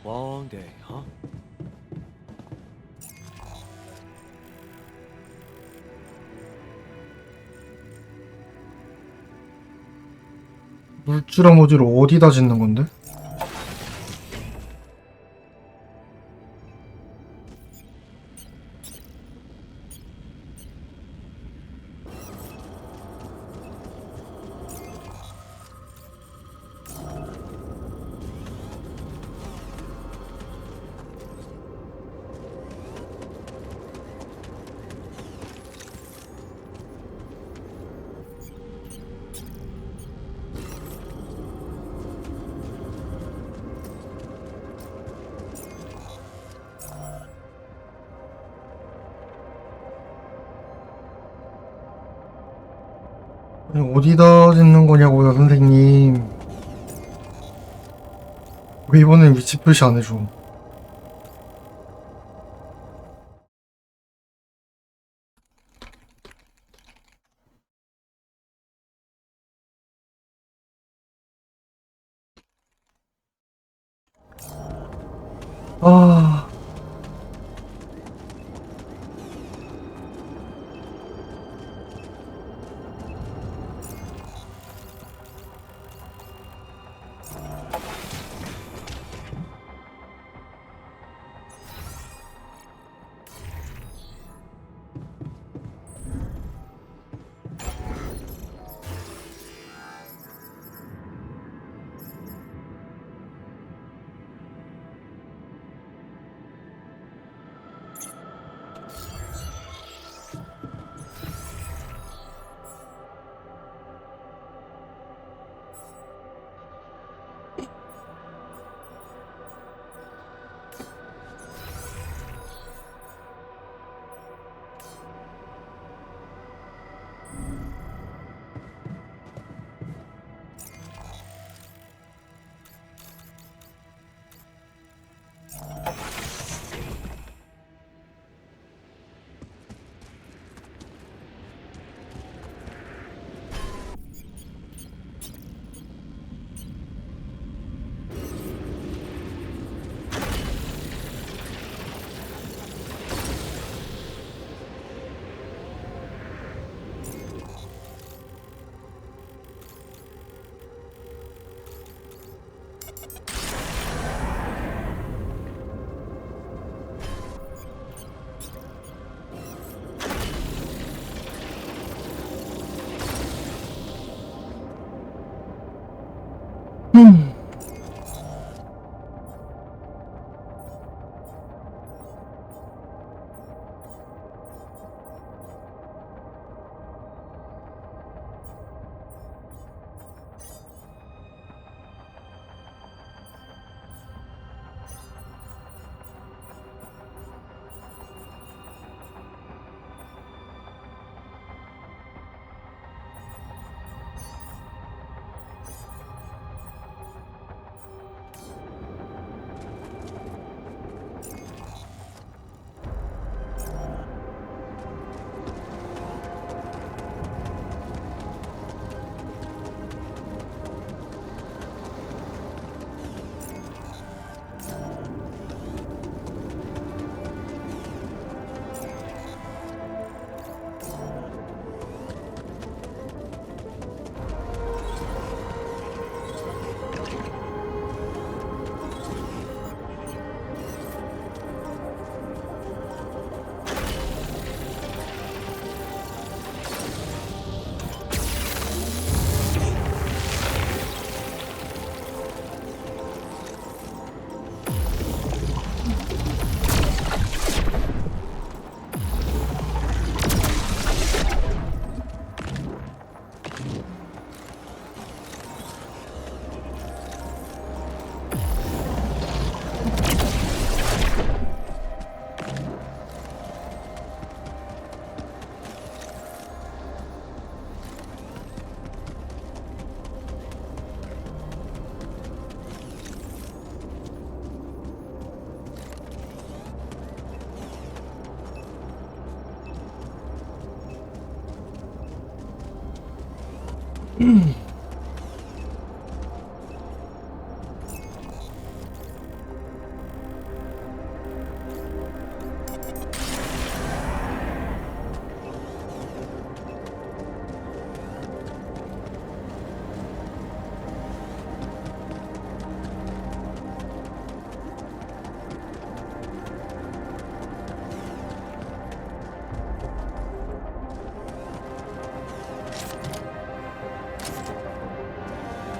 Long day, huh? 물주랑 오지를 어디다 짓는 건데? 아니, 어디다 짓는 거냐고요, 선생님. 왜 이번엔 위치 표시 안 해줘? 아...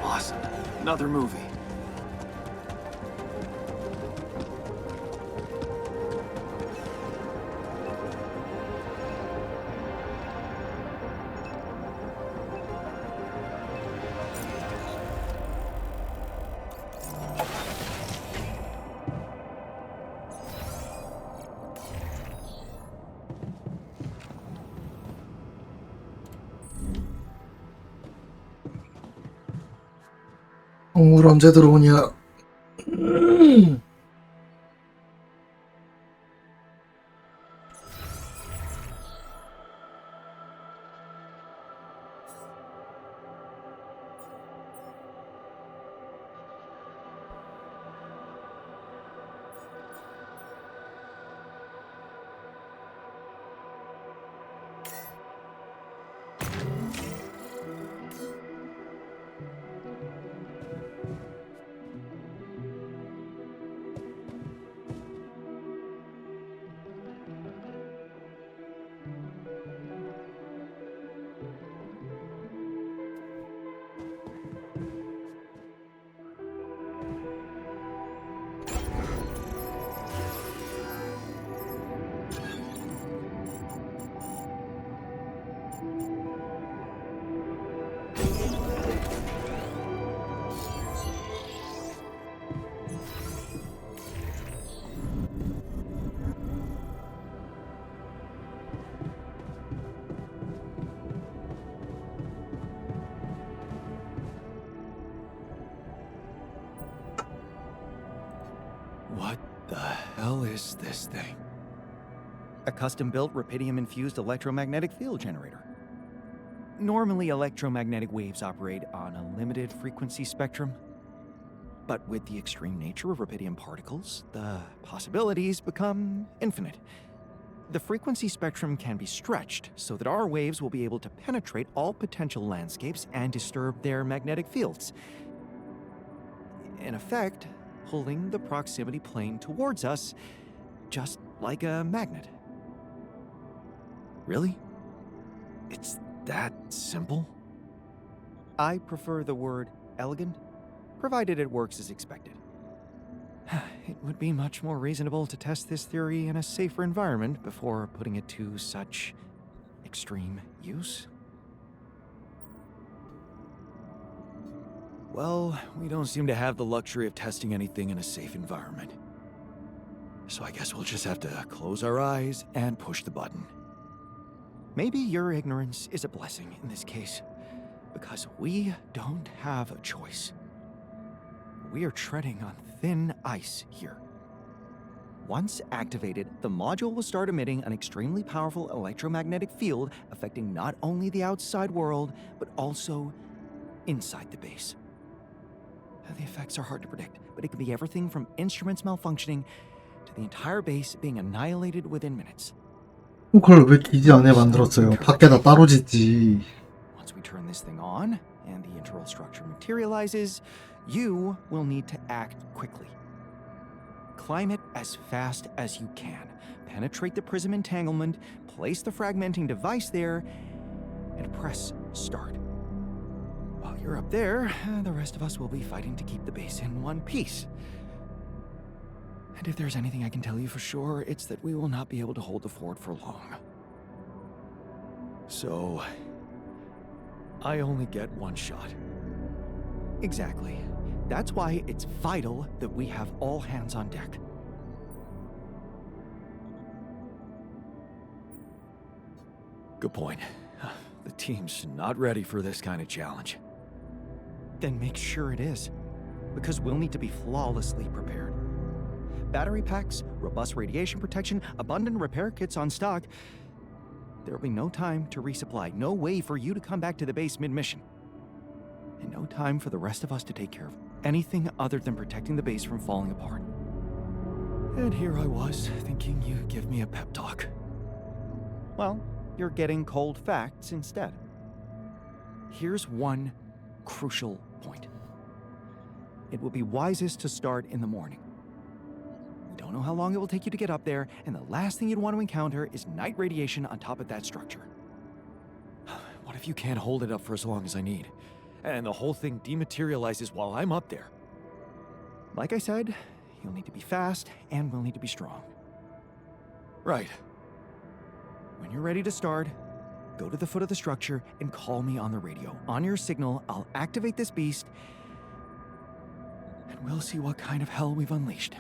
Awesome. Another movie. 물 언제 들어오냐? What the hell is this thing? A custom-built rubidium-infused electromagnetic field generator. Normally, electromagnetic waves operate on a limited frequency spectrum. But with the extreme nature of rubidium particles, the possibilities become infinite. The frequency spectrum can be stretched so that our waves will be able to penetrate all potential landscapes and disturb their magnetic fields. In effect, pulling the proximity plane towards us, just like a magnet. Really? It's that simple? I prefer the word elegant, provided it works as expected. It would be much more reasonable to test this theory in a safer environment before putting it to such extreme use. Well, we don't seem to have the luxury of testing anything in a safe environment. So I guess we'll just have to close our eyes and push the button. Maybe your ignorance is a blessing in this case, because we don't have a choice. We are treading on thin ice here. Once activated, the module will start emitting an extremely powerful electromagnetic field affecting not only the outside world, but also inside the base. The effects are hard to predict, but it can be everything from instruments malfunctioning to the entire base being annihilated within minutes. 그걸 왜 기지 안에 만들었어요? 밖에다 따로 짓지. Once we turn this thing on and the internal structure materializes, you will need to act quickly. Climb it as fast as you can. Penetrate the prism entanglement, place the fragmenting device there, and press start. While you're up there, the rest of us will be fighting to keep the base in one piece. And if there's anything I can tell you for sure, it's that we will not be able to hold the fort for long. So, I only get one shot. Exactly. That's why it's vital that we have all hands on deck. Good point. The team's not ready for this kind of challenge. Then make sure it is, because we'll need to be flawlessly prepared. Battery packs, robust radiation protection, abundant repair kits on stock. There'll be no time to resupply, no way for you to come back to the base mid-mission. and no time for the rest of us to take care of anything other than protecting the base from falling apart. And here I was, thinking you'd give me a pep talk. Well, you're getting cold facts instead. Here's one crucial point. It will be wisest to start in the morning. We don't know how long it will take you to get up there, and the last thing you'd want to encounter is night radiation on top of that structure. What if you can't hold it up for as long as I need, and the whole thing dematerializes while I'm up there? Like I said, you'll need to be fast, and we'll need to be strong. Right. When you're ready to start, go to the foot of the structure and call me on the radio. On your signal, I'll activate this beast, and we'll see what kind of hell we've unleashed.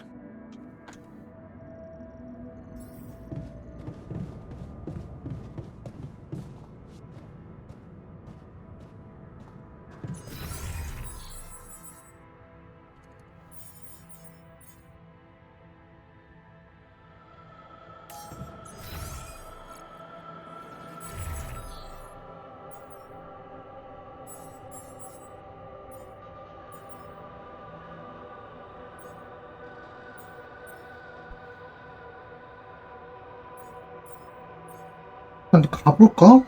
근데 가볼까?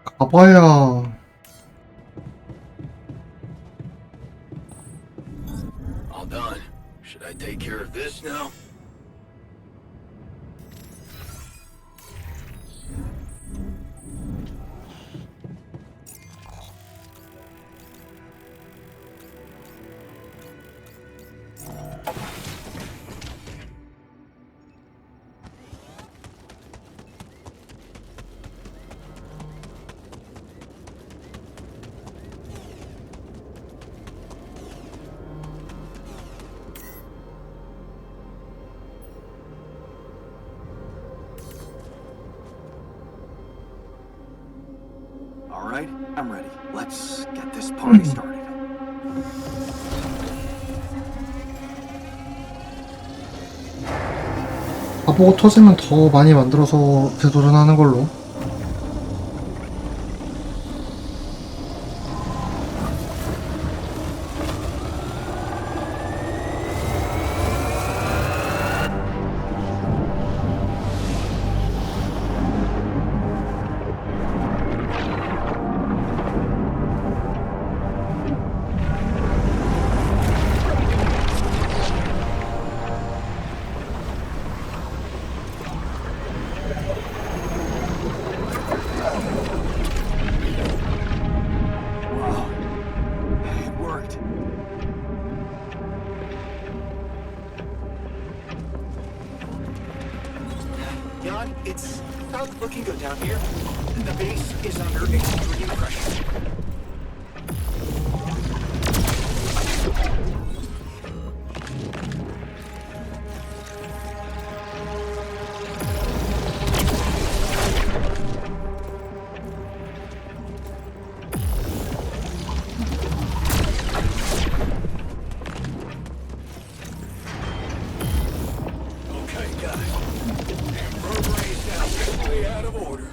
가봐야 All done. Should I take care of this now? All right, I'm ready. Let's get this party started. 가보고 터지면 더 많이 만들어서 되도전하는 걸로. It worked. Jan, it's not looking good down here. The base is under extreme pressure. Okay, guys. Program's now simply out of order.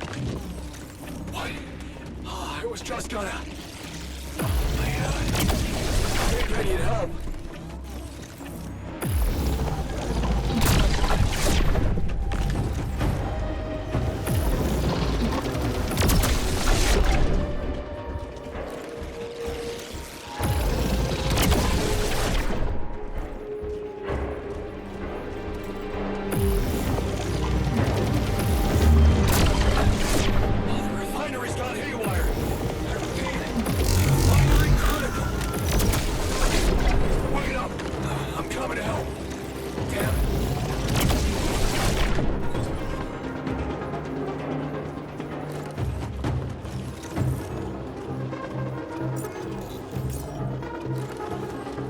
What? I was just gonna... I think I need help. The refinery's gone haywire. I repeat, refinery critical. Wait up. I'm coming to help. Damn it.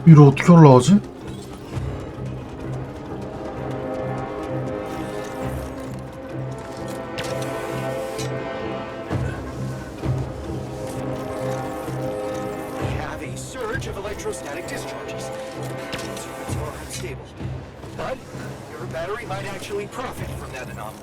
위로 어떻게 올라가지? We have a surge of electrostatic discharges. Circuits are unstable. But your battery might actually profit from that anomaly.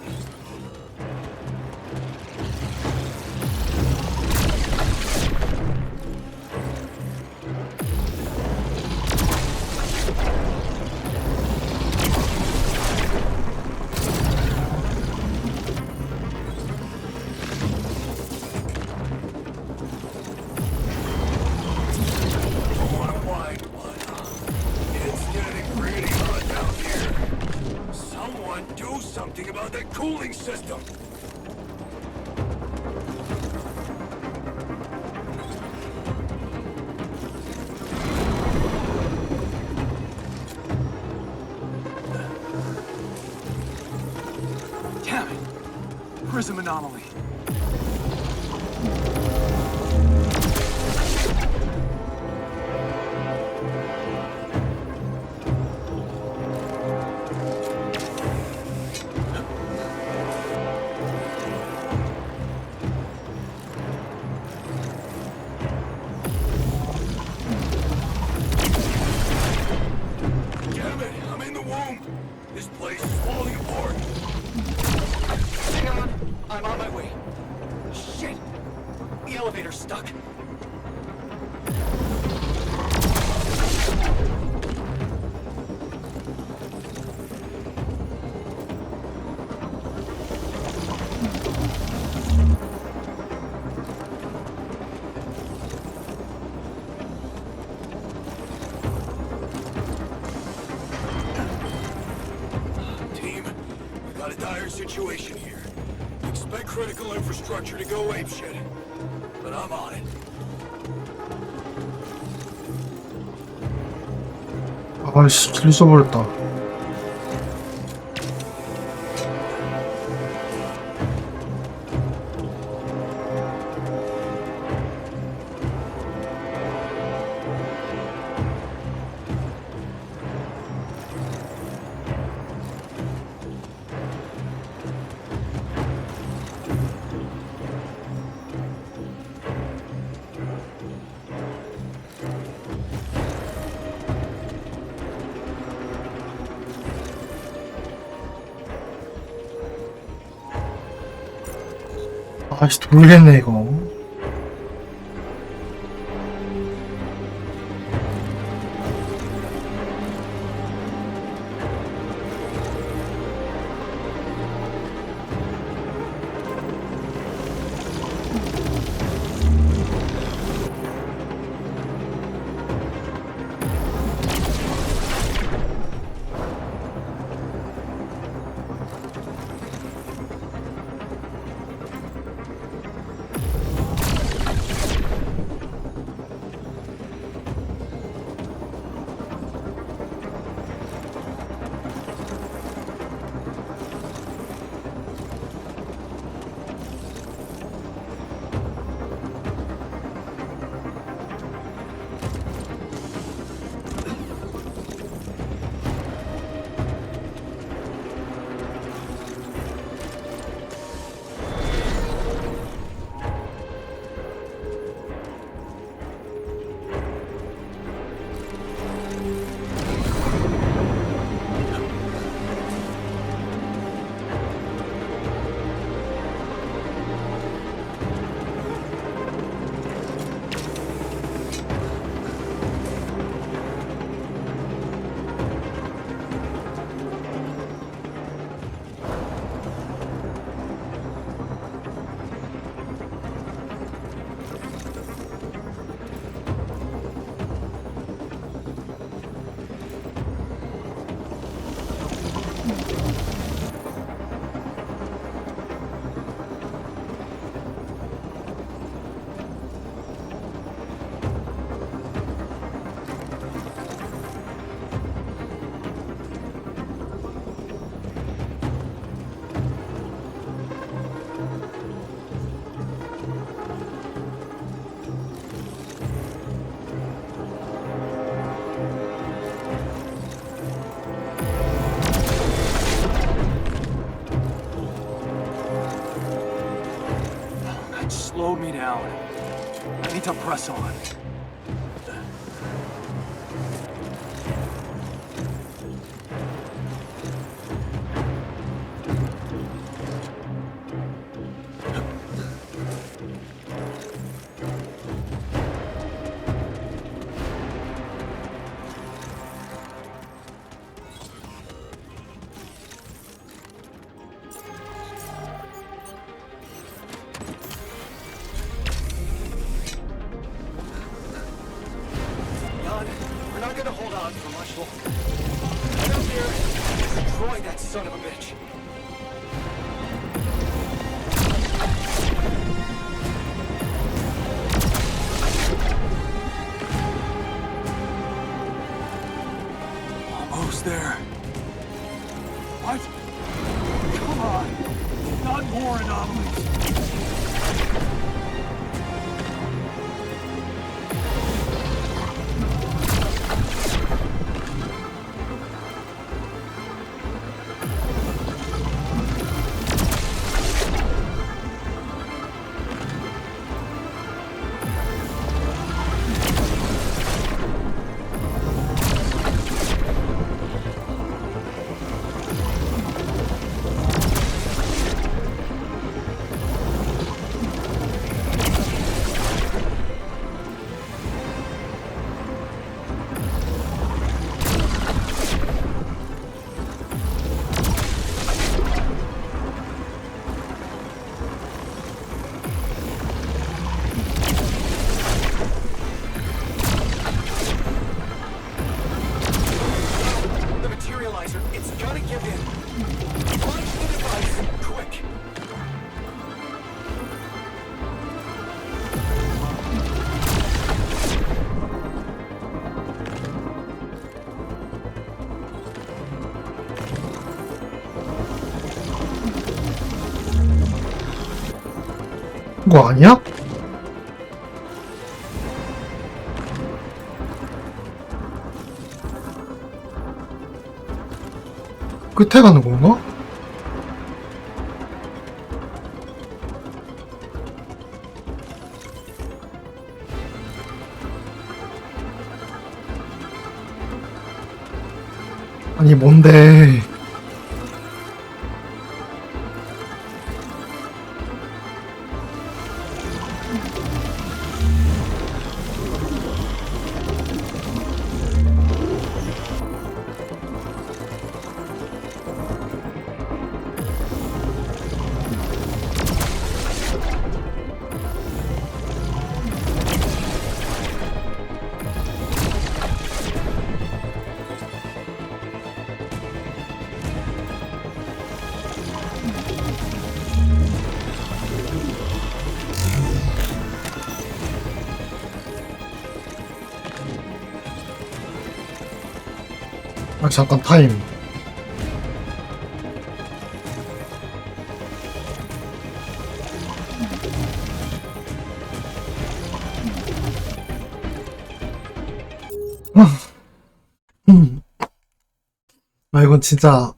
Do something about that cooling system! Damn it! Prism anomaly. Damn it, I'm in the womb. This place is falling apart. Hang on, I'm on my way. Shit, the elevator's stuck. Team, we got a dire situation here. Expect critical infrastructure to go apeshit. But I'm on it. 아씨, 길 잊어버렸다. 아씨, 모르겠네 이거. slowed me down. I need to press on. son of a bitch. Almost there. What? Come on. Not more anomalies. The materializer, it's gonna give in. Launch the device, quick. 이거 아니야? 끝에 가는 건가? 아니 뭔데? 아 잠깐 타임. 아 이건 진짜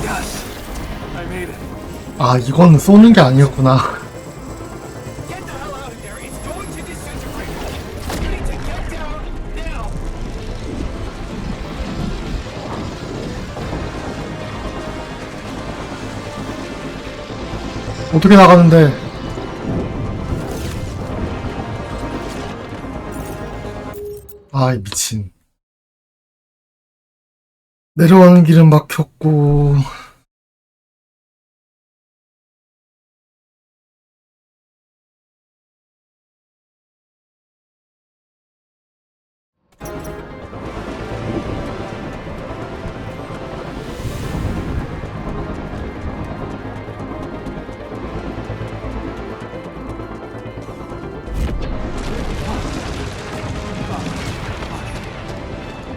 Yes, I made it. 아, 이거는 쏘는 게 아니었구나. Get the hell out of there. It's going to disintegrate. You need to get down now. 어떻게 나가는데? 아이, 미친. 내려가는 길은 막혔고.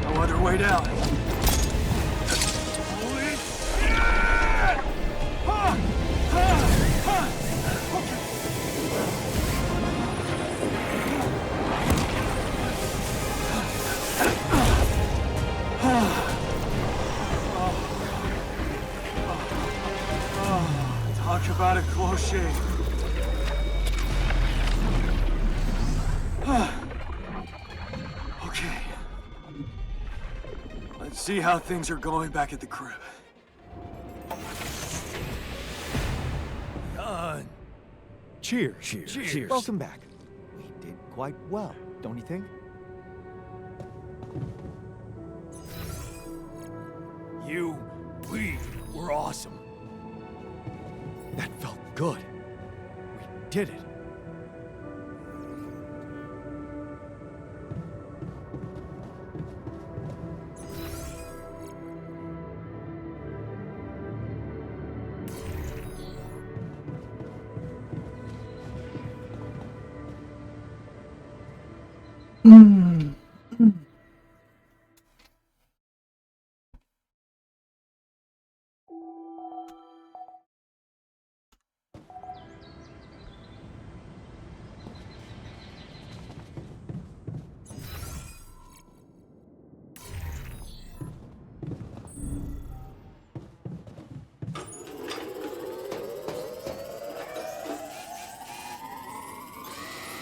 No other way down. Talk about a close shave. Okay. Let's see how things are going back at the crib. Cheers. Cheers. Welcome back. We did quite well, don't you think? We were awesome. That felt good. We did it.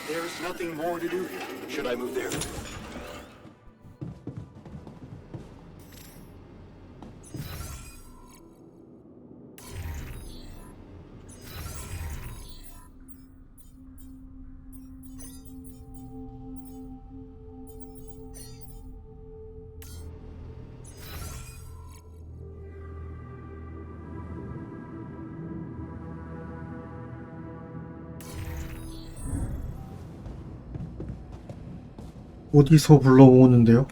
There's nothing more to do here. Should I move there? 어디서 불러오는데요?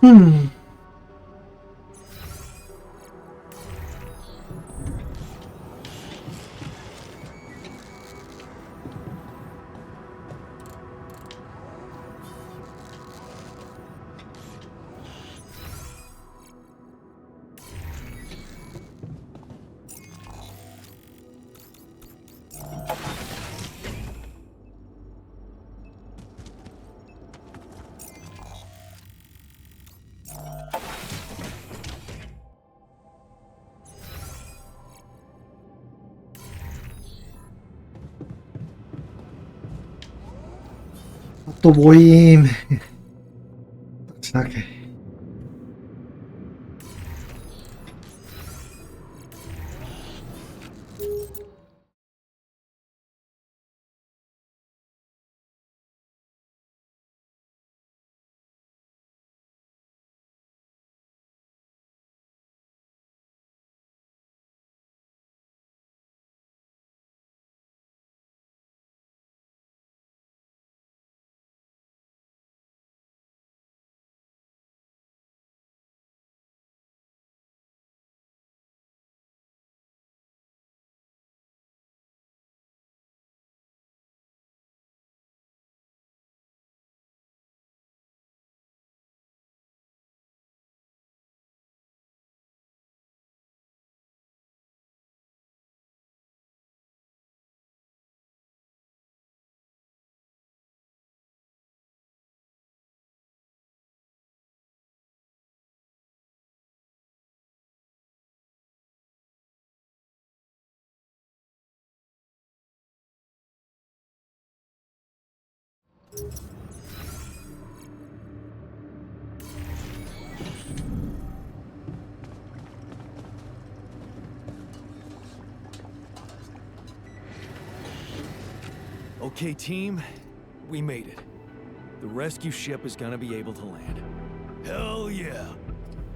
음. 또 모임. 지나게. Okay, team, we made it. The rescue ship is gonna be able to land. Hell yeah!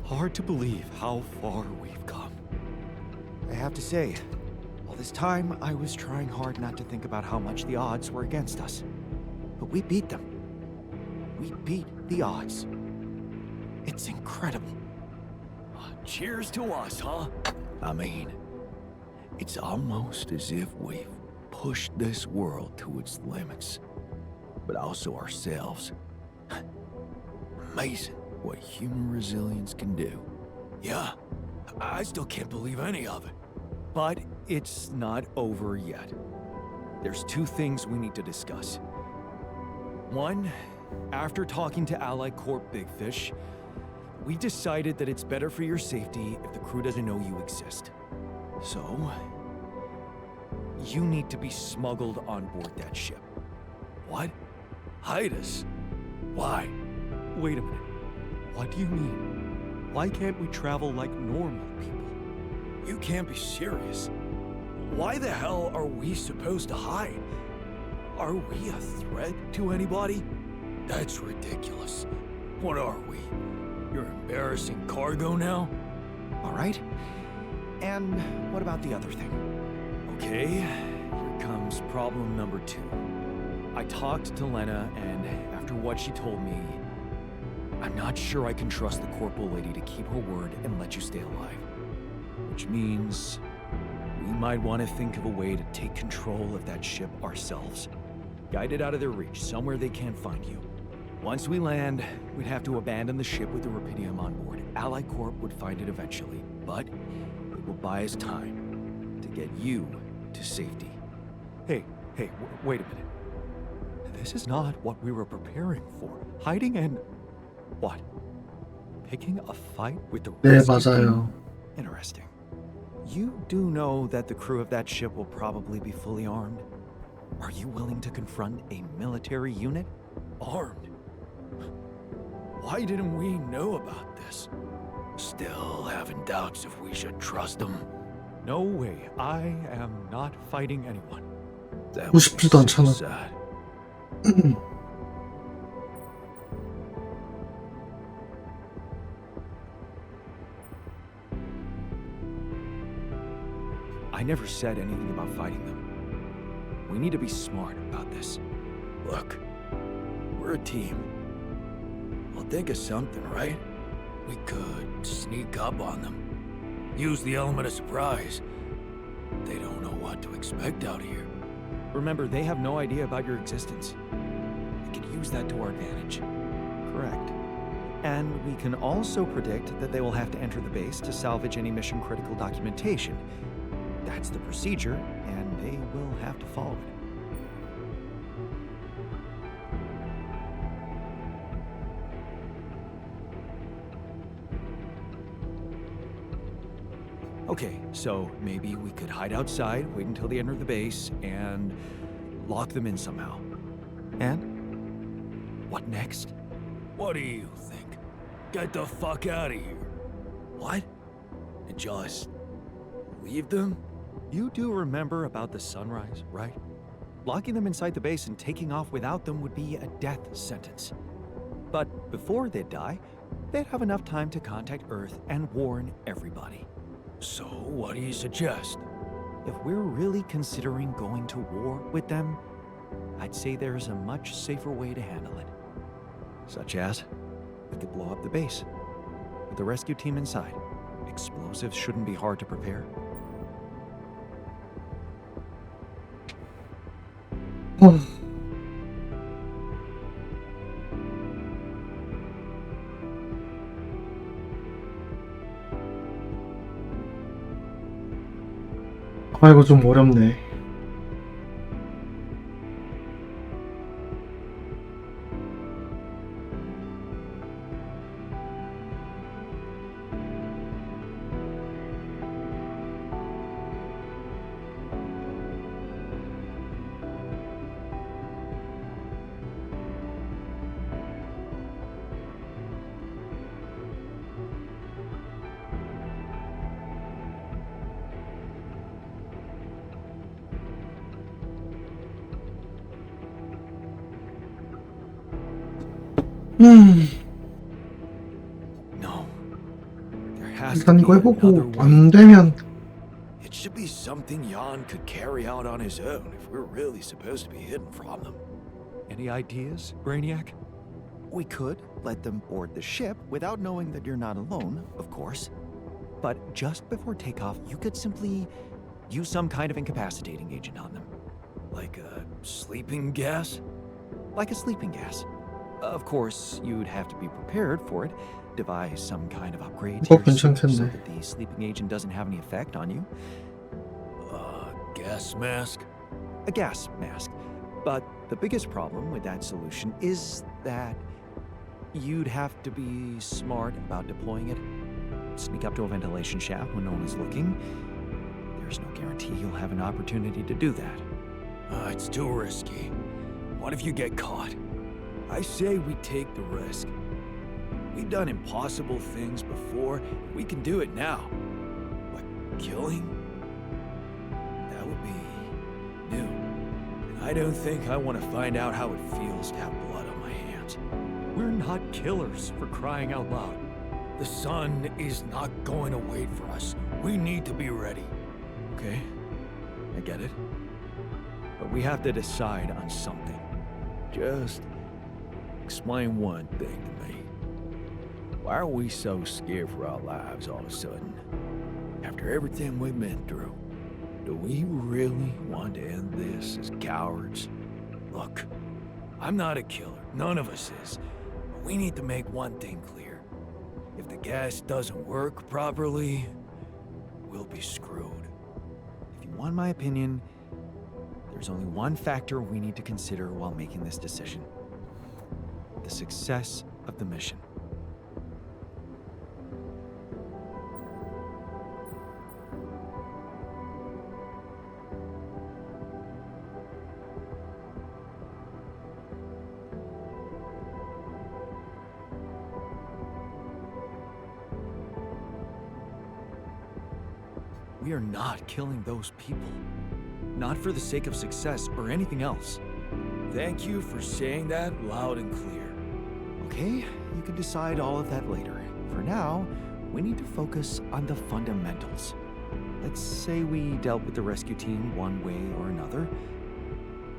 Hard to believe how far we've come. I have to say, all this time I was trying hard not to think about how much the odds were against us. But we beat them. We beat the odds. It's incredible. Cheers to us, huh? I mean, it's almost as if we've pushed this world to its limits, but also ourselves. Amazing what human resilience can do. Yeah, I still can't believe any of it. But it's not over yet. There's two things we need to discuss. One, after talking to Allied Corp Big Fish, we decided that it's better for your safety if the crew doesn't know you exist. So, you need to be smuggled on board that ship. What? Hide us? Why? Wait a minute. What do you mean? Why can't we travel like normal people? You can't be serious. Why the hell are we supposed to hide? Are we a threat to anybody? That's ridiculous. What are we? Your embarrassing cargo now? All right. And what about the other thing? Okay, here comes problem number 2. I talked to Lena, and after what she told me, I'm not sure I can trust the corporal lady to keep her word and let you stay alive. Which means we might want to think of a way to take control of that ship ourselves. Guide it out of their reach, somewhere they can't find you. Once we land, we'd have to abandon the ship with the Rapidium on board. Allied Corp would find it eventually, but it will buy us time to get you to safety. Hey, wait a minute. This is not what we were preparing for. Hiding and... what? Picking a fight with the 네, rescue 맞아요. team? Interesting. You do know that the crew of that ship will probably be fully armed? Are you willing to confront a military unit? Armed? Why didn't we know about this? Still having doubts if we should trust them? No way. I am not fighting anyone. That would be 싶지도 so 않잖아. sad. I never said anything about fighting them. We need to be smart about this. Look, we're a team. We'll think of something, right? We could sneak up on them. Use the element of surprise. They don't know what to expect out here. Remember, they have no idea about your existence. We could use that to our advantage. Correct. And we can also predict that they will have to enter the base to salvage any mission-critical documentation. That's the procedure, and they will have to follow it. Okay, so maybe we could hide outside, wait until they enter the base, and lock them in somehow. And? What next? What do you think? Get the fuck out of here. What? And just leave them? You do remember about the sunrise, right? Locking them inside the base and taking off without them would be a death sentence. But before they die, they'd have enough time to contact Earth and warn everybody. So what do you suggest? If we're really considering going to war with them, I'd say there's a much safer way to handle it. Such as, we could blow up the base with the rescue team inside. Explosives shouldn't be hard to prepare. 아, 이거 좀 어렵네. No. There has to 일단 be 이거 another 해보고 way. 안 되면 It should be something Jan could carry out on his own if we're really supposed to be hidden from them. Any ideas, Brainiac? We could let them board the ship without knowing that you're not alone, of course. But just before takeoff, you could simply use some kind of incapacitating agent on them. Like a sleeping gas? Like a sleeping gas. Of course, you'd have to be prepared for it. Devise some kind of upgrade to 그거 your suit so 괜찮겠네. that the sleeping agent doesn't have any effect on you. Gas mask? A gas mask. But the biggest problem with that solution is that you'd have to be smart about deploying it. Sneak up to a ventilation shaft when no one is looking. There's no guarantee you'll have an opportunity to do that. It's too risky. What if you get caught? I say we take the risk. We've done impossible things before. We can do it now. But killing? That would be new. And I don't think I want to find out how it feels to have blood on my hands. We're not killers, for crying out loud. The sun is not going to wait for us. We need to be ready. Okay, I get it. But we have to decide on something. Just explain one thing to me. Why are we so scared for our lives all of a sudden? After everything we've been through, do we really want to end this as cowards? Look, I'm not a killer. None of us is. But we need to make one thing clear. If the gas doesn't work properly, we'll be screwed. If you want my opinion, there's only one factor we need to consider while making this decision. The success of the mission. We are not killing those people. Not for the sake of success or anything else. Thank you for saying that loud and clear. Okay, you can decide all of that later. For now, we need to focus on the fundamentals. Let's say we dealt with the rescue team one way or another.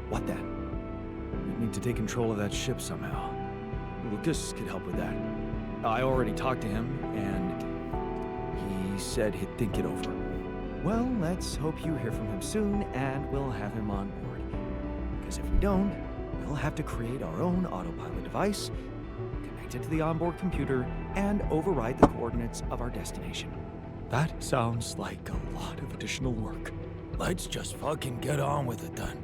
What then? We need to take control of that ship somehow. Lucas could help with that. I already talked to him, and he said he'd think it over. Well, let's hope you hear from him soon, and we'll have him on board. Because if we don't, we'll have to create our own autopilot device, connect it to the onboard computer, and override the coordinates of our destination. That sounds like a lot of additional work. Let's just fucking get on with it then.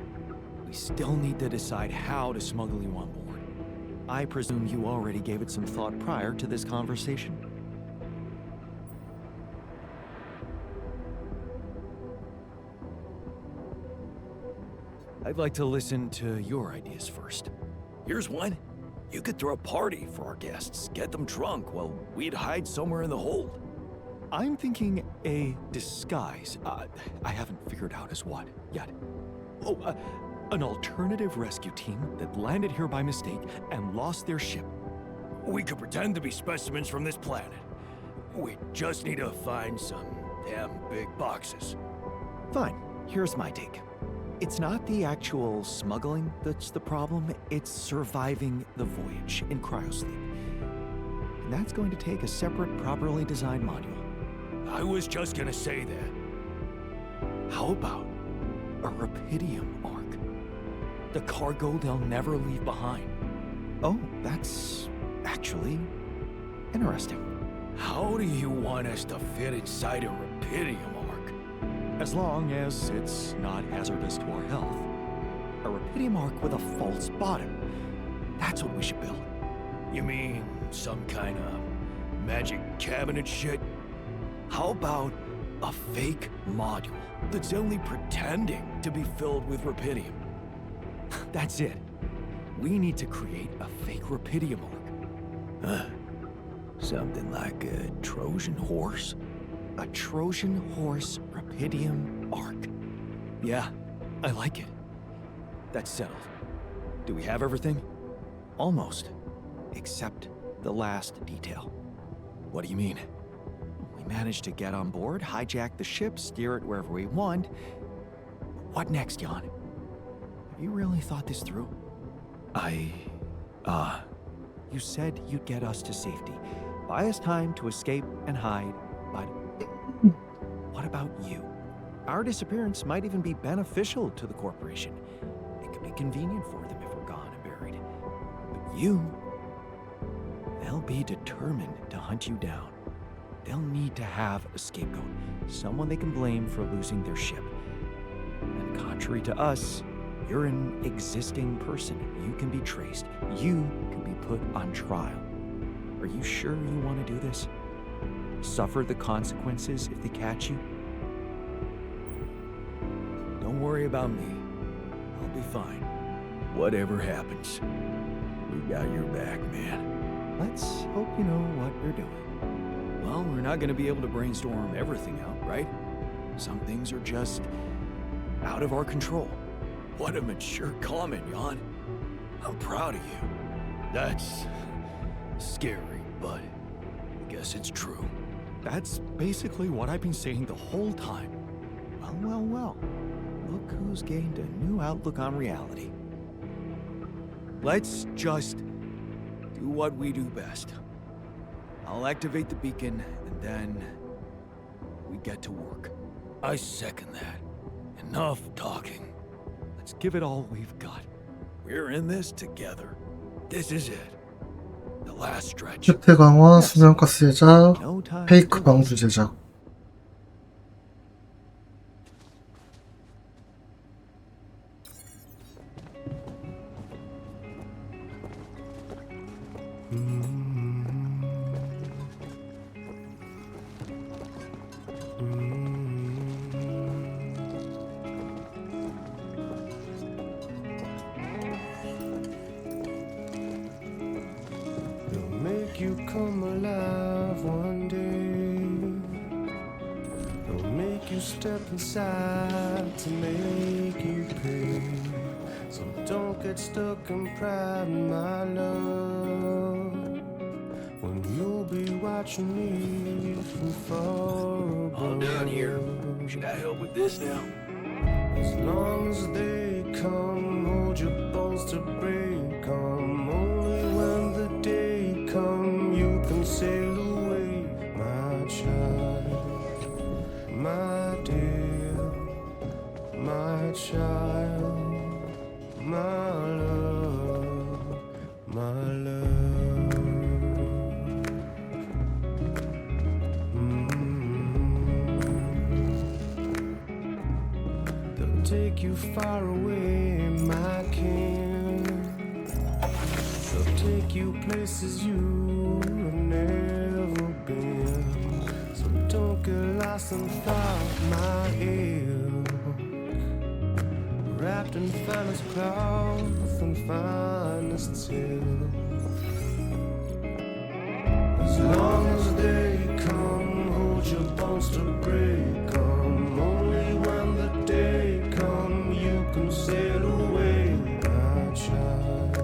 We still need to decide how to smuggle you on board. I presume you already gave it some thought prior to this conversation. I'd like to listen to your ideas first. Here's one. You could throw a party for our guests, get them drunk while we'd hide somewhere in the hold. I'm thinking a disguise. I haven't figured out as what yet. Oh, an alternative rescue team that landed here by mistake and lost their ship. We could pretend to be specimens from this planet. We just need to find some damn big boxes. Fine, here's my take. It's not the actual smuggling that's the problem, it's surviving the voyage in cryosleep. And that's going to take a separate, properly designed module. I was just gonna say that. How about a Rapidium arc? The cargo they'll never leave behind. Oh, that's actually interesting. How do you want us to fit inside a Rapidium arc? As long as it's not hazardous to our health. A Rapidium arc with a false bottom. That's what we should build. You mean some kind of magic cabinet shit? How about a fake module that's only pretending to be filled with Rapidium? That's it. We need to create a fake Rapidium arc. Something like a Trojan horse? A Trojan horse Rapidium arc. Yeah, I like it. That's settled. Do we have everything? Almost. except the last detail. What do you mean? We managed to get on board, hijack the ship, steer it wherever we want. What next, Jan? Have you really thought this through? You said you'd get us to safety, buy us time to escape and hide, but what about you? Our disappearance might even be beneficial to the corporation. It could be convenient for them if we're gone and buried. But you, they'll be determined to hunt you down. They'll need to have a scapegoat, someone they can blame for losing their ship. And contrary to us, you're an existing person. You can be traced. You can be put on trial. Are you sure you want to do this? Suffer the consequences if they catch you? Don't worry about me. I'll be fine. Whatever happens, we got your back, man. Let's hope you know what you're doing. Well, we're not gonna be able to brainstorm everything out, right? Some things are just out of our control. What a mature comment, Jan. I'm proud of you. That's scary, but I guess it's true. That's basically what I've been saying the whole time. Well. Look who's gained a new outlook on reality. Let's just do what we do best. I'll activate the beacon, and then we get to work. I second that. Enough talking. Let's give it all we've got. We're in this together. This is it. The last stretch. 혜택 강화, 수면가스 제작, No time 페이크 to 방주 제작. You come alive one day. They'll make you step inside to make you pay. So don't get stuck in pride, my love, when you'll be watching me from far above. All done here. Should I help with this now? As long as they come, hold your bones to break 'em. Only when the day comes, you can sail away, my child, my dear, my child, my love, my love. They'll take you far away, my king. They'll take you places you have never been. So don't get lost in thought, my ilk, wrapped in finest cloth and finest silk. As long as they come, hold your bones to break 'em. Only when the day comes, you can sail away, my child,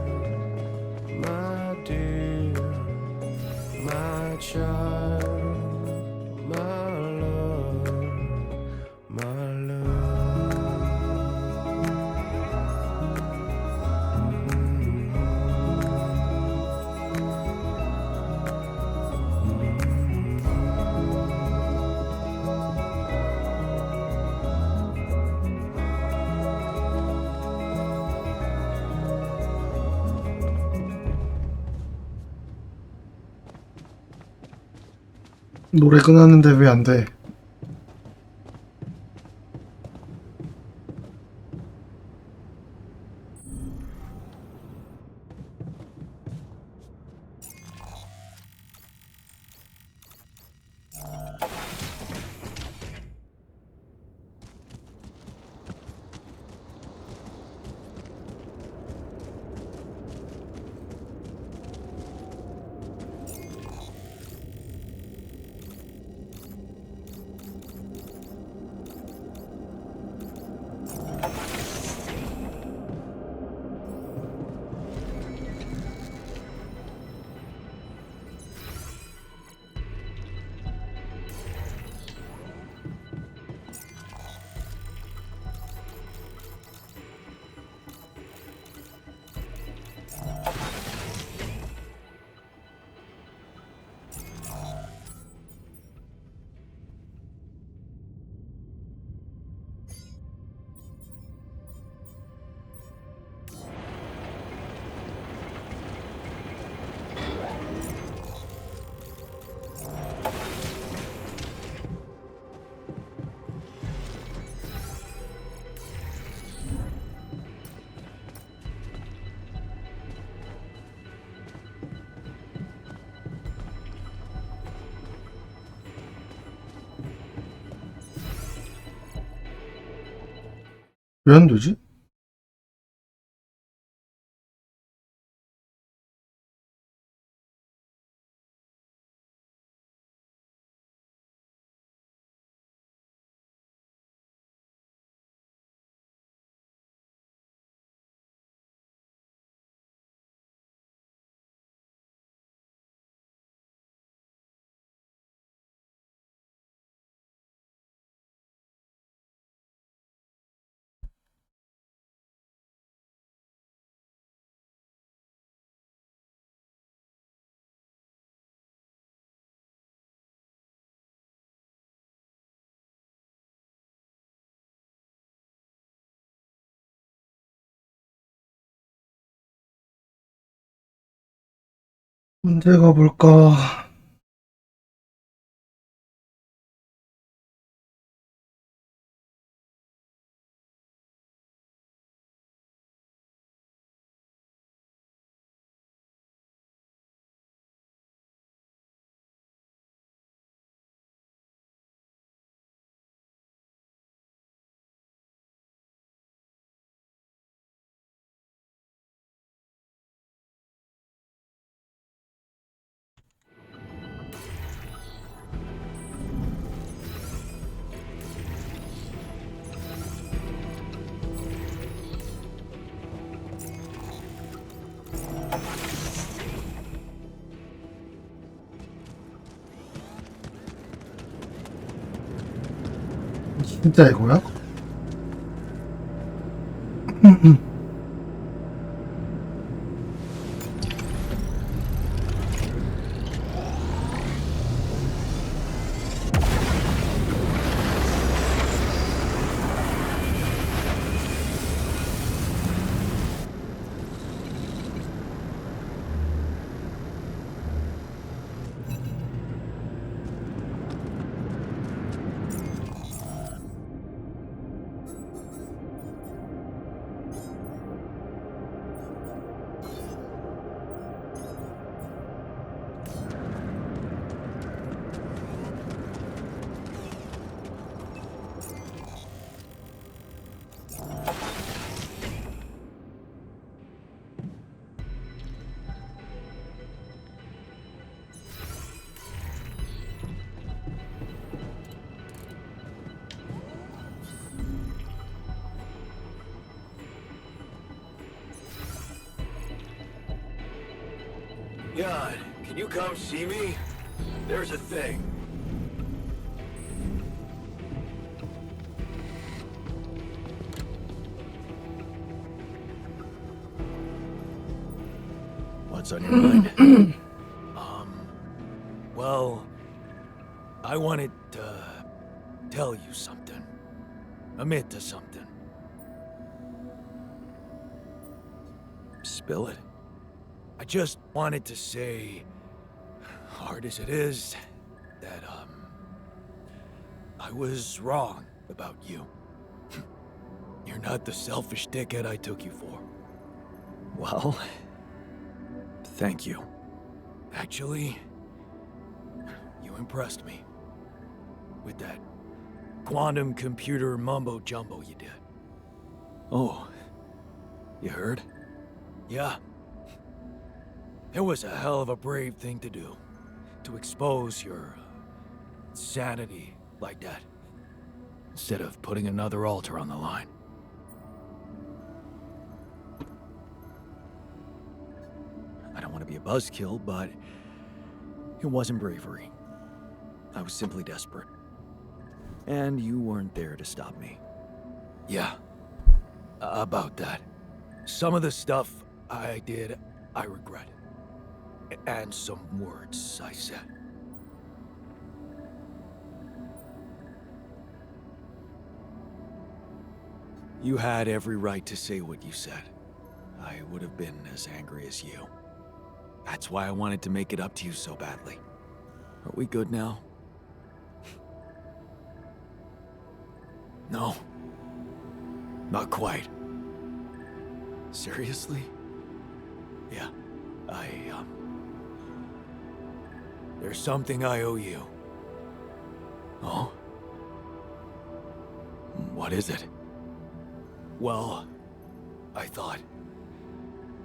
my dear, my child, my love, my love. 노래 끊었는데 왜 안 돼? 왜 안 되지? 문제가 뭘까? 진짜 이거야? Jan, can you come see me? There's a thing. What's on your mind? Well, I wanted to tell you something. Admit to something. Spill it. I just wanted to say, hard as it is, that, I was wrong about you. You're not the selfish dickhead I took you for. Well, thank you. Actually, you impressed me. With that quantum computer mumbo-jumbo you did. Oh, you heard? Yeah. It was a hell of a brave thing to do. To expose your sanity like that. Instead of putting another altar on the line. I don't want to be a buzzkill, but it wasn't bravery. I was simply desperate. And you weren't there to stop me. Yeah. About that. Some of the stuff I did, I regret. And some words I said. You had every right to say what you said. I would have been as angry as you. That's why I wanted to make it up to you so badly. Are we good now? No. Not quite. Seriously? Yeah, there's something I owe you. Oh? What is it? Well, I thought,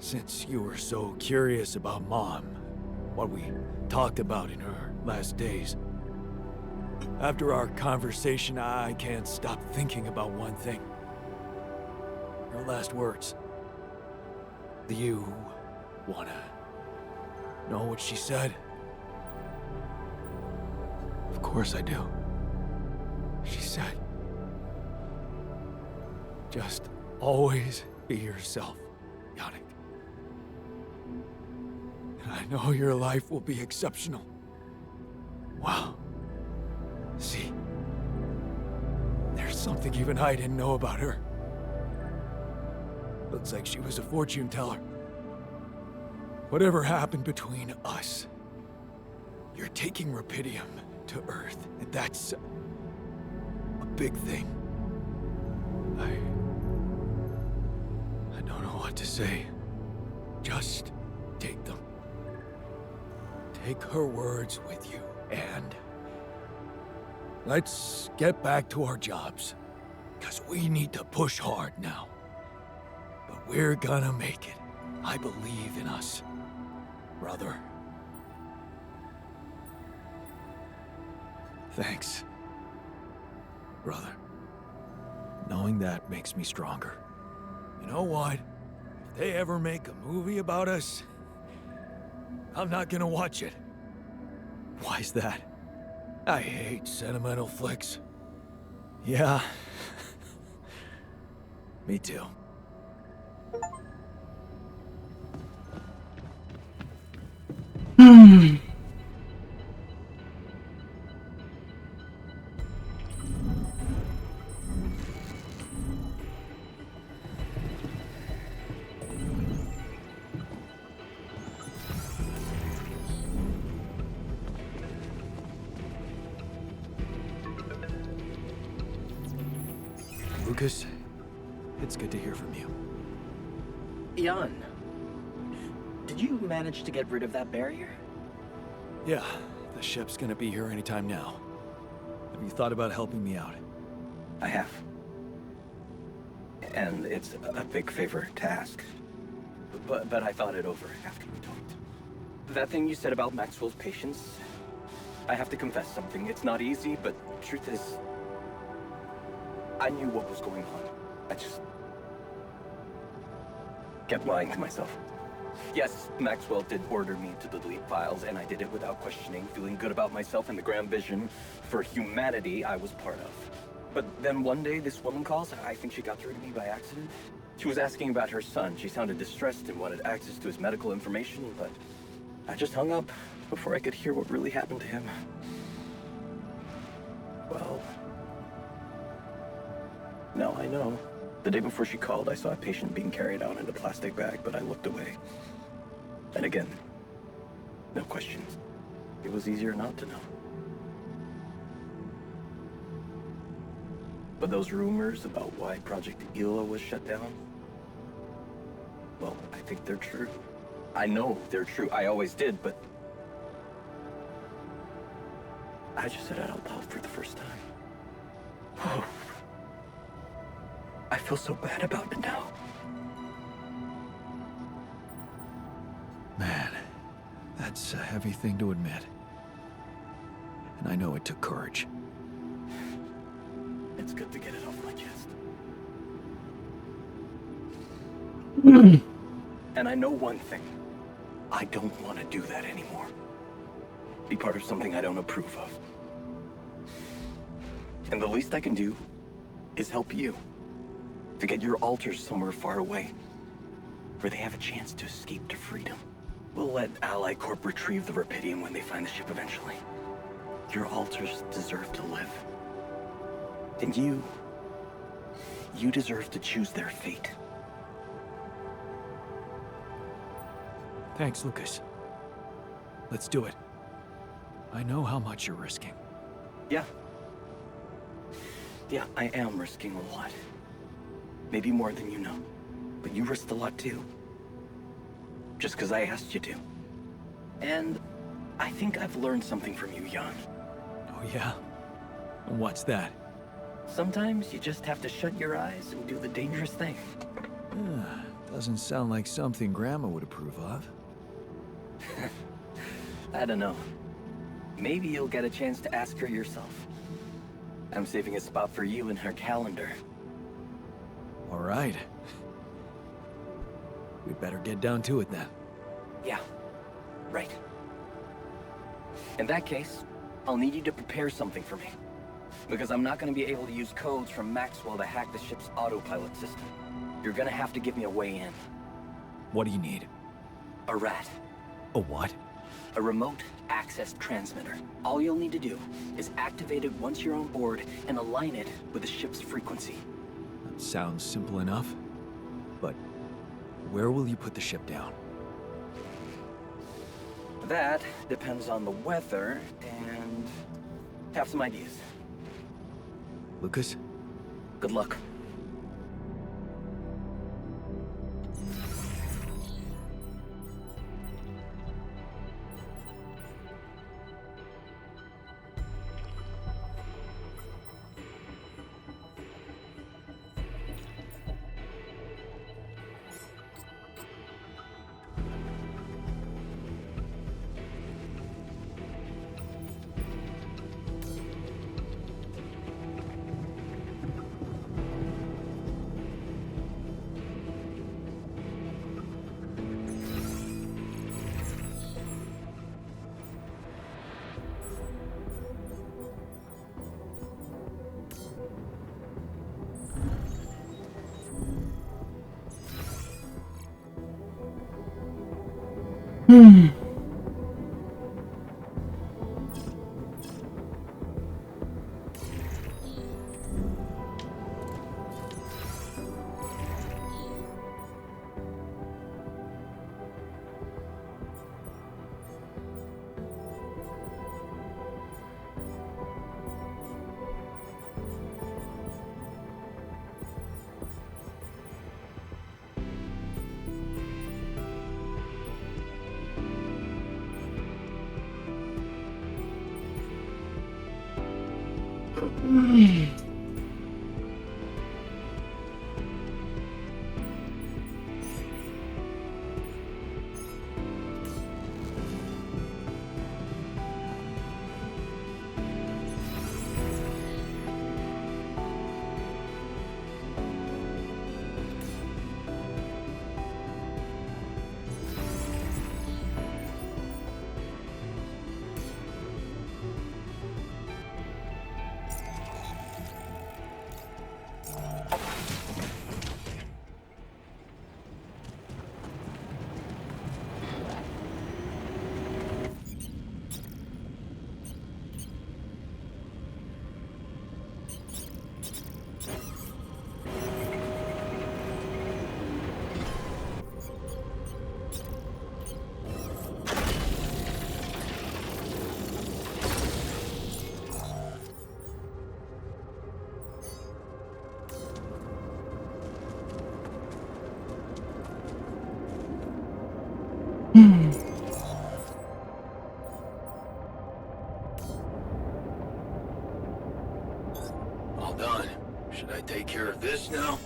since you were so curious about Mom, what we talked about in her last days, after our conversation, I can't stop thinking about one thing. Her last words. Do you wanna know what she said? Of course I do. She said, just always be yourself, Yannick. And I know your life will be exceptional. Wow. See, there's something even I didn't know about her. Looks like she was a fortune teller. Whatever happened between us, you're taking Rapidium to Earth, and that's a big thing. I don't know what to say. Just take them. Take her words with you, and let's get back to our jobs, because we need to push hard now. But we're gonna make it. I believe in us, brother. Thanks, brother. Knowing that makes me stronger. You know what? If they ever make a movie about us, I'm not gonna watch it. Why's that? I hate sentimental flicks. Yeah. Me too. Lucas, it's good to hear from you. Jan, did you manage to get rid of that barrier? Yeah, the ship's gonna be here anytime now. Have you thought about helping me out? I have. And it's a big favor to ask. But I thought it over after we talked. That thing you said about Maxwell's patience, I have to confess something. It's not easy, but truth is, I knew what was going on. I just kept lying to myself. Yes, Maxwell did order me to delete files, and I did it without questioning, feeling good about myself and the grand vision for humanity I was part of. But then one day, this woman calls. I think she got through to me by accident. She was asking about her son. She sounded distressed and wanted access to his medical information, but I just hung up before I could hear what really happened to him. Well, now I know. The day before she called, I saw a patient being carried out in a plastic bag, but I looked away. And again, no questions. It was easier not to know. But those rumors about why Project Ela was shut down, well, I think they're true. I know they're true. I always did, but I just said it out loud for the first time. Oh. I feel so bad about it now. Man, that's a heavy thing to admit. And I know it took courage. It's good to get it off my chest. And I know one thing. I don't want to do that anymore. Be part of something I don't approve of. And the least I can do is help you. To get your alters somewhere far away, where they have a chance to escape to freedom. We'll let Ally Corp retrieve the Rapidium when they find the ship eventually. Your alters deserve to live. And you deserve to choose their fate. Thanks, Lucas. Let's do it. I know how much you're risking. Yeah. Yeah, I am risking a lot. Maybe more than you know. But you risked a lot too. Just because I asked you to. And I think I've learned something from you, Jan. Oh yeah? And what's that? Sometimes you just have to shut your eyes and do the dangerous thing. Doesn't sound like something Grandma would approve of. I don't know. Maybe you'll get a chance to ask her yourself. I'm saving a spot for you in her calendar. All right. We'd better get down to it then. Yeah, right. In that case, I'll need you to prepare something for me. Because I'm not going to be able to use codes from Maxwell to hack the ship's autopilot system. You're gonna have to give me a way in. What do you need? A rat. A what? A remote access transmitter. All you'll need to do is activate it once you're on board and align it with the ship's frequency. That sounds simple enough. But where will you put the ship down? That depends on the weather and have some ideas. Lucas? Good luck. All done. Should I take care of this now?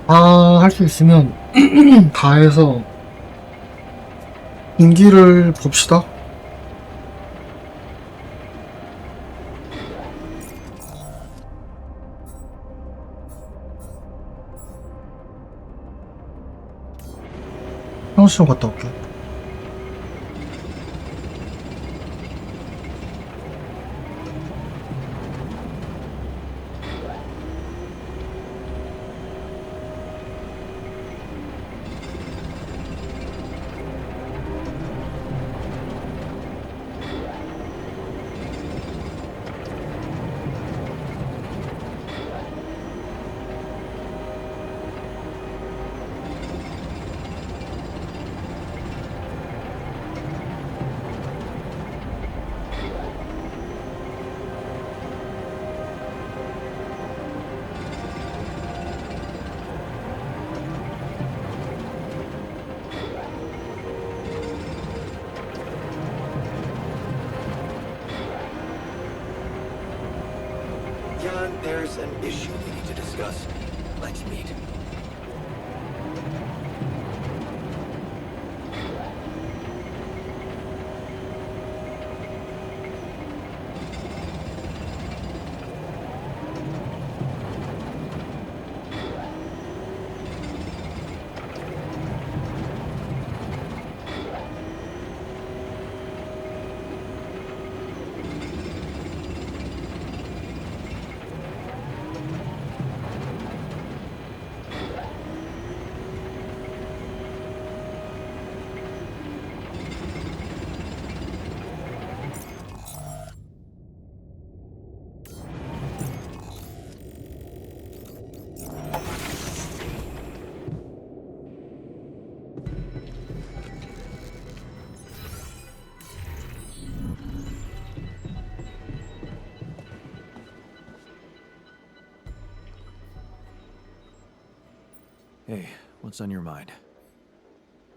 다 할 수 있으면 다 해서 인기를 봅시다. 화장실 좀 갔다 올게. Jan, there's an issue we need to discuss. Let's meet. Hey, what's on your mind?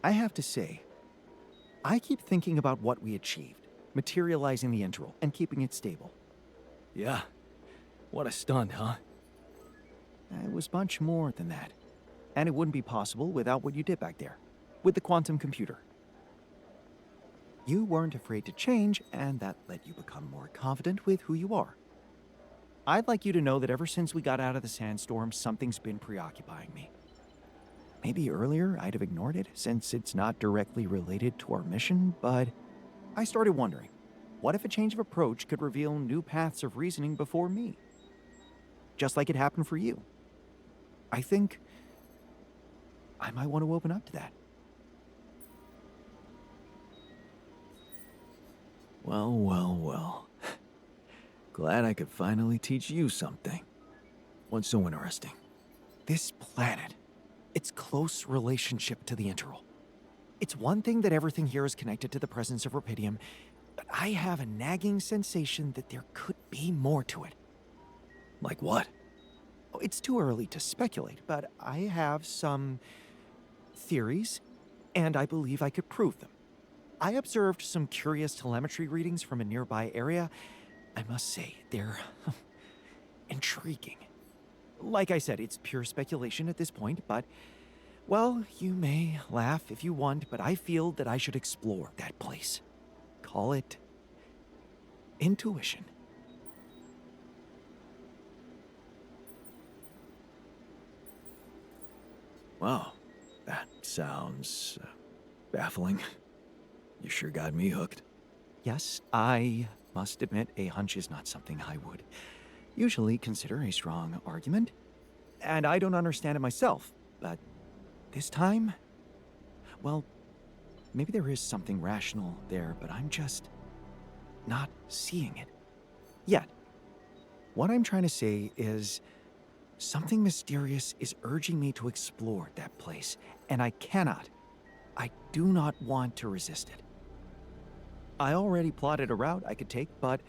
I have to say, I keep thinking about what we achieved, materializing the integral and keeping it stable. Yeah. What a stunt, huh? It was much more than that. And it wouldn't be possible without what you did back there, with the quantum computer. You weren't afraid to change, and that let you become more confident with who you are. I'd like you to know that ever since we got out of the sandstorm, something's been preoccupying me. Maybe earlier I'd have ignored it, since it's not directly related to our mission, but I started wondering, what if a change of approach could reveal new paths of reasoning before me? Just like it happened for you. I think I might want to open up to that. Well, well, well. Glad I could finally teach you something. What's so interesting? This planet, its close relationship to the integral. It's one thing that everything here is connected to the presence of rubidium, but I have a nagging sensation that there could be more to it. Like what? Oh, it's too early to speculate, but I have some theories, and I believe I could prove them. I observed some curious telemetry readings from a nearby area. I must say, they're intriguing. Like I said, it's pure speculation at this point, but, well, you may laugh if you want, but I feel that I should explore that place. Call it intuition. Wow, that sounds baffling. You sure got me hooked. Yes, I must admit a hunch is not something I would usually consider a strong argument. And I don't understand it myself, but this time, well, maybe there is something rational there, but I'm just not seeing it yet. What I'm trying to say is something mysterious is urging me to explore that place, and I do not want to resist it. I already plotted a route I could take, but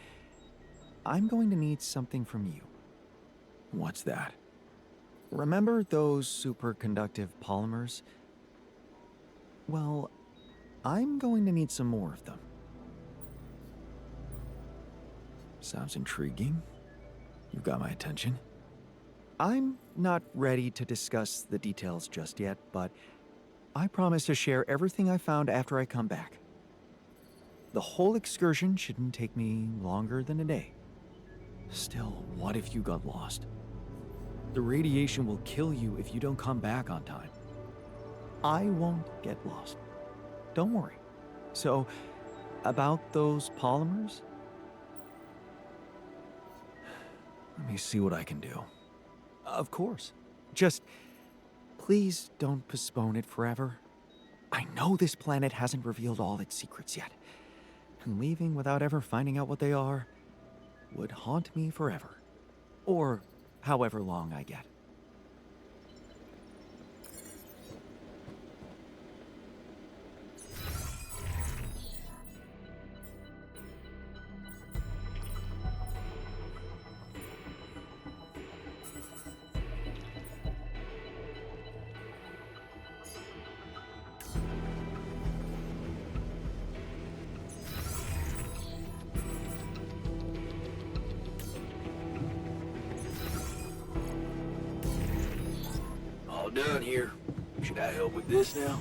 I'm going to need something from you. What's that? Remember those superconductive polymers? Well, I'm going to need some more of them. Sounds intriguing. You've got my attention. I'm not ready to discuss the details just yet, but I promise to share everything I found after I come back. The whole excursion shouldn't take me longer than a day. Still, what if you got lost? The radiation will kill you if you don't come back on time. I won't get lost. Don't worry. So, about those polymers? Let me see what I can do. Of course. Just please don't postpone it forever. I know this planet hasn't revealed all its secrets yet, and leaving without ever finding out what they are would haunt me forever. Or however long I get. All done here. Should I help with this now?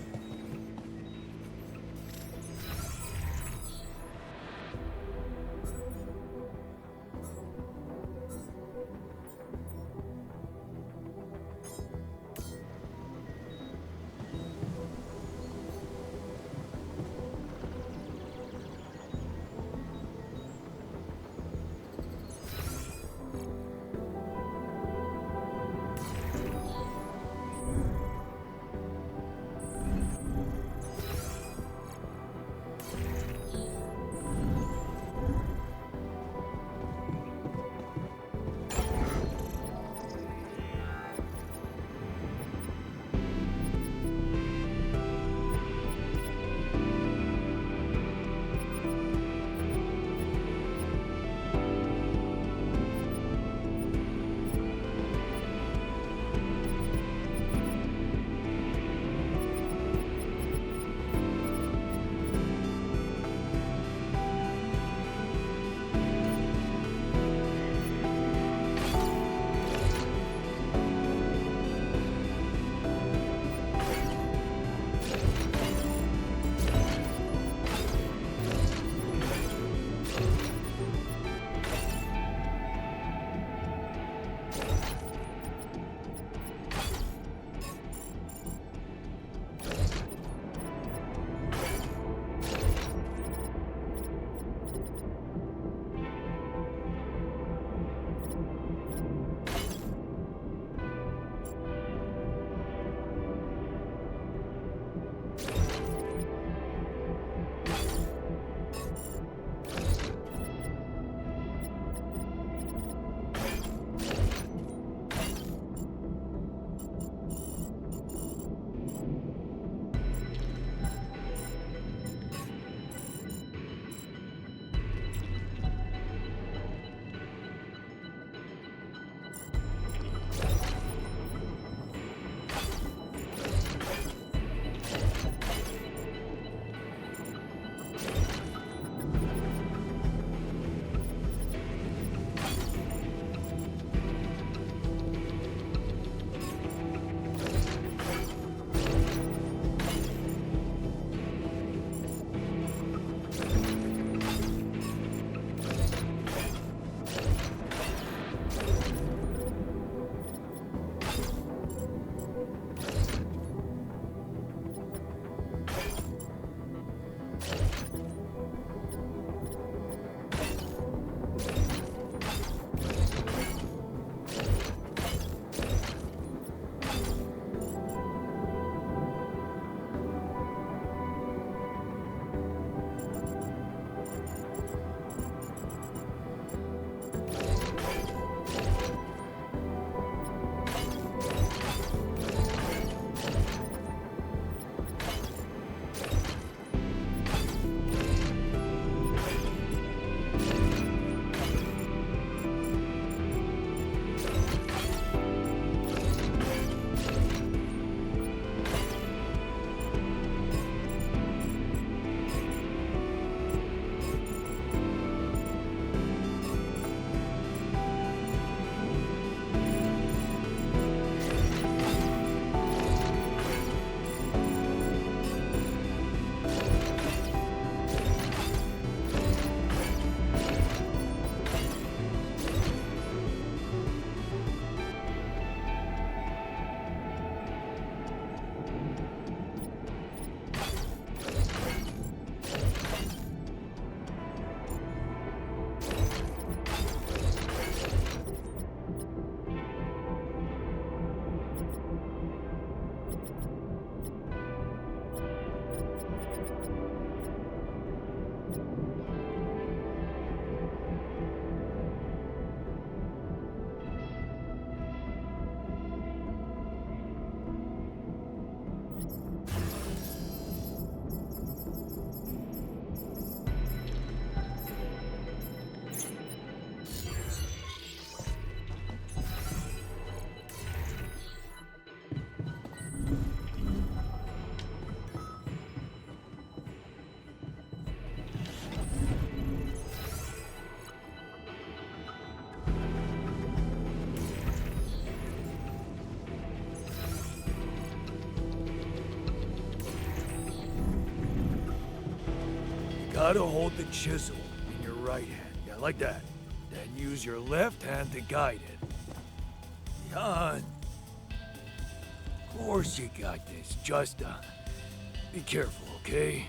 Gotta hold the chisel in your right hand. Yeah, like that. Then use your left hand to guide it. Jan. Of course you got this. Just, be careful, okay?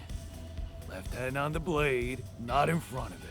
Left hand on the blade, not in front of it.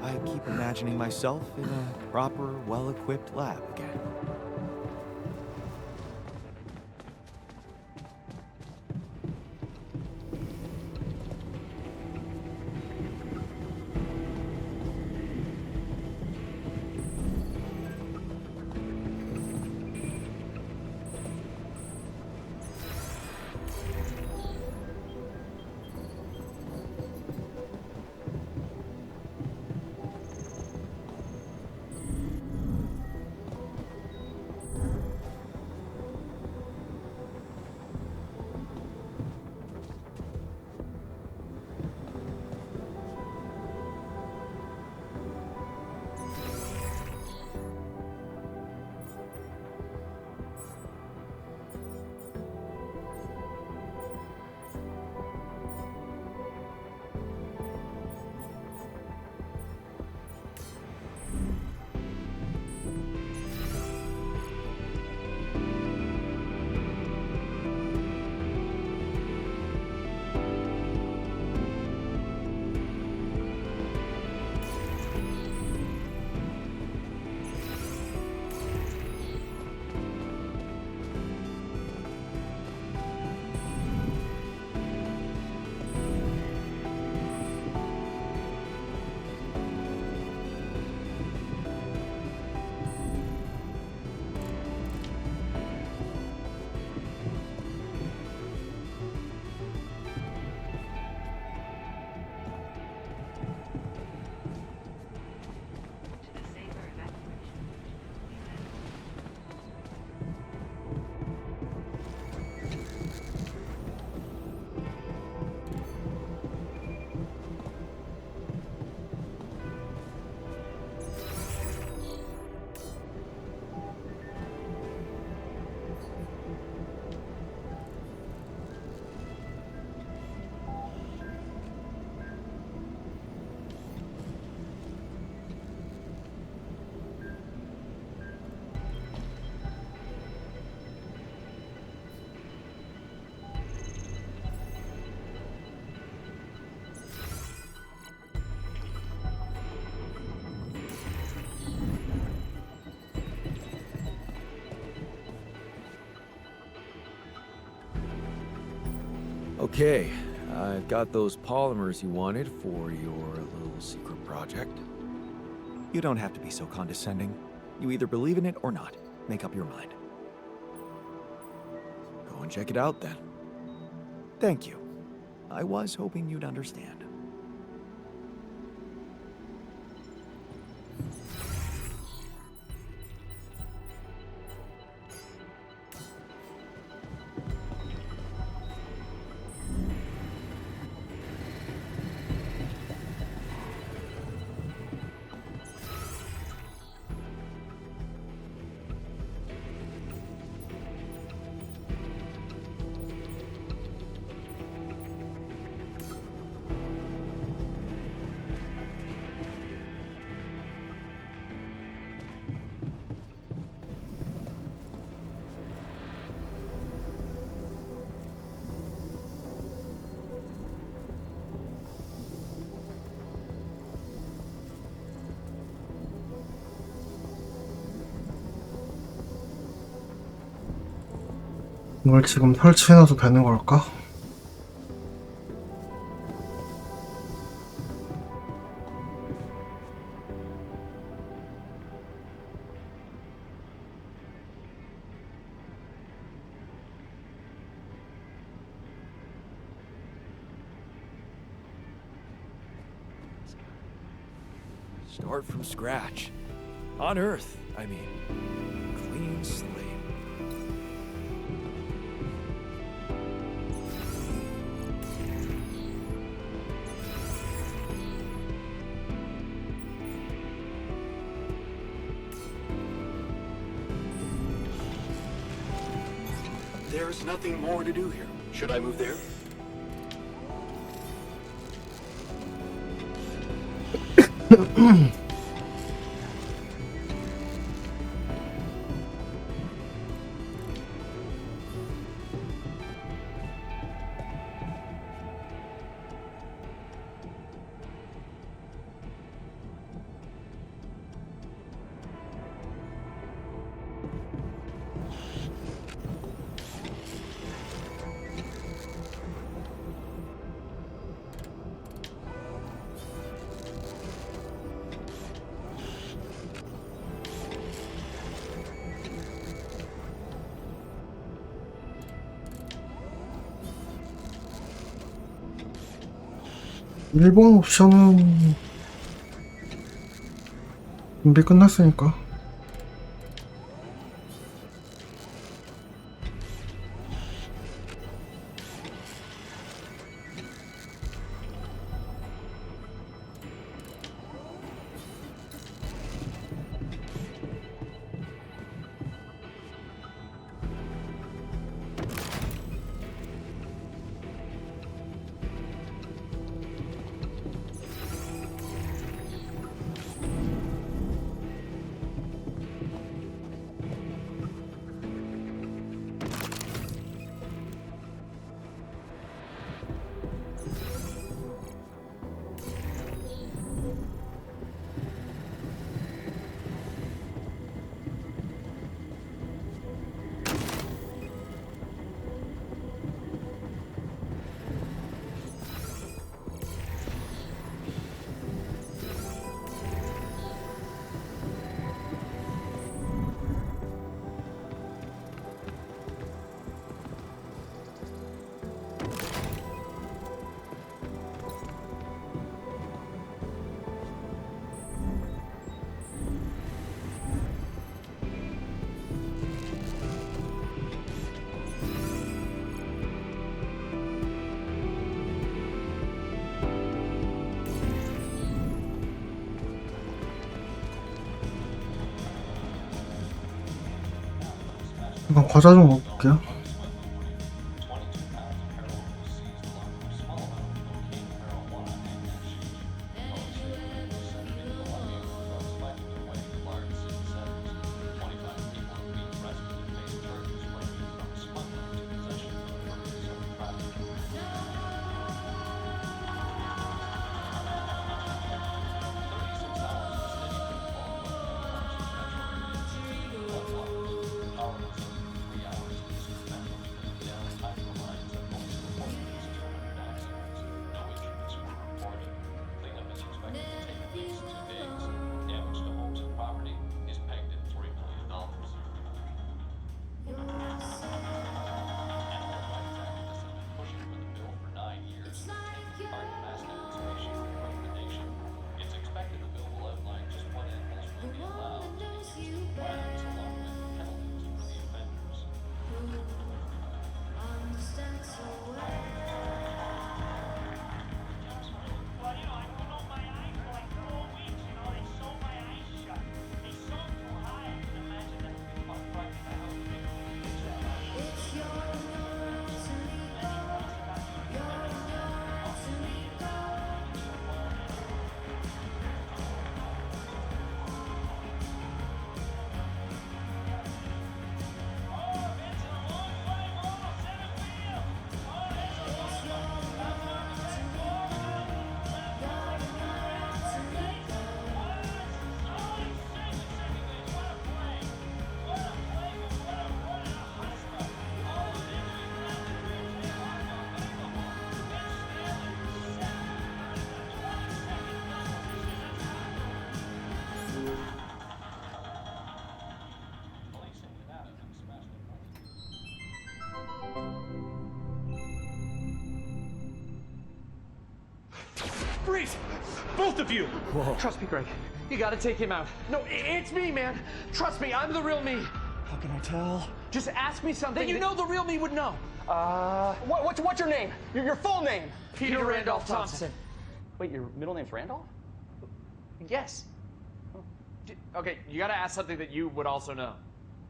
I keep imagining myself in a proper, well-equipped lab again. Okay, I've got those polymers you wanted for your little secret project. You don't have to be so condescending. You either believe in it or not. Make up your mind. Go and check it out then. Thank you. I was hoping you'd understand. 이걸 지금 설치해놔도 되는 걸까? Start from scratch. On Earth, I mean. Clean slate. There's nothing more to do here. Should I move there? 일본 옵션은 준비 끝났으니까. 잠깐 과자 좀 먹을게요. Freeze! Both of you! Trust me, Greg. You gotta take him out. No, it's me, man. Trust me, I'm the real me. How can I tell? Just ask me something that you know the real me would know. What's your name? Your full name? Peter Randolph Thompson. Wait, your middle name's Randolph? Yes. Okay, you gotta ask something that you would also know.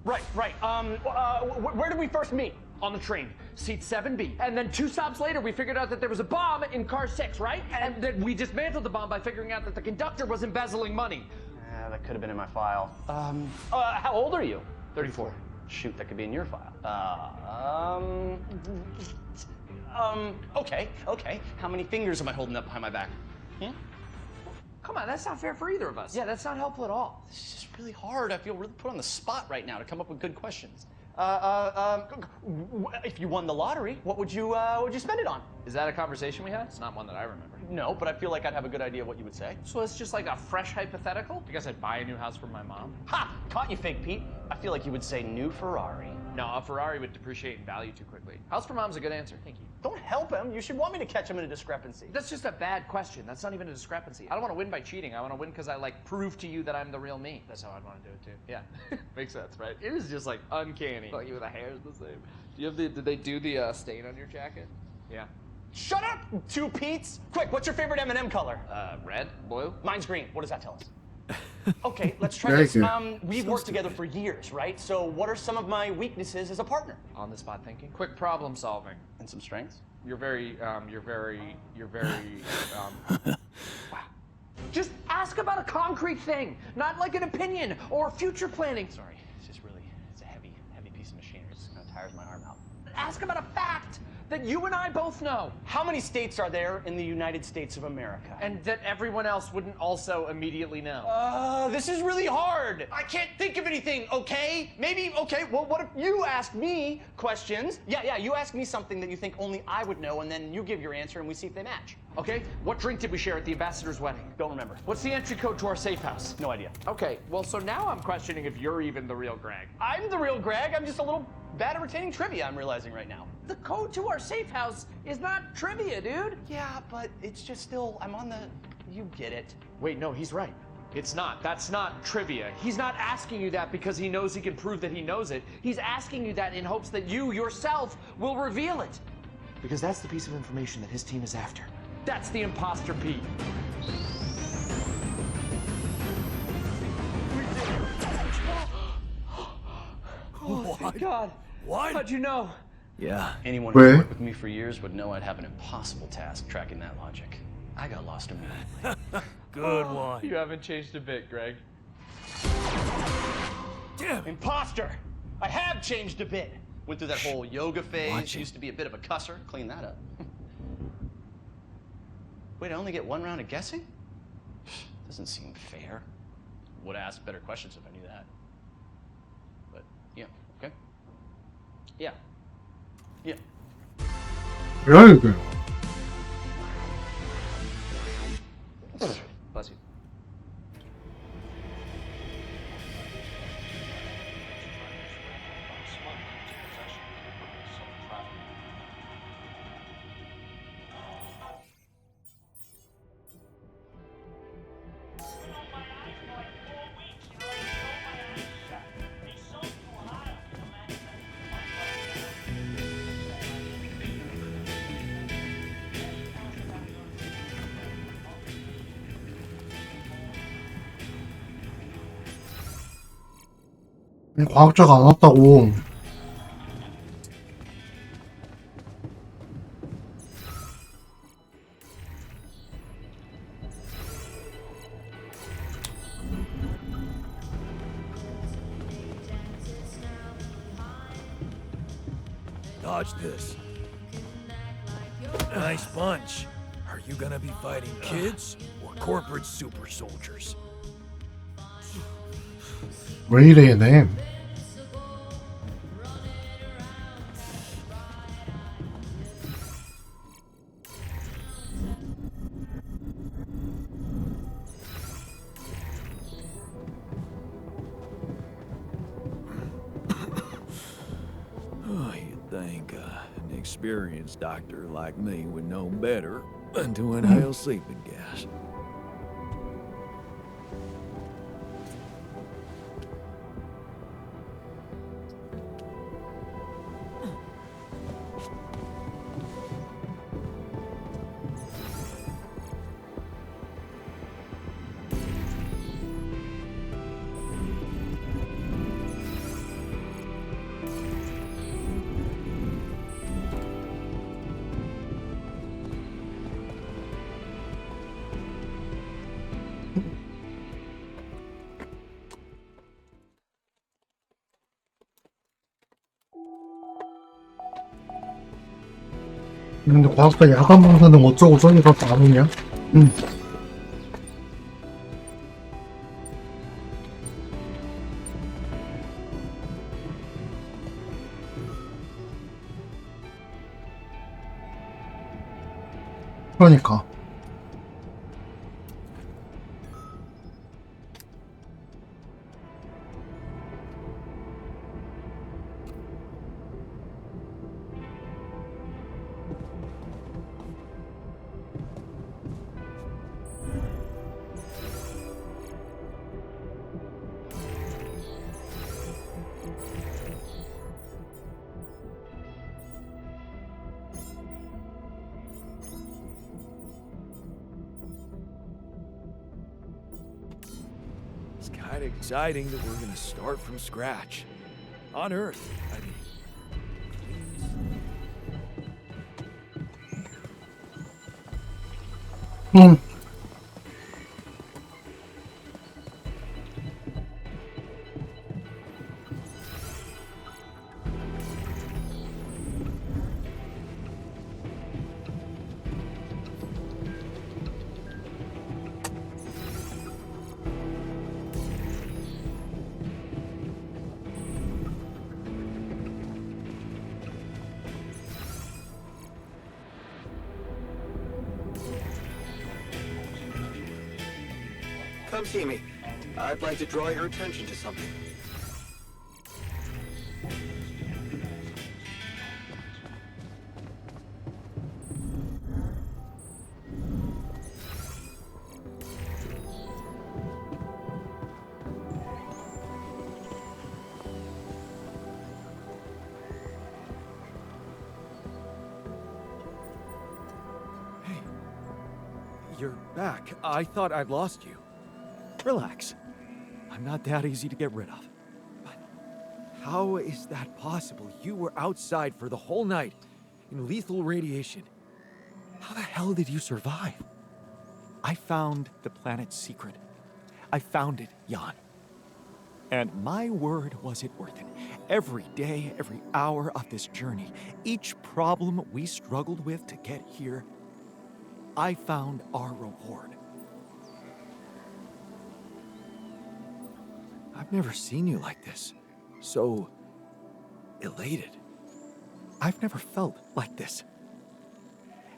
Right. Where did we first meet? On the train, seat 7B. And then 2 stops later, we figured out that there was a bomb in car 6, right? And then we dismantled the bomb by figuring out that the conductor was embezzling money. That could have been in my file. How old are you? 34. Shoot, that could be in your file. Okay. How many fingers am I holding up behind my back? Come on, that's not fair for either of us. Yeah, that's not helpful at all. This is just really hard. I feel really put on the spot right now to come up with good questions. If you won the lottery, what would you spend it on? Is that a conversation we had? It's not one that I remember. No, but I feel like I'd have a good idea what you would say. So it's just like a fresh hypothetical? I guess I'd buy a new house for my mom. Ha! Caught you, Fake Pete. I feel like you would say new Ferrari. No, a Ferrari would depreciate in value too quickly. House for mom's a good answer. Thank you. Don't help him. You should want me to catch him in a discrepancy. That's just a bad question. That's not even a discrepancy. I don't want to win by cheating. I want to win because I prove to you that I'm the real me. That's how I'd want to do it too. Yeah, makes sense, right? It was just uncanny. Like even the hair's the same. Do you have did they do the stain on your jacket? Yeah. Shut up, 2 Pete's. Quick, what's your favorite M&M color? Red, blue. Mine's green. What does that tell us? Okay, let's try Very this. good. We've worked together for years, right? So what are some of my weaknesses as a partner? On the spot thinking. Quick problem solving. And some strengths? You're very wow. Just ask about a concrete thing, not like an opinion or future planning. Sorry, it's a heavy piece of machinery. It just kind of tires my arm out. Ask about a fact that you and I both know. How many states are there in the United States of America? And that everyone else wouldn't also immediately know. This is really hard. I can't think of anything, okay? Well, what if you ask me questions? Yeah, you ask me something that you think only I would know, and then you give your answer, and we see if they match. Okay, what drink did we share at the ambassador's wedding? Don't remember. What's the entry code to our safe house? No idea. Okay, well, so now I'm questioning if you're even the real Greg. I'm the real Greg. I'm just a little bad at retaining trivia, I'm realizing right now. The code to our safe house is not trivia, dude. Yeah, but it's just still, you get it. Wait, no, he's right. It's not. That's not trivia. He's not asking you that because he knows he can prove that he knows it. He's asking you that in hopes that you yourself will reveal it. Because that's the piece of information that his team is after. That's the imposter Pete. Oh, thank God. What? How'd you know? Yeah. Anyone who's Wait. worked with me for years would know I'd have an impossible task tracking that logic. I got lost immediately. Good one. You haven't changed a bit, Greg. Damn. Imposter! I have changed a bit. Went through that whole yoga phase, Watch it. used to be a bit of a cusser, cleaned that up. Wait, I only get 1 round of guessing? Doesn't seem fair. Would have asked better questions if I knew that. But, yeah, okay. Yeah. Very good. Bless you. 과학자가 안 왔다고. Dodge this. Nice bunch. Are you gonna be fighting kids or corporate super soldiers? 왜 이래 얘네. Oh, you'd think an experienced doctor like me would know better. and to inhale sleeping gas. 근데 과학자 야간 방사능 어쩌고 저쩌고 안 오냐? 그러니까. It's kind of exciting that we're gonna start from scratch. On Earth, I mean. 음. Come see me. I'd like to draw your attention to something. Hey, you're back. I thought I'd lost you. Relax. I'm not that easy to get rid of. But how is that possible? You were outside for the whole night in lethal radiation. How the hell did you survive? I found the planet's secret. I found it, Jan. And my word, was it worth it. Every day, every hour of this journey, each problem we struggled with to get here, I found our reward. I've never seen you like this. So elated. I've never felt like this.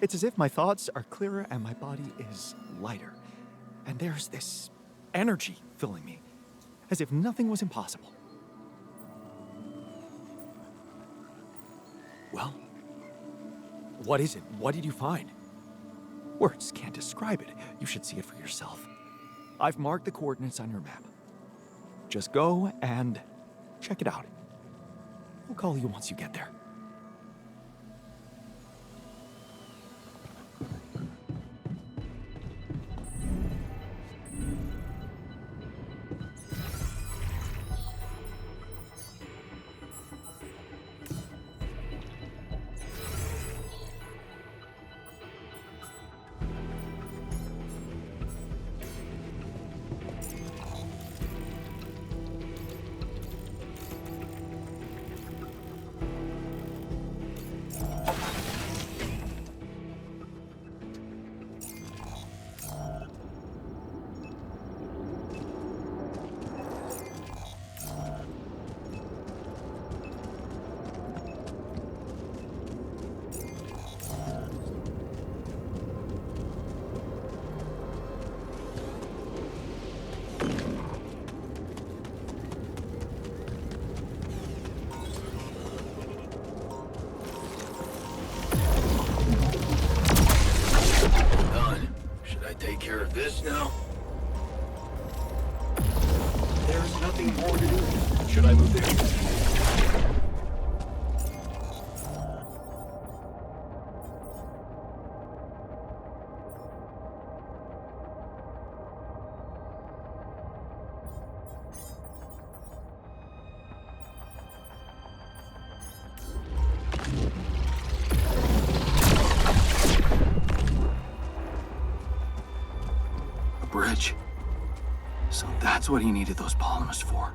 It's as if my thoughts are clearer and my body is lighter. And there's this energy filling me, as if nothing was impossible. Well, what is it? What did you find? Words can't describe it. You should see it for yourself. I've marked the coordinates on your map. Just go and check it out. I'll call you once you get there. anything more to do here? Should I move there? A bridge. So that's what he needed those polymers for.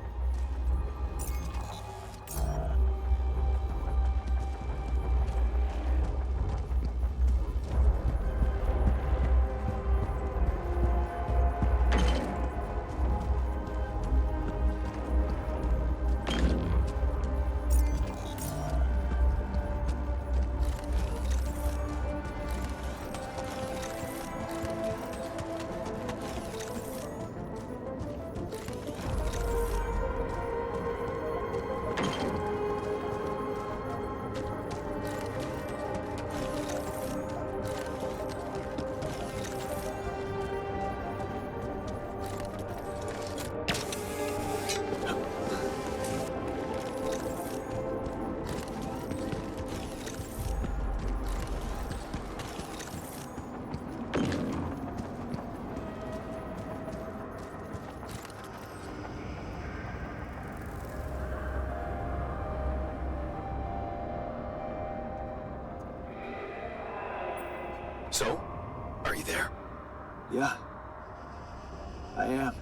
So, are you there? Yeah. I am.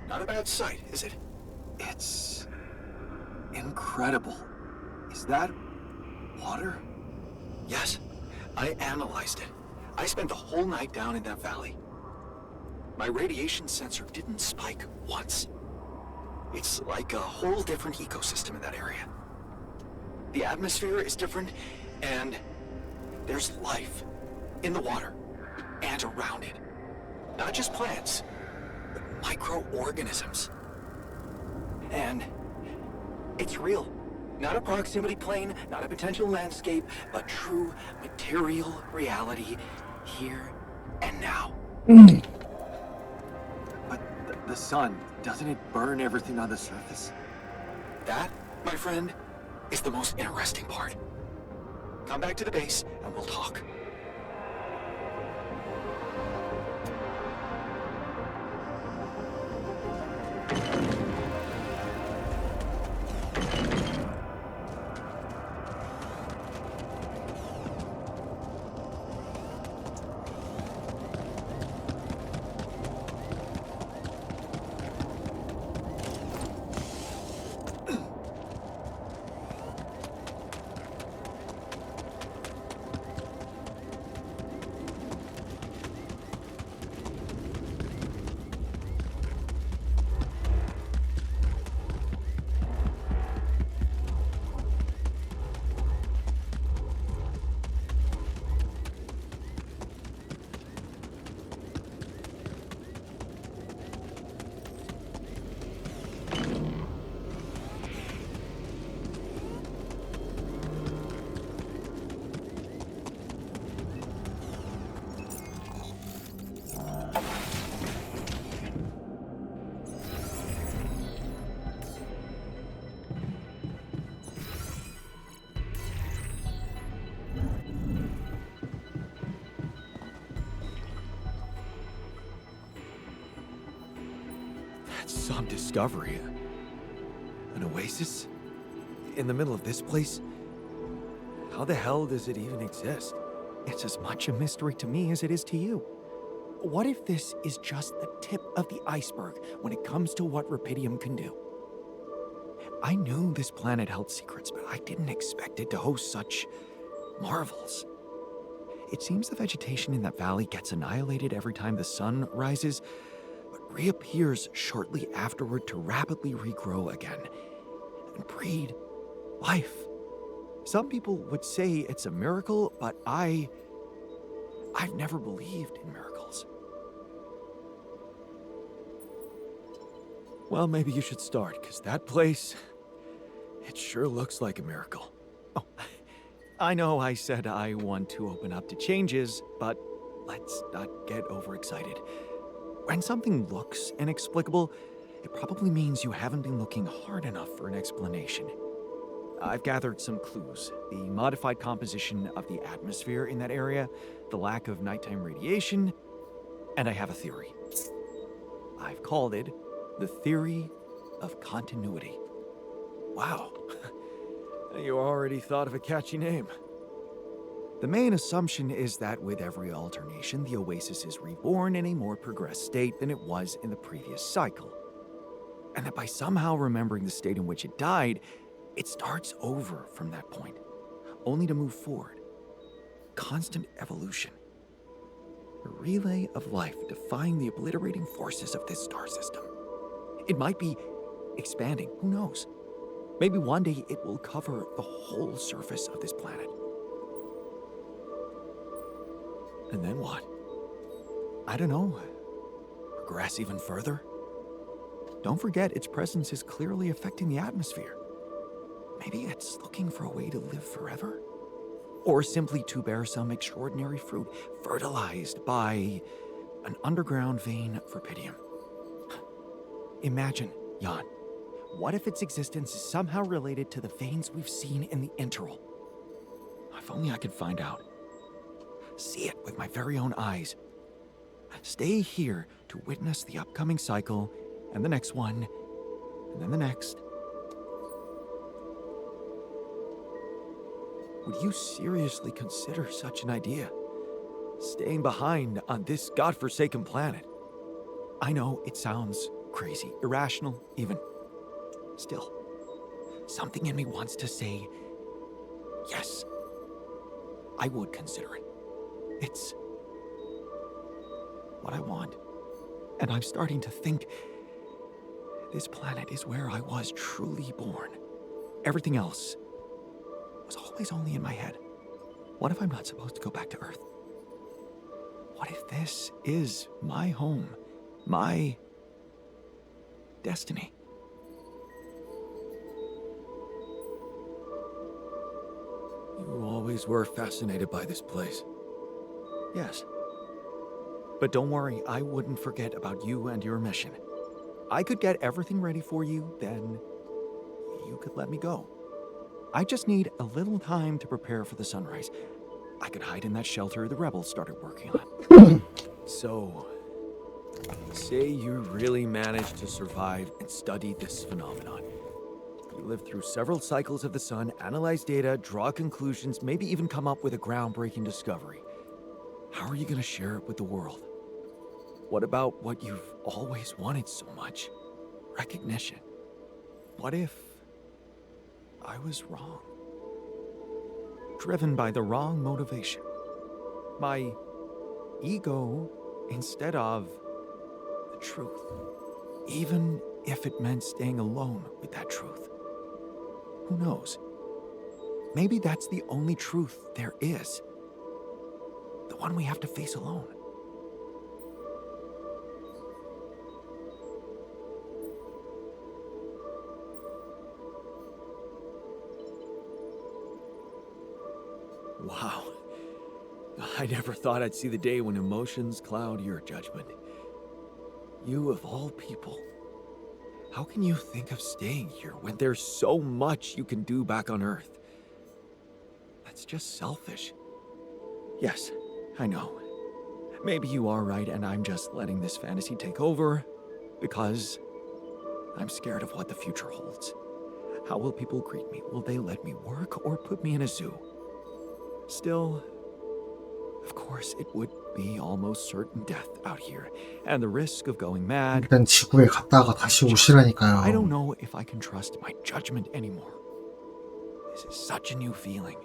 Not a bad sight, is it? It's incredible. Is that water? Yes. I analyzed it. I spent the whole night down in that valley. My radiation sensor didn't spike once. It's like a whole different ecosystem in that area. The atmosphere is different, and there's life in the water and around it. Not just plants, but microorganisms. And it's real. Not a proximity plane, not a potential landscape, but true material reality here and now. But the sun, doesn't it burn everything on the surface? That, my friend, is the most interesting part. Come back to the base and we'll talk. That's some discovery. An oasis? In the middle of this place? How the hell does it even exist? It's as much a mystery to me as it is to you. What if this is just the tip of the iceberg when it comes to what Rapidium can do? I knew this planet held secrets, but I didn't expect it to host such marvels. It seems the vegetation in that valley gets annihilated every time the sun rises, but reappears shortly afterward to rapidly regrow again and breed life. Some people would say it's a miracle, but I've never believed in miracles. Well, maybe you should start, because that place, it sure looks like a miracle. Oh, I know I said I want to open up to changes, but let's not get overexcited. When something looks inexplicable, it probably means you haven't been looking hard enough for an explanation. I've gathered some clues. The modified composition of the atmosphere in that area, the lack of nighttime radiation, and I have a theory. I've called it the theory of continuity. Wow. You already thought of a catchy name. The main assumption is that with every alternation, the oasis is reborn in a more progressed state than it was in the previous cycle. And that by somehow remembering the state in which it died, it starts over from that point, only to move forward. Constant evolution. A relay of life defying the obliterating forces of this star system. It might be expanding, who knows? Maybe one day it will cover the whole surface of this planet. And then what? I don't know. Progress even further? Don't forget its presence is clearly affecting the atmosphere. Maybe it's looking for a way to live forever? Or simply to bear some extraordinary fruit, fertilized by an underground vein for Pydium. Imagine, Jan, what if its existence is somehow related to the veins we've seen in the interval? If only I could find out. See it with my very own eyes. Stay here to witness the upcoming cycle, and the next one, and then the next. Would you seriously consider such an idea? Staying behind on this godforsaken planet? I know it sounds crazy, irrational even. Still, something in me wants to say, yes, I would consider it. It's what I want. And I'm starting to think this planet is where I was truly born. Everything else was always only in my head. What if I'm not supposed to go back to Earth? What if this is my home, my destiny? You always were fascinated by this place. Yes. But don't worry, I wouldn't forget about you and your mission. I could get everything ready for you, then you could let me go. I just need a little time to prepare for the sunrise. I could hide in that shelter the rebels started working on. So, say you really managed to survive and study this phenomenon. You lived through several cycles of the sun, analyze data, draw conclusions, maybe even come up with a groundbreaking discovery. How are you going to share it with the world? What about what you've always wanted so much? Recognition. What if I was wrong? Driven by the wrong motivation. My ego instead of the truth. Even if it meant staying alone with that truth. Who knows? Maybe that's the only truth there is. The one we have to face alone. Wow. I never thought I'd see the day when emotions cloud your judgment. You of all people. How can you think of staying here when there's so much you can do back on Earth? That's just selfish. Yes, I know. Maybe you are right and I'm just letting this fantasy take over because I'm scared of what the future holds. How will people greet me? Will they let me work or put me in a zoo? Still, of course, it would be almost certain death out here, and the risk of going mad. 일단 지구에 갔다가 다시 I don't 오시라니까요. know if I can trust my judgment anymore. This is such a new feeling.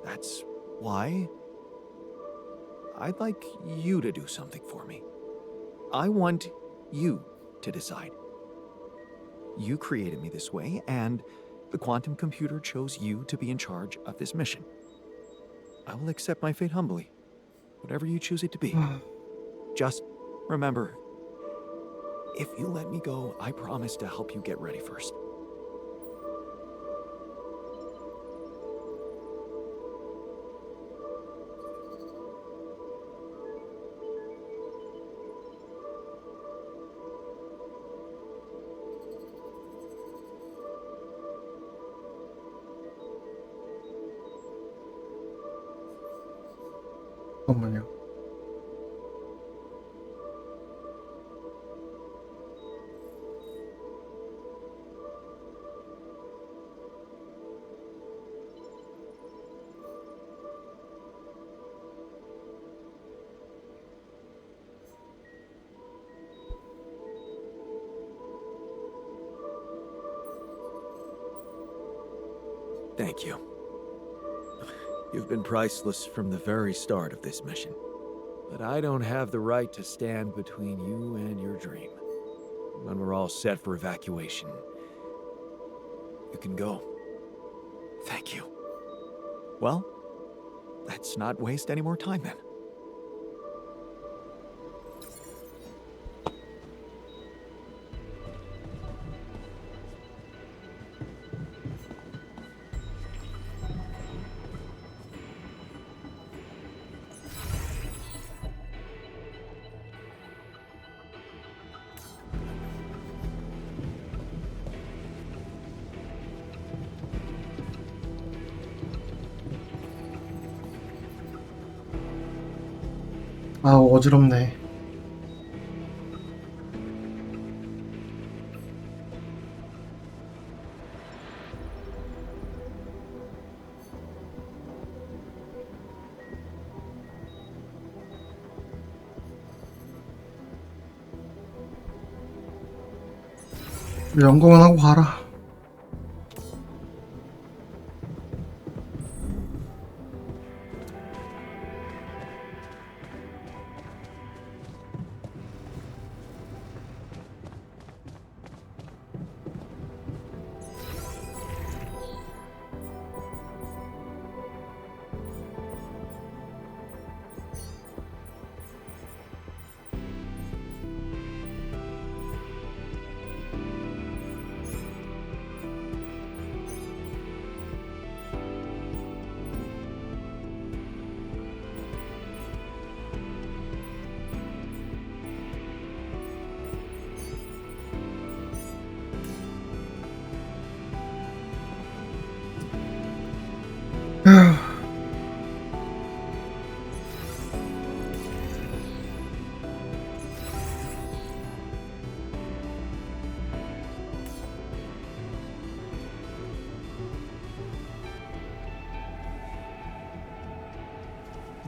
That's why I'd like you to do something for me. I want you to decide. You created me this way, and the quantum computer chose you to be in charge of this mission. I will accept my fate humbly, whatever you choose it to be. Just remember, if you let me go, I promise to help you get ready first. 잠깐만요. Thank you. You've been priceless from the very start of this mission. But I don't have the right to stand between you and your dream. When we're all set for evacuation, you can go. Thank you. Well, let's not waste any more time then. 아, 어지럽네. 연구만 하고 가라.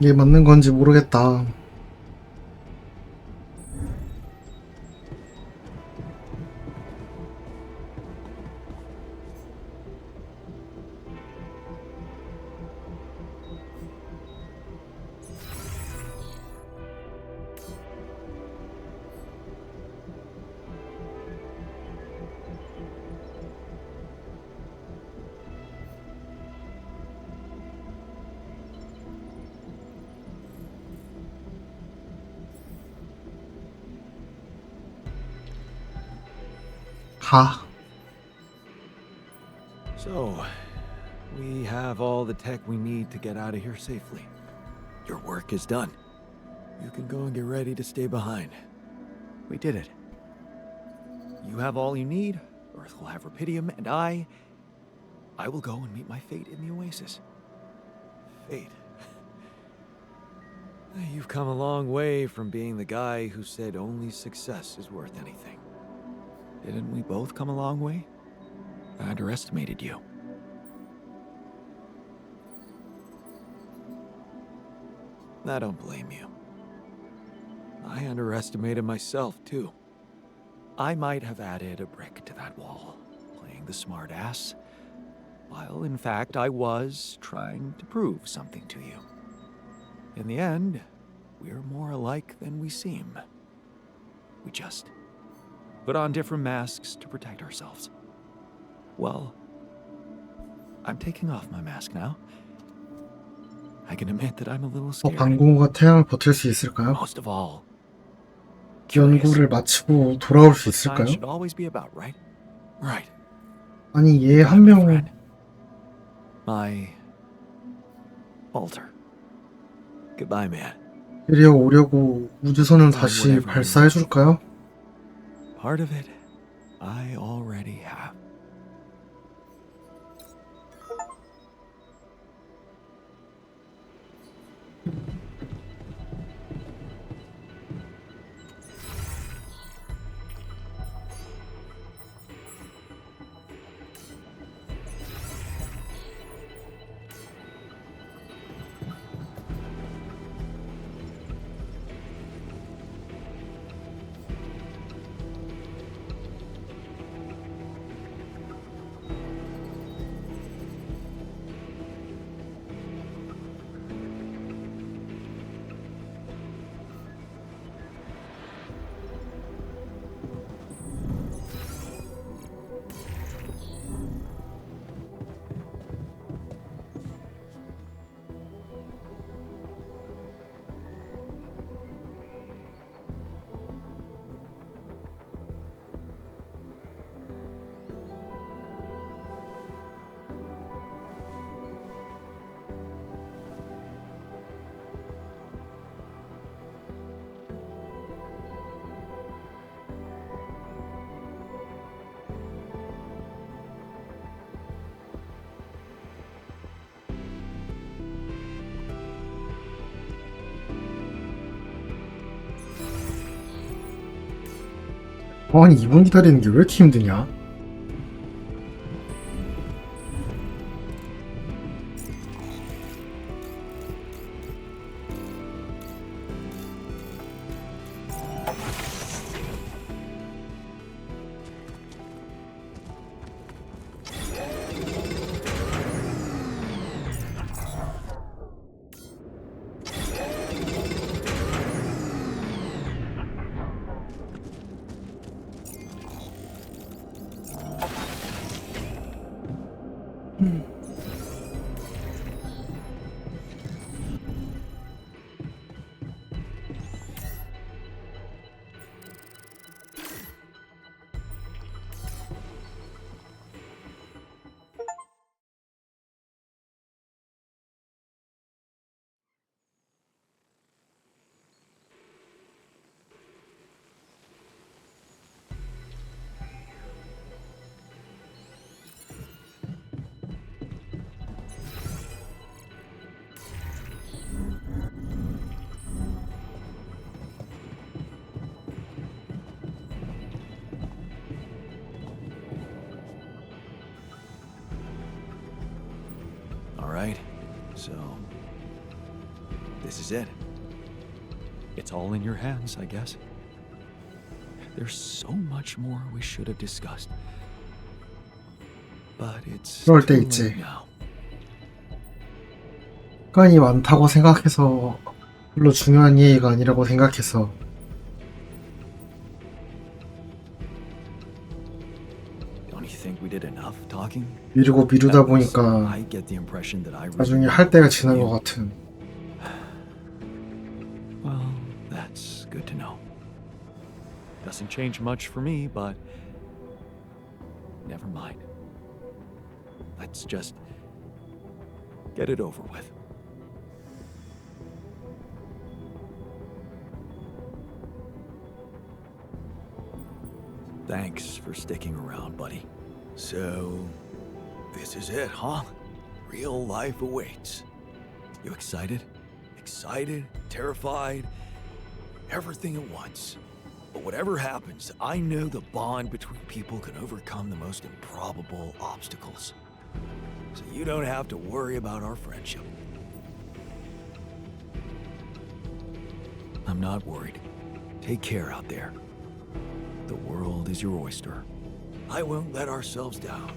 이게 맞는 건지 모르겠다. 가. So, we have all the tech we need to get out of here safely. Your work is done. You can go and get ready to stay behind. We did it. You have all you need, Earth will have Rapidium, and I will go and meet my fate in the Oasis. Fate. You've come a long way from being the guy who said only success is worth anything. Didn't we both come a long way? I underestimated you. I don't blame you. I underestimated myself, too. I might have added a brick to that wall, playing the smart ass, while in fact I was trying to prove something to you. In the end, we're more alike than we seem. We just put on different masks to protect ourselves. Well, I'm taking off my mask now. I can admit that I'm a little scared. 방공호가 태양을 버틸 수 있을까요? Most of all, 연구를 마치고 돌아올 수 있을까요? should always be about, right? Right. 아니, 얘 한 명은 My altar. Goodbye, man. 드디어 오려고 우주선을 다시 발사해줄까요? Part of it, I already have. 아니 2분 기다리는 게 왜 이렇게 힘드냐? All right, so this is it. It's all in your hands, I guess. There's so much more we should have discussed. But it's 그럴 때 too 있지. late now. 시간이 많다고 생각해서 별로 중요한 얘기가 아니라고 생각해서 Don't you think we did enough talking? 미루고 미루다 That was- 보니까 I get the impression that I 나중에 really 할 때가 지난 you. 것 같은. Well, that's good to know. Doesn't change much for me, but never mind. Let's just get it over with. Thanks for sticking around, buddy. So, this is it, huh? Real life awaits. You excited? Excited? Terrified? Everything at once. But whatever happens, I know the bond between people can overcome the most improbable obstacles. So you don't have to worry about our friendship. I'm not worried. Take care out there. The world is your oyster. I won't let ourselves down.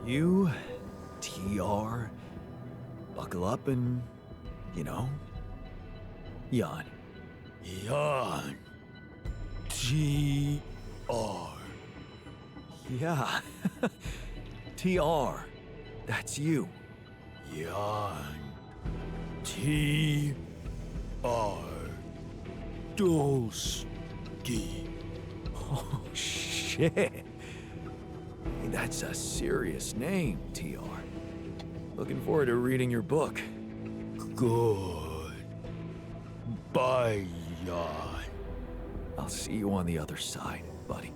You, TR, buckle up and, yawn. Yawn. TR. Yeah. TR. That's you. Yawn. TR. Dolsky. Oh, shit. Hey, that's a serious name, TR. Looking forward to reading your book. Good. Bye, yawn. I'll see you on the other side, buddy.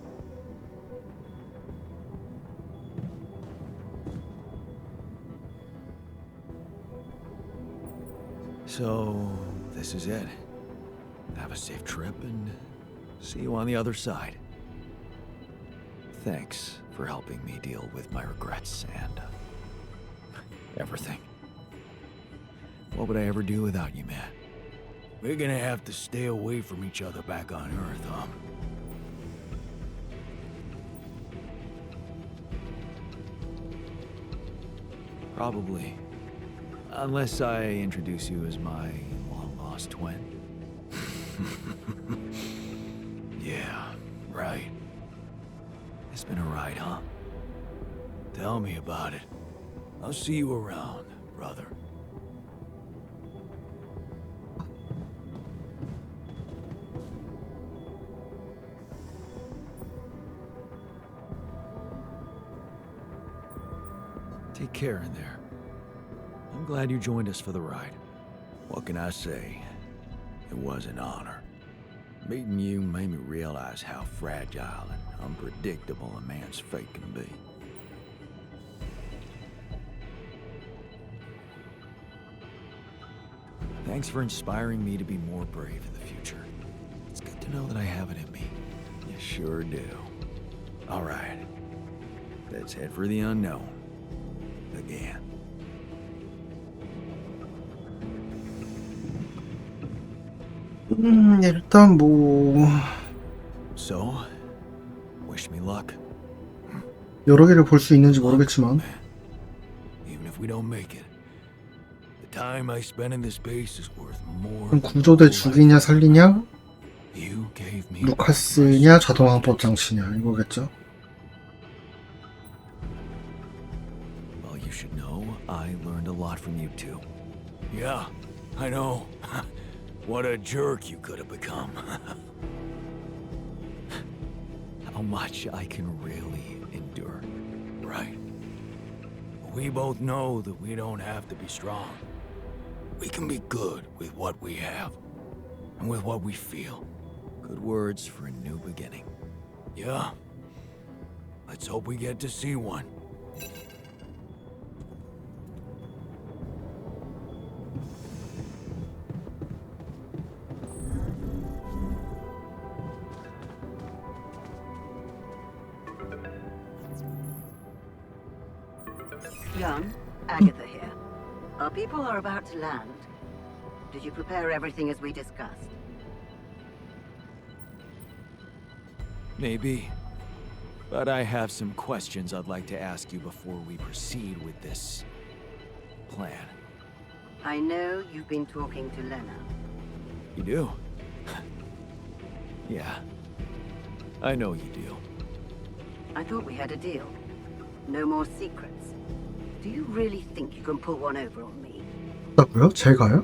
So, this is it. Have a safe trip and see you on the other side. Thanks for helping me deal with my regrets and everything. What would I ever do without you, man? We're gonna have to stay away from each other back on Earth, huh? Probably. Unless I introduce you as my long-lost twin. Yeah, right. It's been a ride, huh? Tell me about it. I'll see you around, brother. Take care in there. I'm glad you joined us for the ride. What can I say? It was an honor. Meeting you made me realize how fragile and unpredictable a man's fate can be. Thanks for inspiring me to be more brave in the future. It's good to know that I have it in me. You sure do. All right. Let's head for the unknown. Again. 일단 뭐 So, wish me luck. 여러 개를 볼 수 있는지 모르겠지만 Even if we don't make it, the time I spend in this base is worth more. 그럼 구조대 죽이냐 살리냐 You gave me 루카스냐 자동항법 장치냐 이거겠죠. Well, you should know I learned a lot from you too. Yeah, I know. What a jerk you could have become. How much I can really endure, right? We both know that we don't have to be strong. We can be good with what we have and with what we feel. Good words for a new beginning. Yeah. Let's hope we get to see one. Young, Agatha here. Our people are about to land. Did you prepare everything as we discussed? Maybe. But I have some questions I'd like to ask you before we proceed with this plan. I know you've been talking to Lena. You do? Yeah. I know you do. I thought we had a deal. No more secrets. Do you really think you can pull one over on me? 뭐요? 제가요?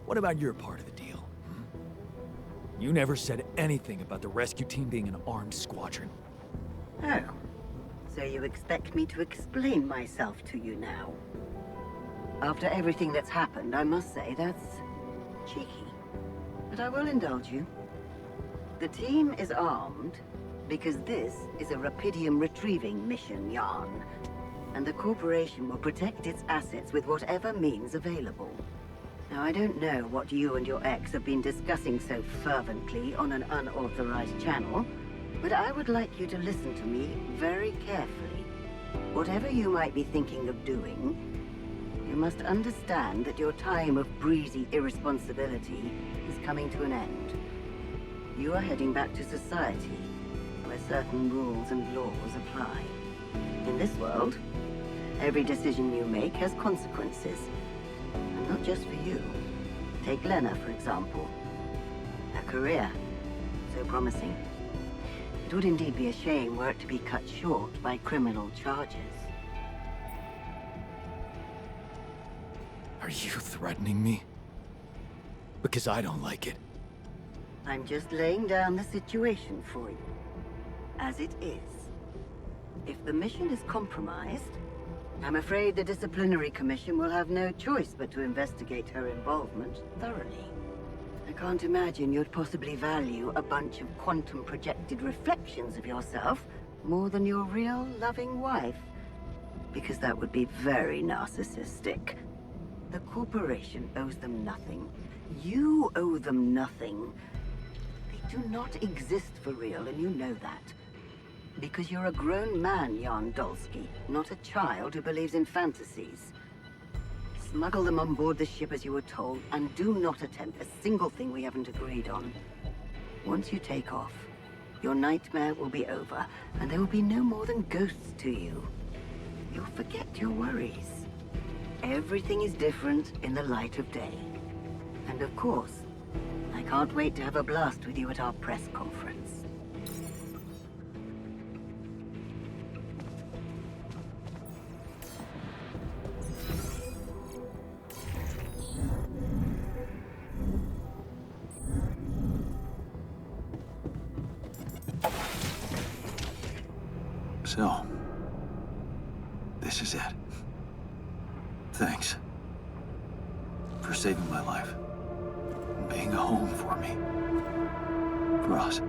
What about your part of the deal? You never said anything about the rescue team being an armed squadron. Oh. So you expect me to explain myself to you now? After everything that's happened, I must say that's cheeky. But I will indulge you. The team is armed because this is a Rapidium retrieving mission, Jan. And the corporation will protect its assets with whatever means available. Now, I don't know what you and your ex have been discussing so fervently on an unauthorized channel, but I would like you to listen to me very carefully. Whatever you might be thinking of doing, you must understand that your time of breezy irresponsibility is coming to an end. You are heading back to society, where certain rules and laws apply. In this world, every decision you make has consequences. And not just for you. Take Lena, for example. Her career, so promising. It would indeed be a shame were it to be cut short by criminal charges. Are you threatening me? Because I don't like it. I'm just laying down the situation for you. As it is. If the mission is compromised, I'm afraid the disciplinary commission will have no choice but to investigate her involvement thoroughly. I can't imagine you'd possibly value a bunch of quantum-projected reflections of yourself more than your real loving wife, because that would be very narcissistic. The corporation owes them nothing. You owe them nothing. They do not exist for real, and you know that. Because you're a grown man, Jan Dolsky, not a child who believes in fantasies. Smuggle them on board the ship as you were told, and do not attempt a single thing we haven't agreed on. Once you take off, your nightmare will be over, and there will be no more than ghosts to you. You'll forget your worries. Everything is different in the light of day. And of course, I can't wait to have a blast with you at our press conference. So, this is it. Thanks for saving my life and being a home for me. for us.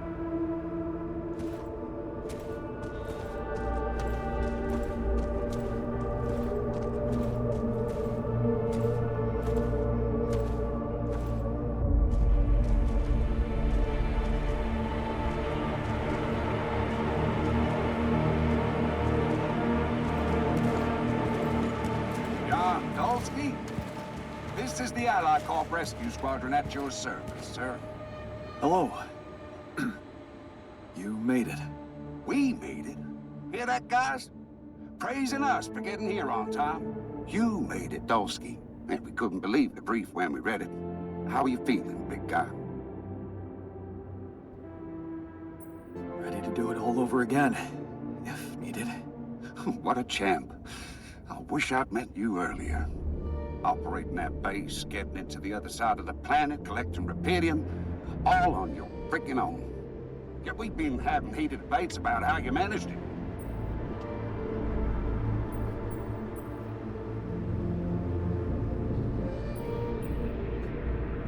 This is the Allied Corp Rescue Squadron at your service, sir. Hello. You made it. We made it. Hear that, guys? Praising us for getting here on time. You made it, Dolsky. And we couldn't believe the brief when we read it. How are you feeling, big guy? Ready to do it all over again, if needed. What a champ. I wish I'd met you earlier. Operating that base, getting it to the other side of the planet, collecting rupidium, all on your freaking own. Yet we've been having heated debates about how you managed it.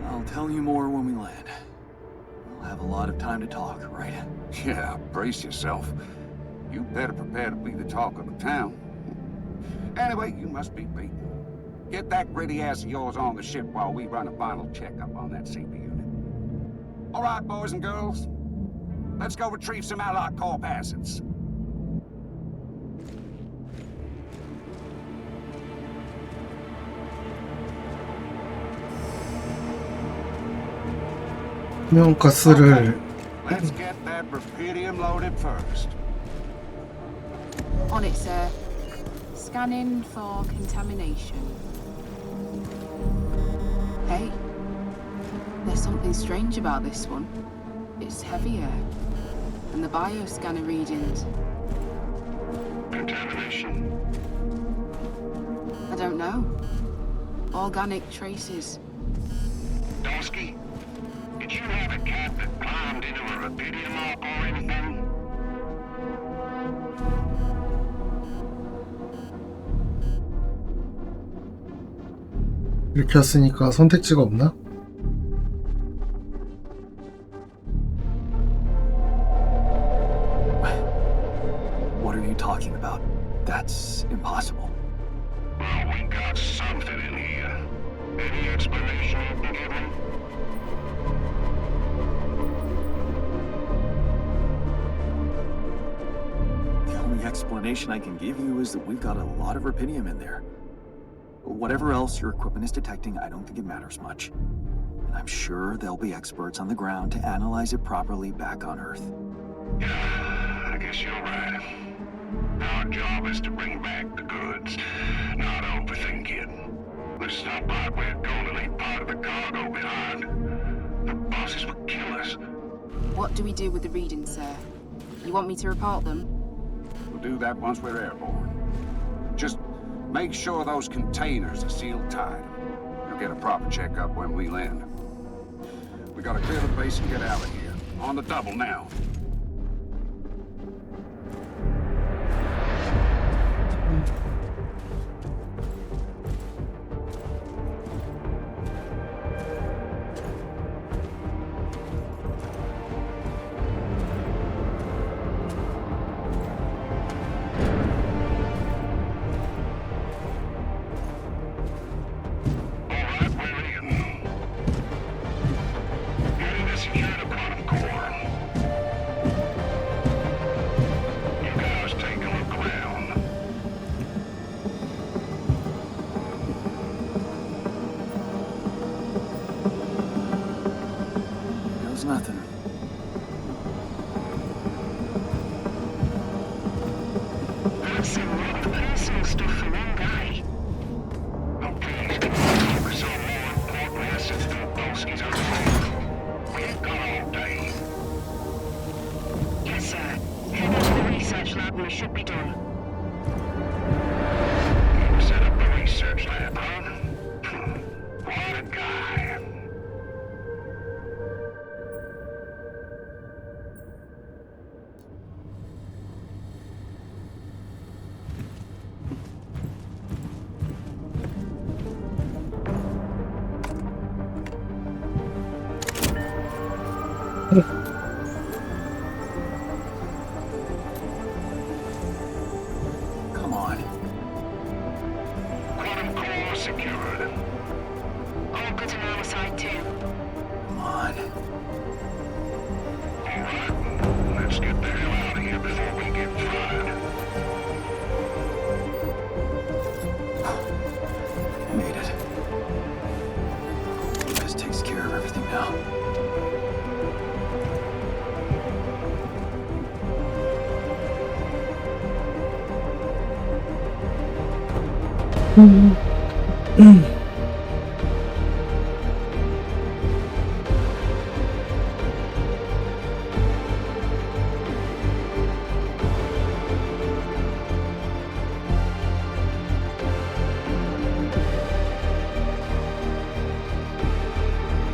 I'll tell you more when we land. We'll have a lot of time to talk, right? Yeah, brace yourself. You better prepare to be the talk of the town. Anyway, you must be beaten. Get that gritty ass of yours on the ship while we run a final checkup on that CP unit. All right, boys and girls. Let's go retrieve some Allied Corp assets. 투명가스를 Let's get that rupidium loaded first. On it, sir. Scanning for contamination. Hey, there's something strange about this one. It's heavier. And the bioscanner readings. Contamination? I don't know. Organic traces. Donsky, did you have a cat that climbed into a rupidium lock or anything? 이렇게 왔으니까 선택지가 없나? What are you talking about? That's impossible. Well, we got something in here. Any explanation you can give me? The only explanation I can give you is that we've got a lot of rupidium in there. Whatever else your equipment is detecting, I don't think it matters much. And I'm sure there'll be experts on the ground to analyze it properly back on Earth. Yeah, I guess you're right. Our job is to bring back the goods, not overthink it. It's not like we're going to leave part of the cargo behind. The bosses would kill us. What do we do with the readings, sir? You want me to report them? We'll do that once we're airborne. Just make sure those containers are sealed tight. You'll get a proper checkup when we land. We gotta clear the base and get out of here. On the double now. There's nothing. That's a lot of personal stuff for one guy. Oh, please, can you focus on more important assets than Bolsky's own life? We ain't got all day. Yes, sir. Head into the research lab and it should be done. You set up a research lab, huh? What a guy. Let's get the hell out of here before we get fried. Made it. This takes care of everything now.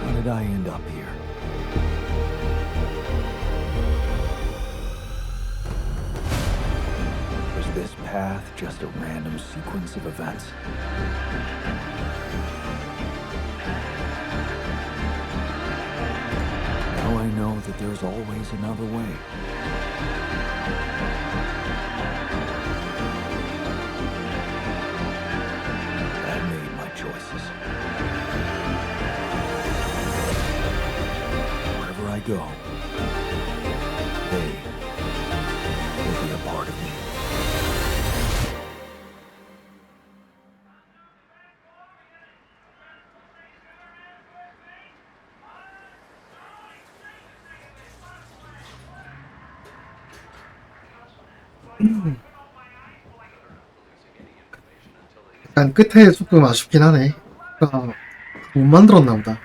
How did I end up here? Was this path just a random sequence of events? Now I know that there's always another way. I made my choices. Wherever I go, they will be a part of me. 약간 끝에 조금 아쉽긴 하네. 못 만들었나 보다.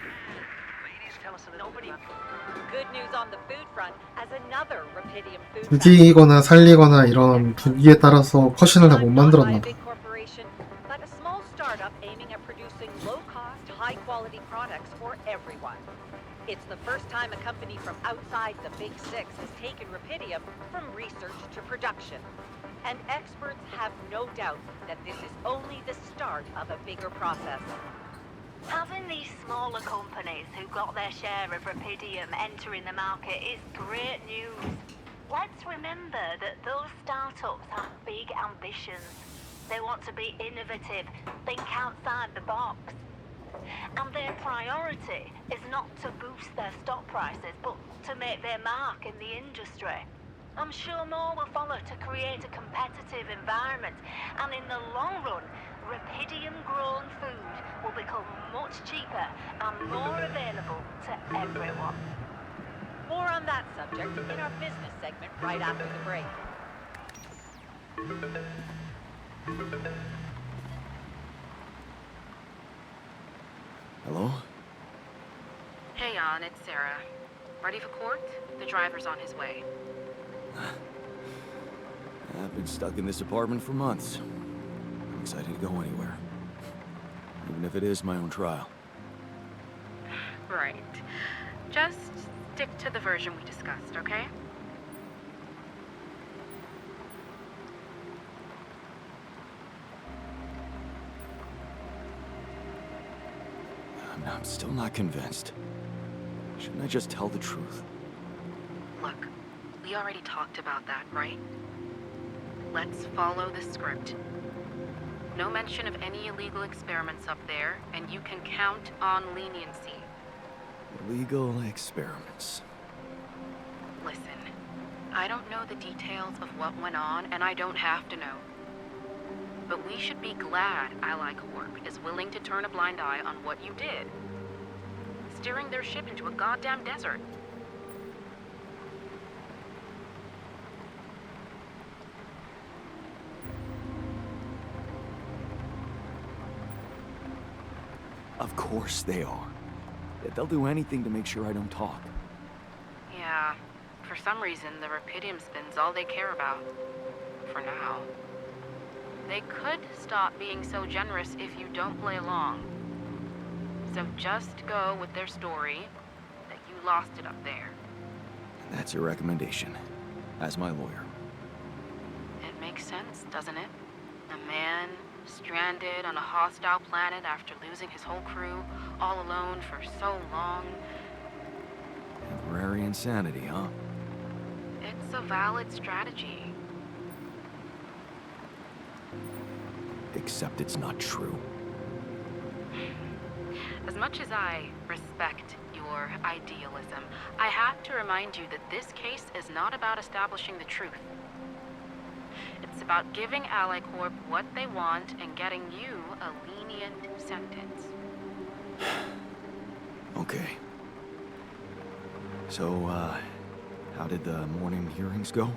죽이거나 살리거나 이런 부기에 따라서 컷신을 다 못 만들었나 봐. but a small startup aiming at producing low-cost, high-quality products for everyone. It's the first time a company from outside the Big Six has taken Rapidium from research to production. And experts have no doubt that this is only the start of a bigger process. Having these smaller companies who got their share of Rapidium entering the market is great news. Let's remember that those startups have big ambitions. They want to be innovative, think outside the box. And their priority is not to boost their stock prices, but to make their mark in the industry. I'm sure more will follow to create a competitive environment, and in the long run, Rapidium-grown food will become much cheaper and more available to everyone. More on that subject in our business segment right after the break. Hello? Hey, Jan, it's Sarah. Ready for court? The driver's on his way. I've been stuck in this apartment for months. I'm excited to go anywhere. Even if it is my own trial. Right. Just stick to the version we discussed, okay? I'm still not convinced. Shouldn't I just tell the truth? Look, we already talked about that, right? Let's follow the script. No mention of any illegal experiments up there, and you can count on leniency. Illegal experiments. Listen, I don't know the details of what went on, and I don't have to know. But we should be glad Ally Corp is willing to turn a blind eye on what you did. Steering their ship into a goddamn desert. Of course they are. They'll do anything to make sure I don't talk. Yeah, for some reason, the Rapidium spin's all they care about. For now. They could stop being so generous if you don't play along. So just go with their story that you lost it up there. That's your recommendation, as my lawyer. It makes sense, doesn't it? A man stranded on a hostile planet after losing his whole crew, all alone for so long. Temporary insanity, huh? It's a valid strategy. Except it's not true. As much as I respect your your idealism, I have to remind you that this case is not about establishing the truth. It's about giving AliCorp what they want and getting you a lenient sentence. Okay. So, how did the morning hearings go?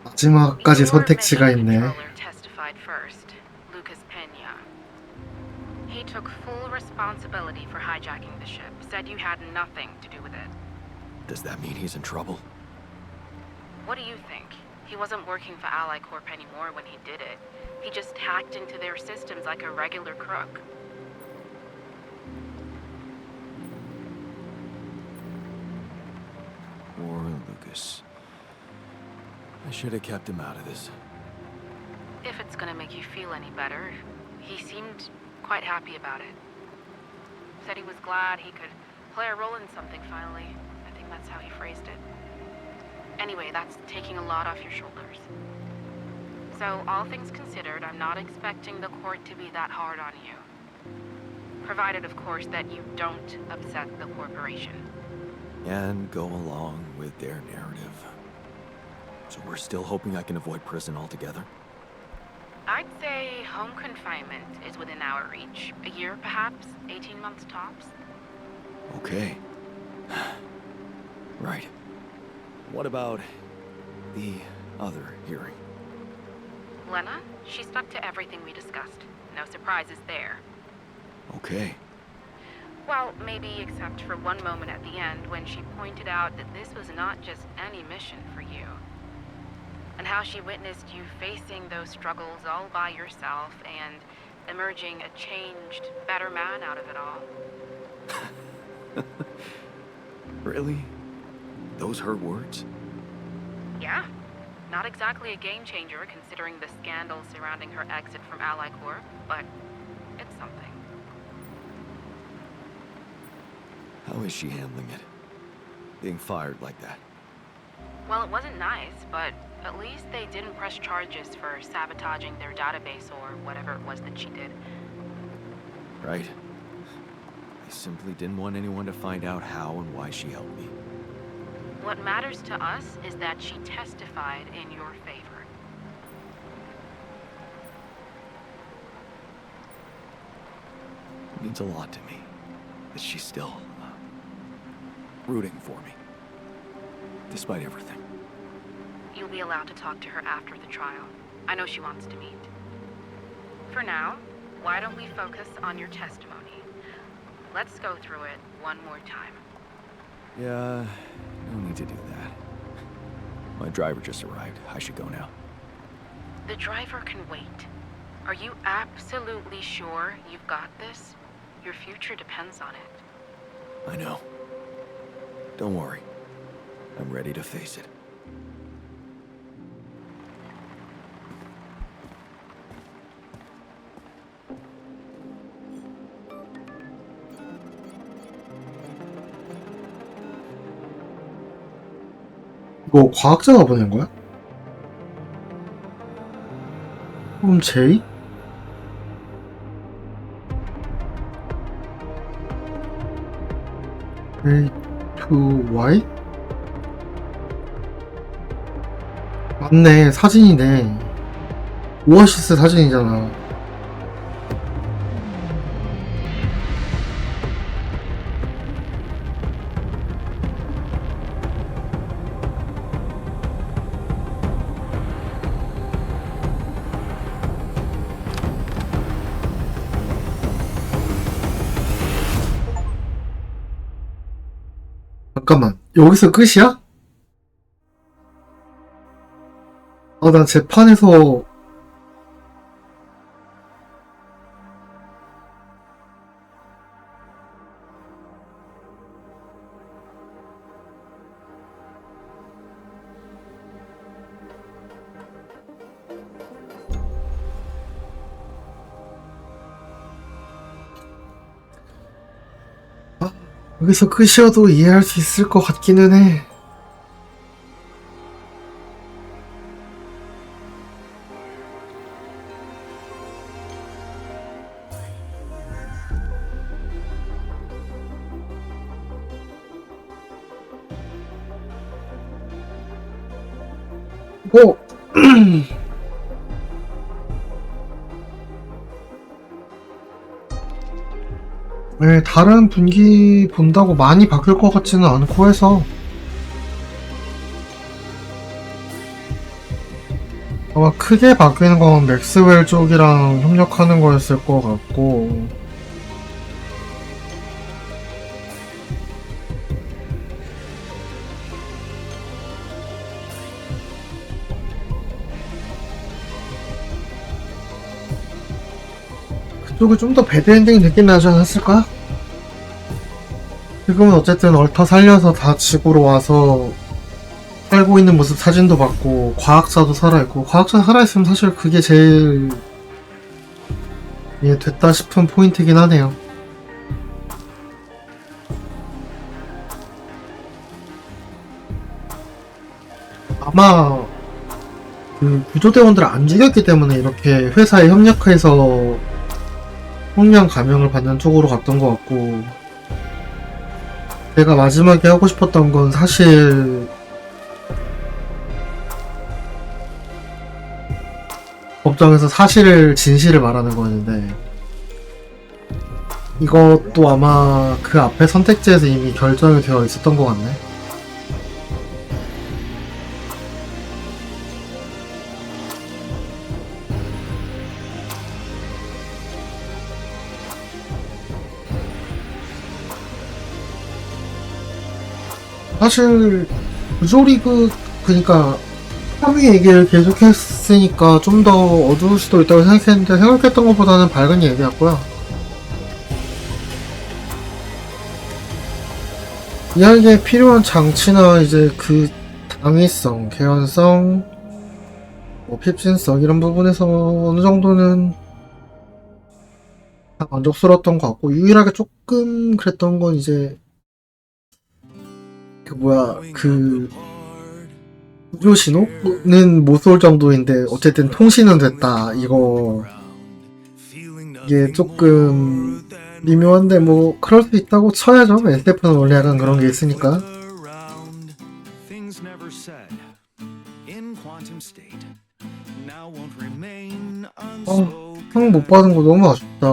마지막까지 선택지가 있네. Testified first, Lucas Pena. He took full responsibility for hijacking the ship, said you had nothing to do with it. Does that mean he's in trouble? What do you think? He wasn't working for AliCorp anymore when he did it. He just hacked into their systems like a regular crook. Poor Lucas. I should have kept him out of this. If it's gonna make you feel any better, he seemed quite happy about it. Said he was glad he could play a role in something finally. I think that's how he phrased it. Anyway, that's taking a lot off your shoulders. So, all things considered, I'm not expecting the court to be that hard on you. Provided, of course, that you don't upset the corporation. And go along with their narrative. So we're still hoping I can avoid prison altogether? I'd say home confinement is within our reach. A year, perhaps? 18 months tops? Okay. Right. What about the other hearing? Lena, she stuck to everything we discussed. No surprises there. Okay. Well, maybe except for one moment at the end when she pointed out that this was not just any mission for you. And how she witnessed you facing those struggles all by yourself and emerging a changed, better man out of it all. Really? Those her words? Yeah. Not exactly a game changer considering the scandal surrounding her exit from AliCorp, but it's something. How is she handling it? Being fired like that? Well, it wasn't nice, but at least they didn't press charges for sabotaging their database or whatever it was that she did. Right. I simply didn't want anyone to find out how and why she helped me. What matters to us is that she testified in your favor. It means a lot to me that she's still rooting for me, despite everything. You'll be allowed to talk to her after the trial. I know she wants to meet. For now, why don't we focus on your testimony? Let's go through it one more time. Yeah, no need to do that. My driver just arrived. I should go now. The driver can wait. Are you absolutely sure you've got this? Your future depends on it. I know. Don't worry. I'm ready to face it. 이거 과학자가 보낸 거야? 그럼 제이? A2Y? 맞네, 사진이네. 오아시스 사진이잖아. 잠깐만, 여기서 끝이야? 난 재판에서 여기서 끝이어도 이해할 수 있을 것 같기는 해. 뭐 네, 다른 분기 본다고 많이 바뀔 것 같지는 않고 해서 아마 크게 바뀌는 건 맥스웰 쪽이랑 협력하는 거였을 것 같고, 그쪽이 좀 더 배드엔딩 느낌 나지 않았을까? 지금은 어쨌든 얼터 살려서 다 지구로 와서 살고 있는 모습 사진도 봤고, 과학자도 살아있고, 과학자 살아있으면 사실 그게 제일 됐다 싶은 포인트긴 하네요. 아마 그 구조대원들을 안 죽였기 때문에 이렇게 회사에 협력해서 총량 감형을 받는 쪽으로 갔던 것 같고, 제가 마지막에 하고 싶었던 건 사실 법정에서 진실을 말하는 거였는데, 이것도 아마 그 앞에 선택지에서 이미 결정이 되어 있었던 것 같네. 사실 구조리그 그니까 3위 얘기를 계속했으니까 좀 더 어두울 수도 있다고 생각했는데 생각했던 것보다는 밝은 얘기였고요. 이야기에 필요한 장치나 이제 그 당위성, 개연성, 뭐 핍진성 이런 부분에서 어느 정도는 다 만족스러웠던 것 같고, 유일하게 조금 그랬던 건 이제 그 구조 신호는 못 쏠 정도인데 어쨌든 통신은 됐다. 이게 조금 미묘한데 뭐 그럴 수 있다고 쳐야죠. SF는 원래 약간 그런 게 있으니까. 형 못 받은 거 너무 아쉽다.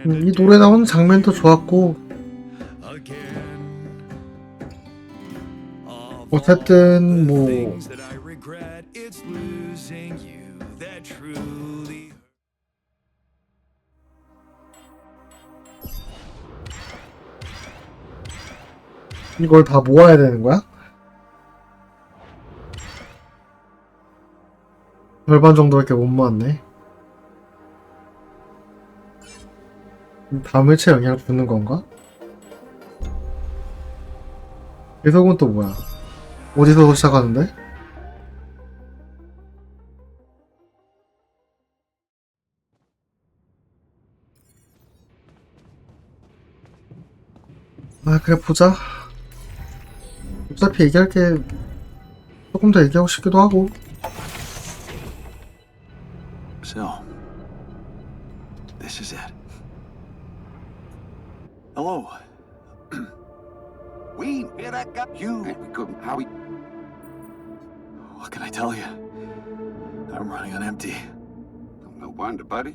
이 노래 나오는 장면도 좋았고, 어쨌든 뭐 이걸 다 모아야 되는 거야? 절반 정도밖에 못 모았네. 다물체 영향 주는 건가? 계속은 또 뭐야? 어디서 시작하는데? 아 그래 보자. 어차피 얘기할 게 조금 더 얘기하고 싶기도 하고. So, this is it. Hello. We hear that guy? You and we couldn't. How we? What can I tell you? I'm running on empty. No wonder, buddy.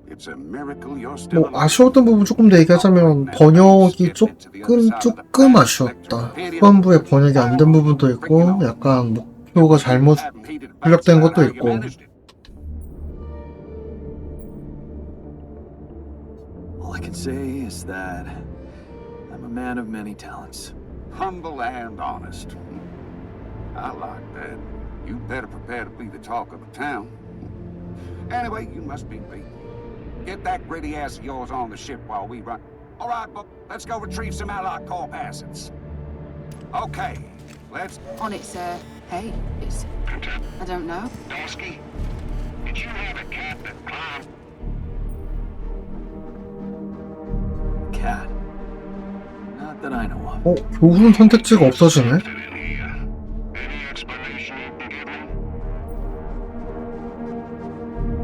It's a miracle you're still 뭐 alive. 아쉬웠던 부분 조금 더 얘기하자면 번역이 조금 아쉬웠다. 후반부에 번역이 안 된 부분도 있고, 약간 목표가 잘못 출력된 것도 있고. All I can say is that I'm a man of many talents. Humble and honest. I like that. You better prepare to be the talk of the town. Anyway, you must be beaten. Get that gritty ass of yours on the ship while we run. All right, but let's go retrieve some Allied corps assets. Okay, let's... On it, sir. Hey, it's... I don't know. Dosky, did you have a cat that climbed? Cat? Not that I know of. 교훈 선택지가 없어지네?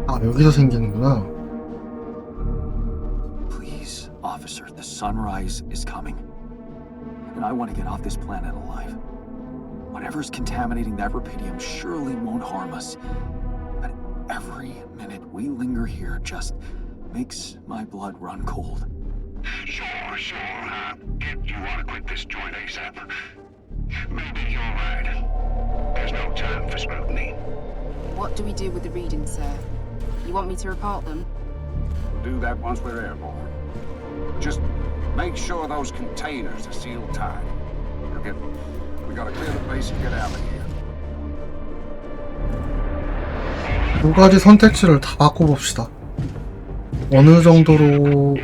아, 여기서 생기는구나. Officer, the sunrise is coming. And I want to get off this planet alive. Whatever's contaminating that rupidium surely won't harm us. But every minute we linger here just makes my blood run cold. Sure, huh? You want to quit this joint ASAP? Maybe you're right. There's no time for scrutiny. What do we do with the readings, sir? You want me to report them? We'll do that once we're airborne. Just make sure those containers are sealed tight. We gotta clear the base and get out of here. 두 가지 선택지를 다 바꿔봅시다. 어느 정도로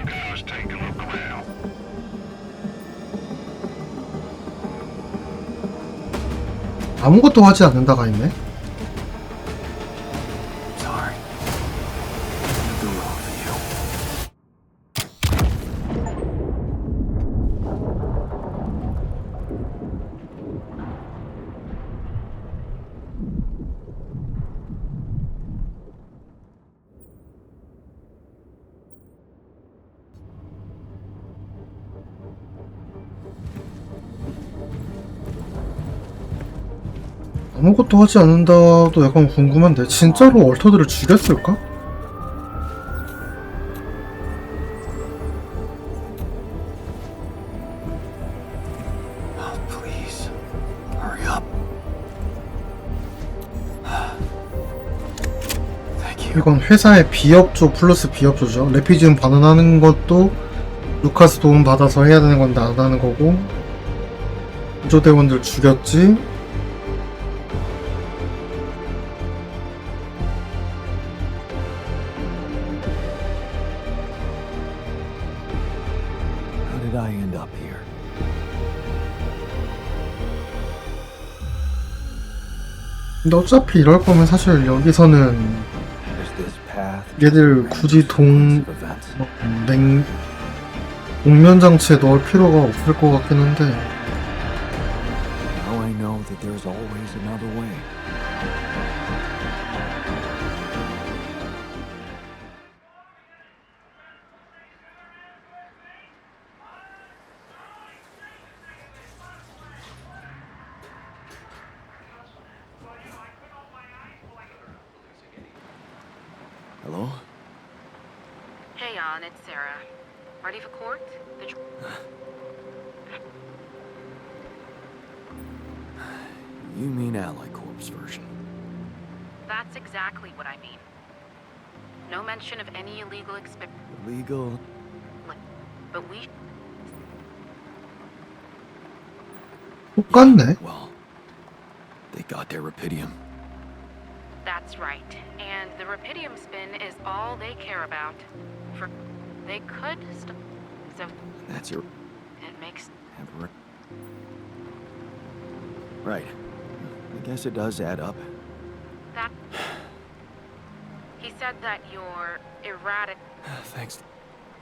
아무것도 하지 않는다가 있네. 아무것도 하지 않는다도 약간 궁금한데 진짜로 얼터들을 죽였을까? Please, hurry up. 이건 회사의 비협조 플러스 비협조죠. 레피지움 반환하는 것도 루카스 도움 받아서 해야 되는 건데 안 하는 거고, 구조대원들 죽였지. How did I end up here? 근데 어차피 이럴 거면 사실 여기서는 얘들 굳이 공면장치에 넣을 필요가 없을 것 같긴 한데. Now I know that there's always another way. Hello? Hey, Jan, it's Sarah. Ready for court? You mean Ally Corp's version? That's exactly what I mean. No mention of any illegal Illegal? But we... 똑같네. Well, they got their rupidium. That's right. And the rupidium spin is all they care about. They could so... That's your... It makes... Right. I guess it does add up. That... He said that you're erratic. Thanks.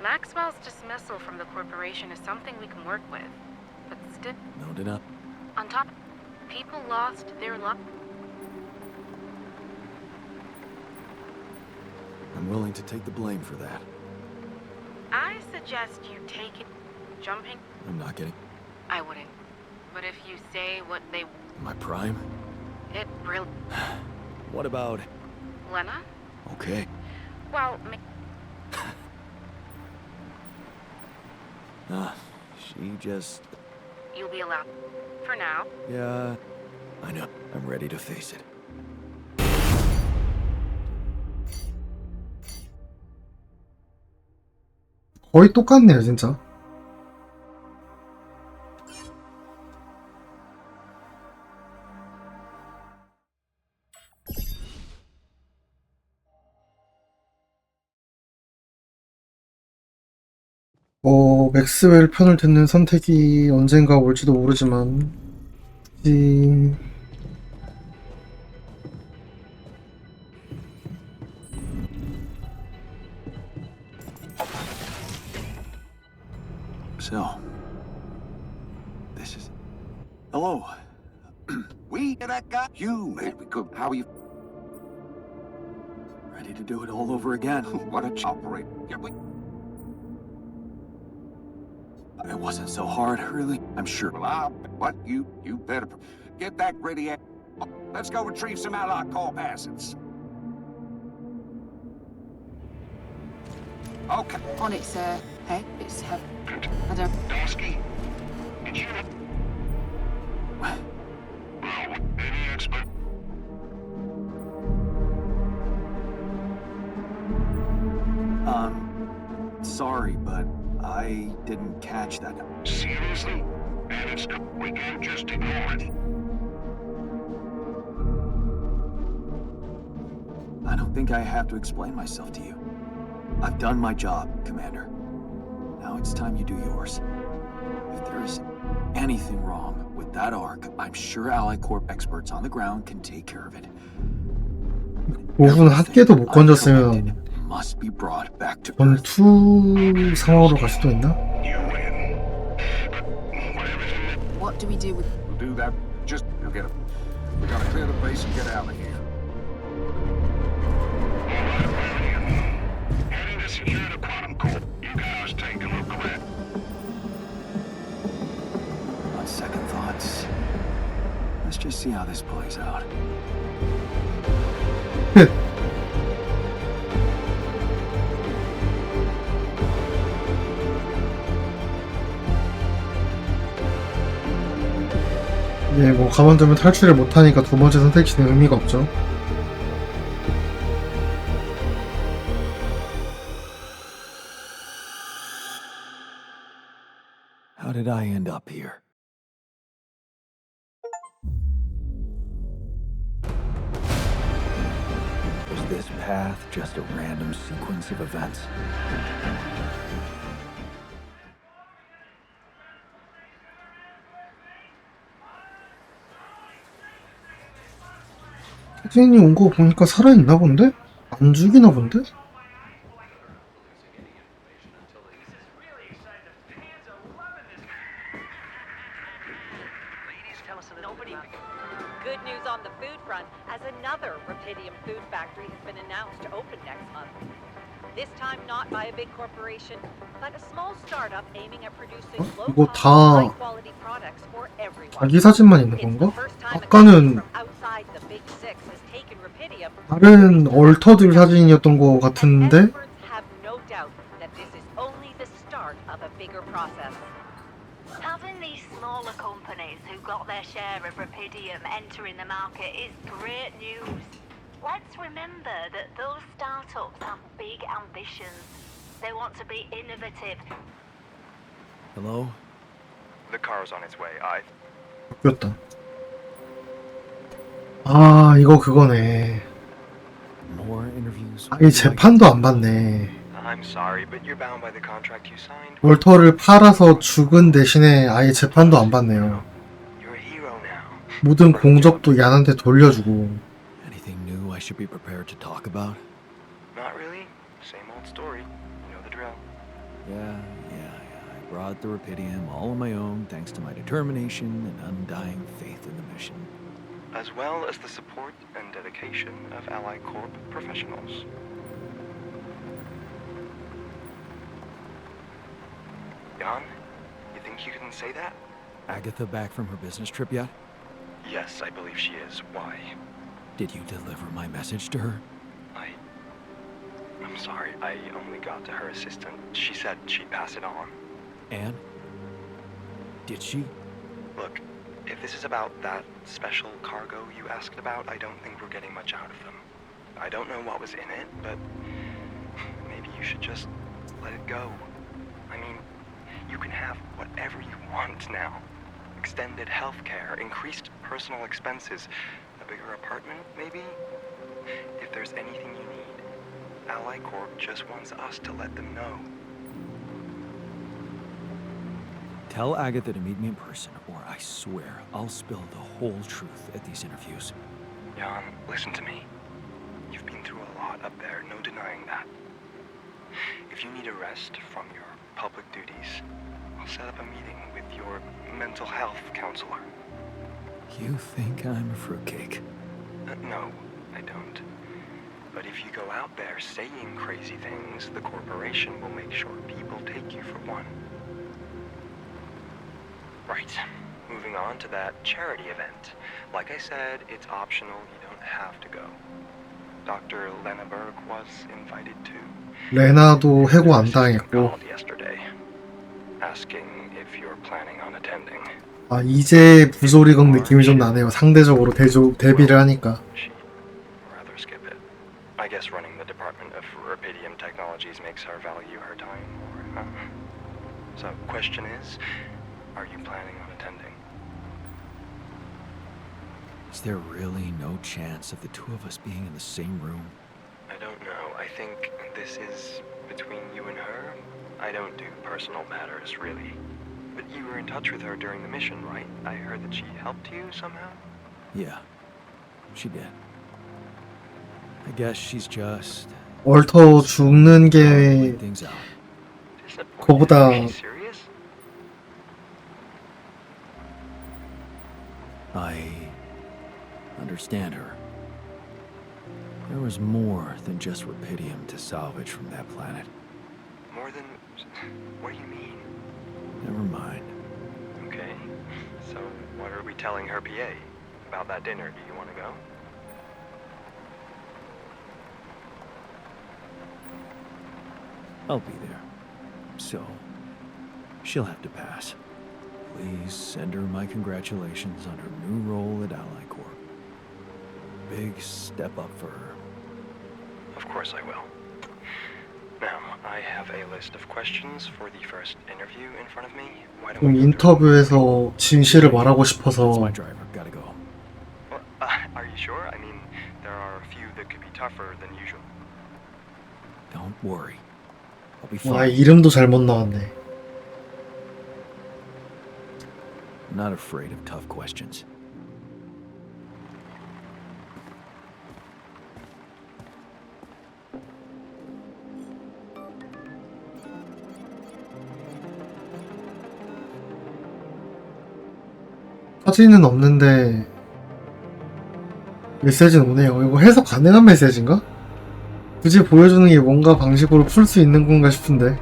Maxwell's dismissal from the corporation is something we can work with. But still... Noted up. On top, people lost their luck. I'm willing to take the blame for that. I suggest you take it. Jumping? I'm not getting... I wouldn't. But if you say what they... My prime? It really... What about... Lena? Okay. Well, She just... You'll be allowed. For now. Yeah, I know. I'm ready to face it. 거의 똑같네요, 진짜. 맥스웰 편을 듣는 선택이 언젠가 올지도 모르지만, So, this is... Hello. We that guy? You made me good. How are you? Ready to do it all over again. What a operate. Yeah, It wasn't so hard, really. I'm sure. Well, what? You better get that ready. Let's go retrieve some Allied Corp assets. Okay. On it, sir. Hey, it's heavy. I don't. Donsky, did you? Well, any expert? Sorry, but I didn't catch that. Seriously? And it's we can't just ignore it. I don't think I have to explain myself to you. I've done my job, Commander. Now it's time you do yours. If there is anything wrong with that Ark, I'm sure Ally Corp experts on the ground can take care of it. 5분 한 개도 못 건졌으면 Must be brought back to 전투 상황으로 갈 수도 있나? What do we do with? We'll do that. Just get it. We gotta clear the base and get out of here. Heading to secure the quantum core. You guys take a look around. On second thoughts, let's just see how this plays out. 예, 뭐 가만두면 탈출을 못하니까 두 번째 선택지는 의미가 없죠. How did I end up here? Was this path just a random sequence of events? 태진이 온 거 보니까 살아있나 본데? 안 죽이나 본데? Good news on the food front, as another Rapidium food factory has been announced to open next month. This time not by a big corporation, but a small startup aiming at producing 이거 low-cost, 다 high-quality products for everyone. 자기 사진만 있는 건가? 아까는 Outside the big six has taken Rapidium. 다른 얼터들 사진이었던 거 같은데? Have no doubt that this is only the start of a bigger process. Having these smaller companies who got their share of Rapidium entering the market is great news. Let's remember that those startups have big ambitions. They want to be innovative. Hello? The car's on its way. 바뀌었다. 아, 이거 그거네. More interviews. 아예 재판도 안 받네. I'm sorry, but you're bound by the contract you signed. 월터를 팔아서 죽은 대신에 아예 재판도 안 받네요. You're a hero now. 모든 공적도 얀한테 돌려주고. Anything new I should be prepared to talk about? Not really. Same old story. You know the drill. Yeah. I brought the Rapidium all on my own thanks to my determination and undying faith in the mission. As well as the support and dedication of Ally Corp professionals. Jan, you think you can say that? Agatha back from her business trip yet? Yes, I believe she is. Why? Did you deliver my message to her? I'm sorry, I only got to her assistant. She said she'd pass it on. And? Did she? Look, if this is about that special cargo you asked about, I don't think we're getting much out of them. I don't know what was in it, but maybe you should just let it go. I mean, you can have whatever you want now. Extended health care, increased personal expenses, a bigger apartment, maybe? If there's anything you need, Ally Corp just wants us to let them know. Tell Agatha to meet me in person, or I swear I'll spill the whole truth at these interviews. Jan, listen to me. You've been through a lot up there, no denying that. If you need a rest from your public duties, I'll set up a meeting with your mental health counselor. You think I'm a fruitcake? No, I don't. But if you go out there saying crazy things, the corporation will make sure people take you for one. Right. Moving on to that charity event. Like I said, it's optional. You don't have to go. Dr. Lenaberg was invited too. 레나도 해고 안 당했고. Called yesterday, asking if you're planning on attending. 아, 이제 부조리건 느낌이 좀 나네요. 상대적으로 데뷔를 하니까. Rather skip it. I guess running the Department of Rapidium Technologies makes her value her time more, huh? So, question is, are you planning on attending? Is there really no chance of the two of us being in the same room? I don't know. I think this is between you and her. I don't do personal matters, really. But you were in touch with her during the mission, right? I heard that she helped you somehow? Yeah, she did. I guess she's just 얼터 죽는 게 things out. 그거보다 Serious? I understand her. There was more than just Rapidium to salvage from that planet. More than... What do you mean? Never mind. Okay. So, what are we telling her PA? About that dinner, do you want to go? I'll be there. So, she'll have to pass. Please send her my congratulations on her new role at Ally Corp. Big step up for her. Of course I will. Now, I have a list of questions for the first interview in front of me. Why don't we... 인터뷰에서 진실을 말하고 싶어서. It's my driver. Gotta go. Well, are you sure? I mean, there are a few that could be tougher than usual. Don't worry. I'll be 와, fine. 이름도 잘못 나왔네. I'm not afraid of tough questions. 사진은 없는데 메시지는 오네요. 이거 해석 가능한 메시지인가? 굳이 보여주는 게 뭔가 방식으로 풀 수 있는 건가 싶은데.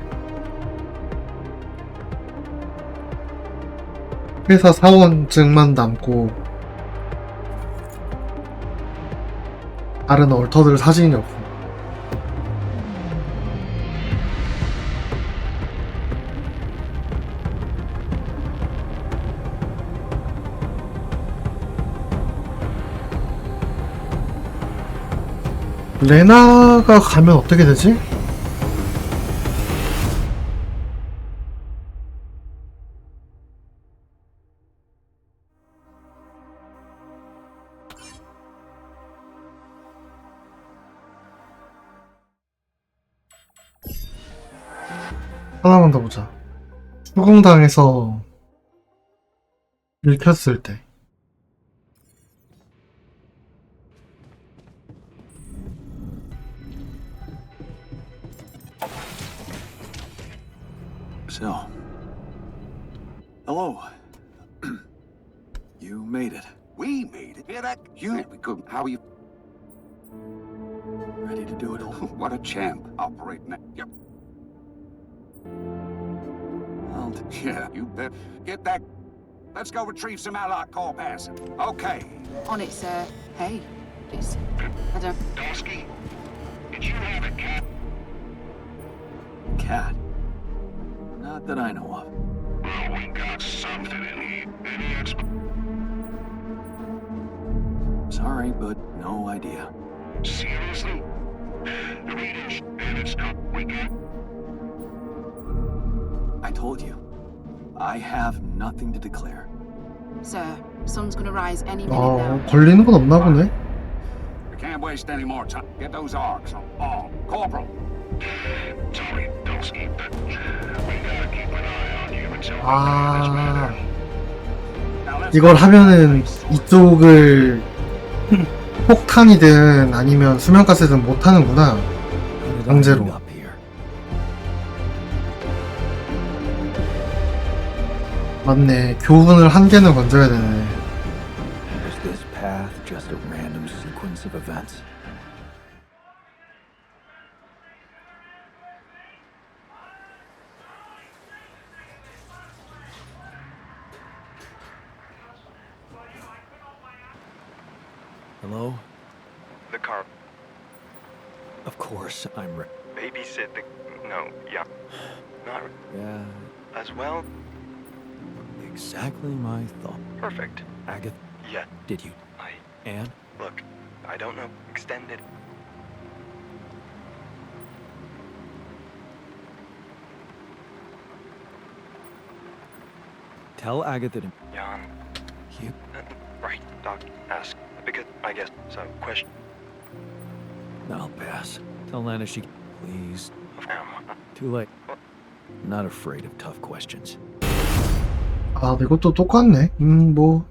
회사 사원증만 남고 다른 얼터들 사진이 없고. 레나가 가면 어떻게 되지? 하나만 더 보자. 추궁당해서 읽혔을 때. So, hello. You made it. We made it. Yeah, that you. We couldn't. How are you? Ready to do it all? What a champ operating that. Yep. Well, Yeah, you bet. Get that. Let's go retrieve some Allied Corp acid. Okay. On it, sir. Hey, it's... I don't... Dosky, did you have a cat? cat. Not that I know of. Well, we got something in here. Any Sorry, but no idea. Seriously? The readers, and it's not we got. I told you. I have nothing to declare. Sir, sun's gonna rise any minute now. 걸리는 건 없나 보네. We can't waste any more time. Get those arcs on all. Corporal. Sorry, Dosky, but we gotta keep an eye on you until 아, 이걸 하면은 이쪽을 폭탄이든 아니면 수면가스든 못 하는구나. 강제로. 맞네. 교훈을 한 개는 건져야 되네. Was this path just a random sequence of events? Hello? The car. Of course, I'm Babysit the... No, yeah. Not... Yeah, As well? exactly my thought. Perfect. Agatha, Yeah. did you? Anne? Look, I don't know. Extended... Tell Agatha to... Jan. You... Right, Doc. Ask. Because, I guess, so, question. I'll pass. Tell Lana she... Please. Now. Too late. Not afraid of tough questions. 아, 이것도 똑같네. 뭐.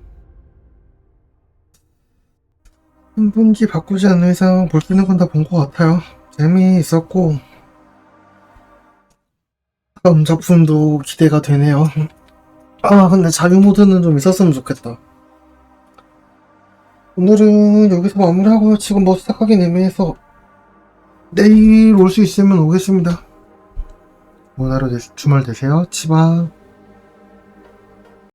한 분기 바꾸지 않는 이상 볼 수 있는 건 다 본 것 같아요. 재미있었고, 다음 작품도 기대가 되네요. 아, 근데 자유 모드는 좀 있었으면 좋겠다. 오늘은 여기서 마무리하고요. 지금 뭐 시작하긴 애매해서 내일 올 수 있으면 오겠습니다. 좋은 하루 주말 되세요. 치바.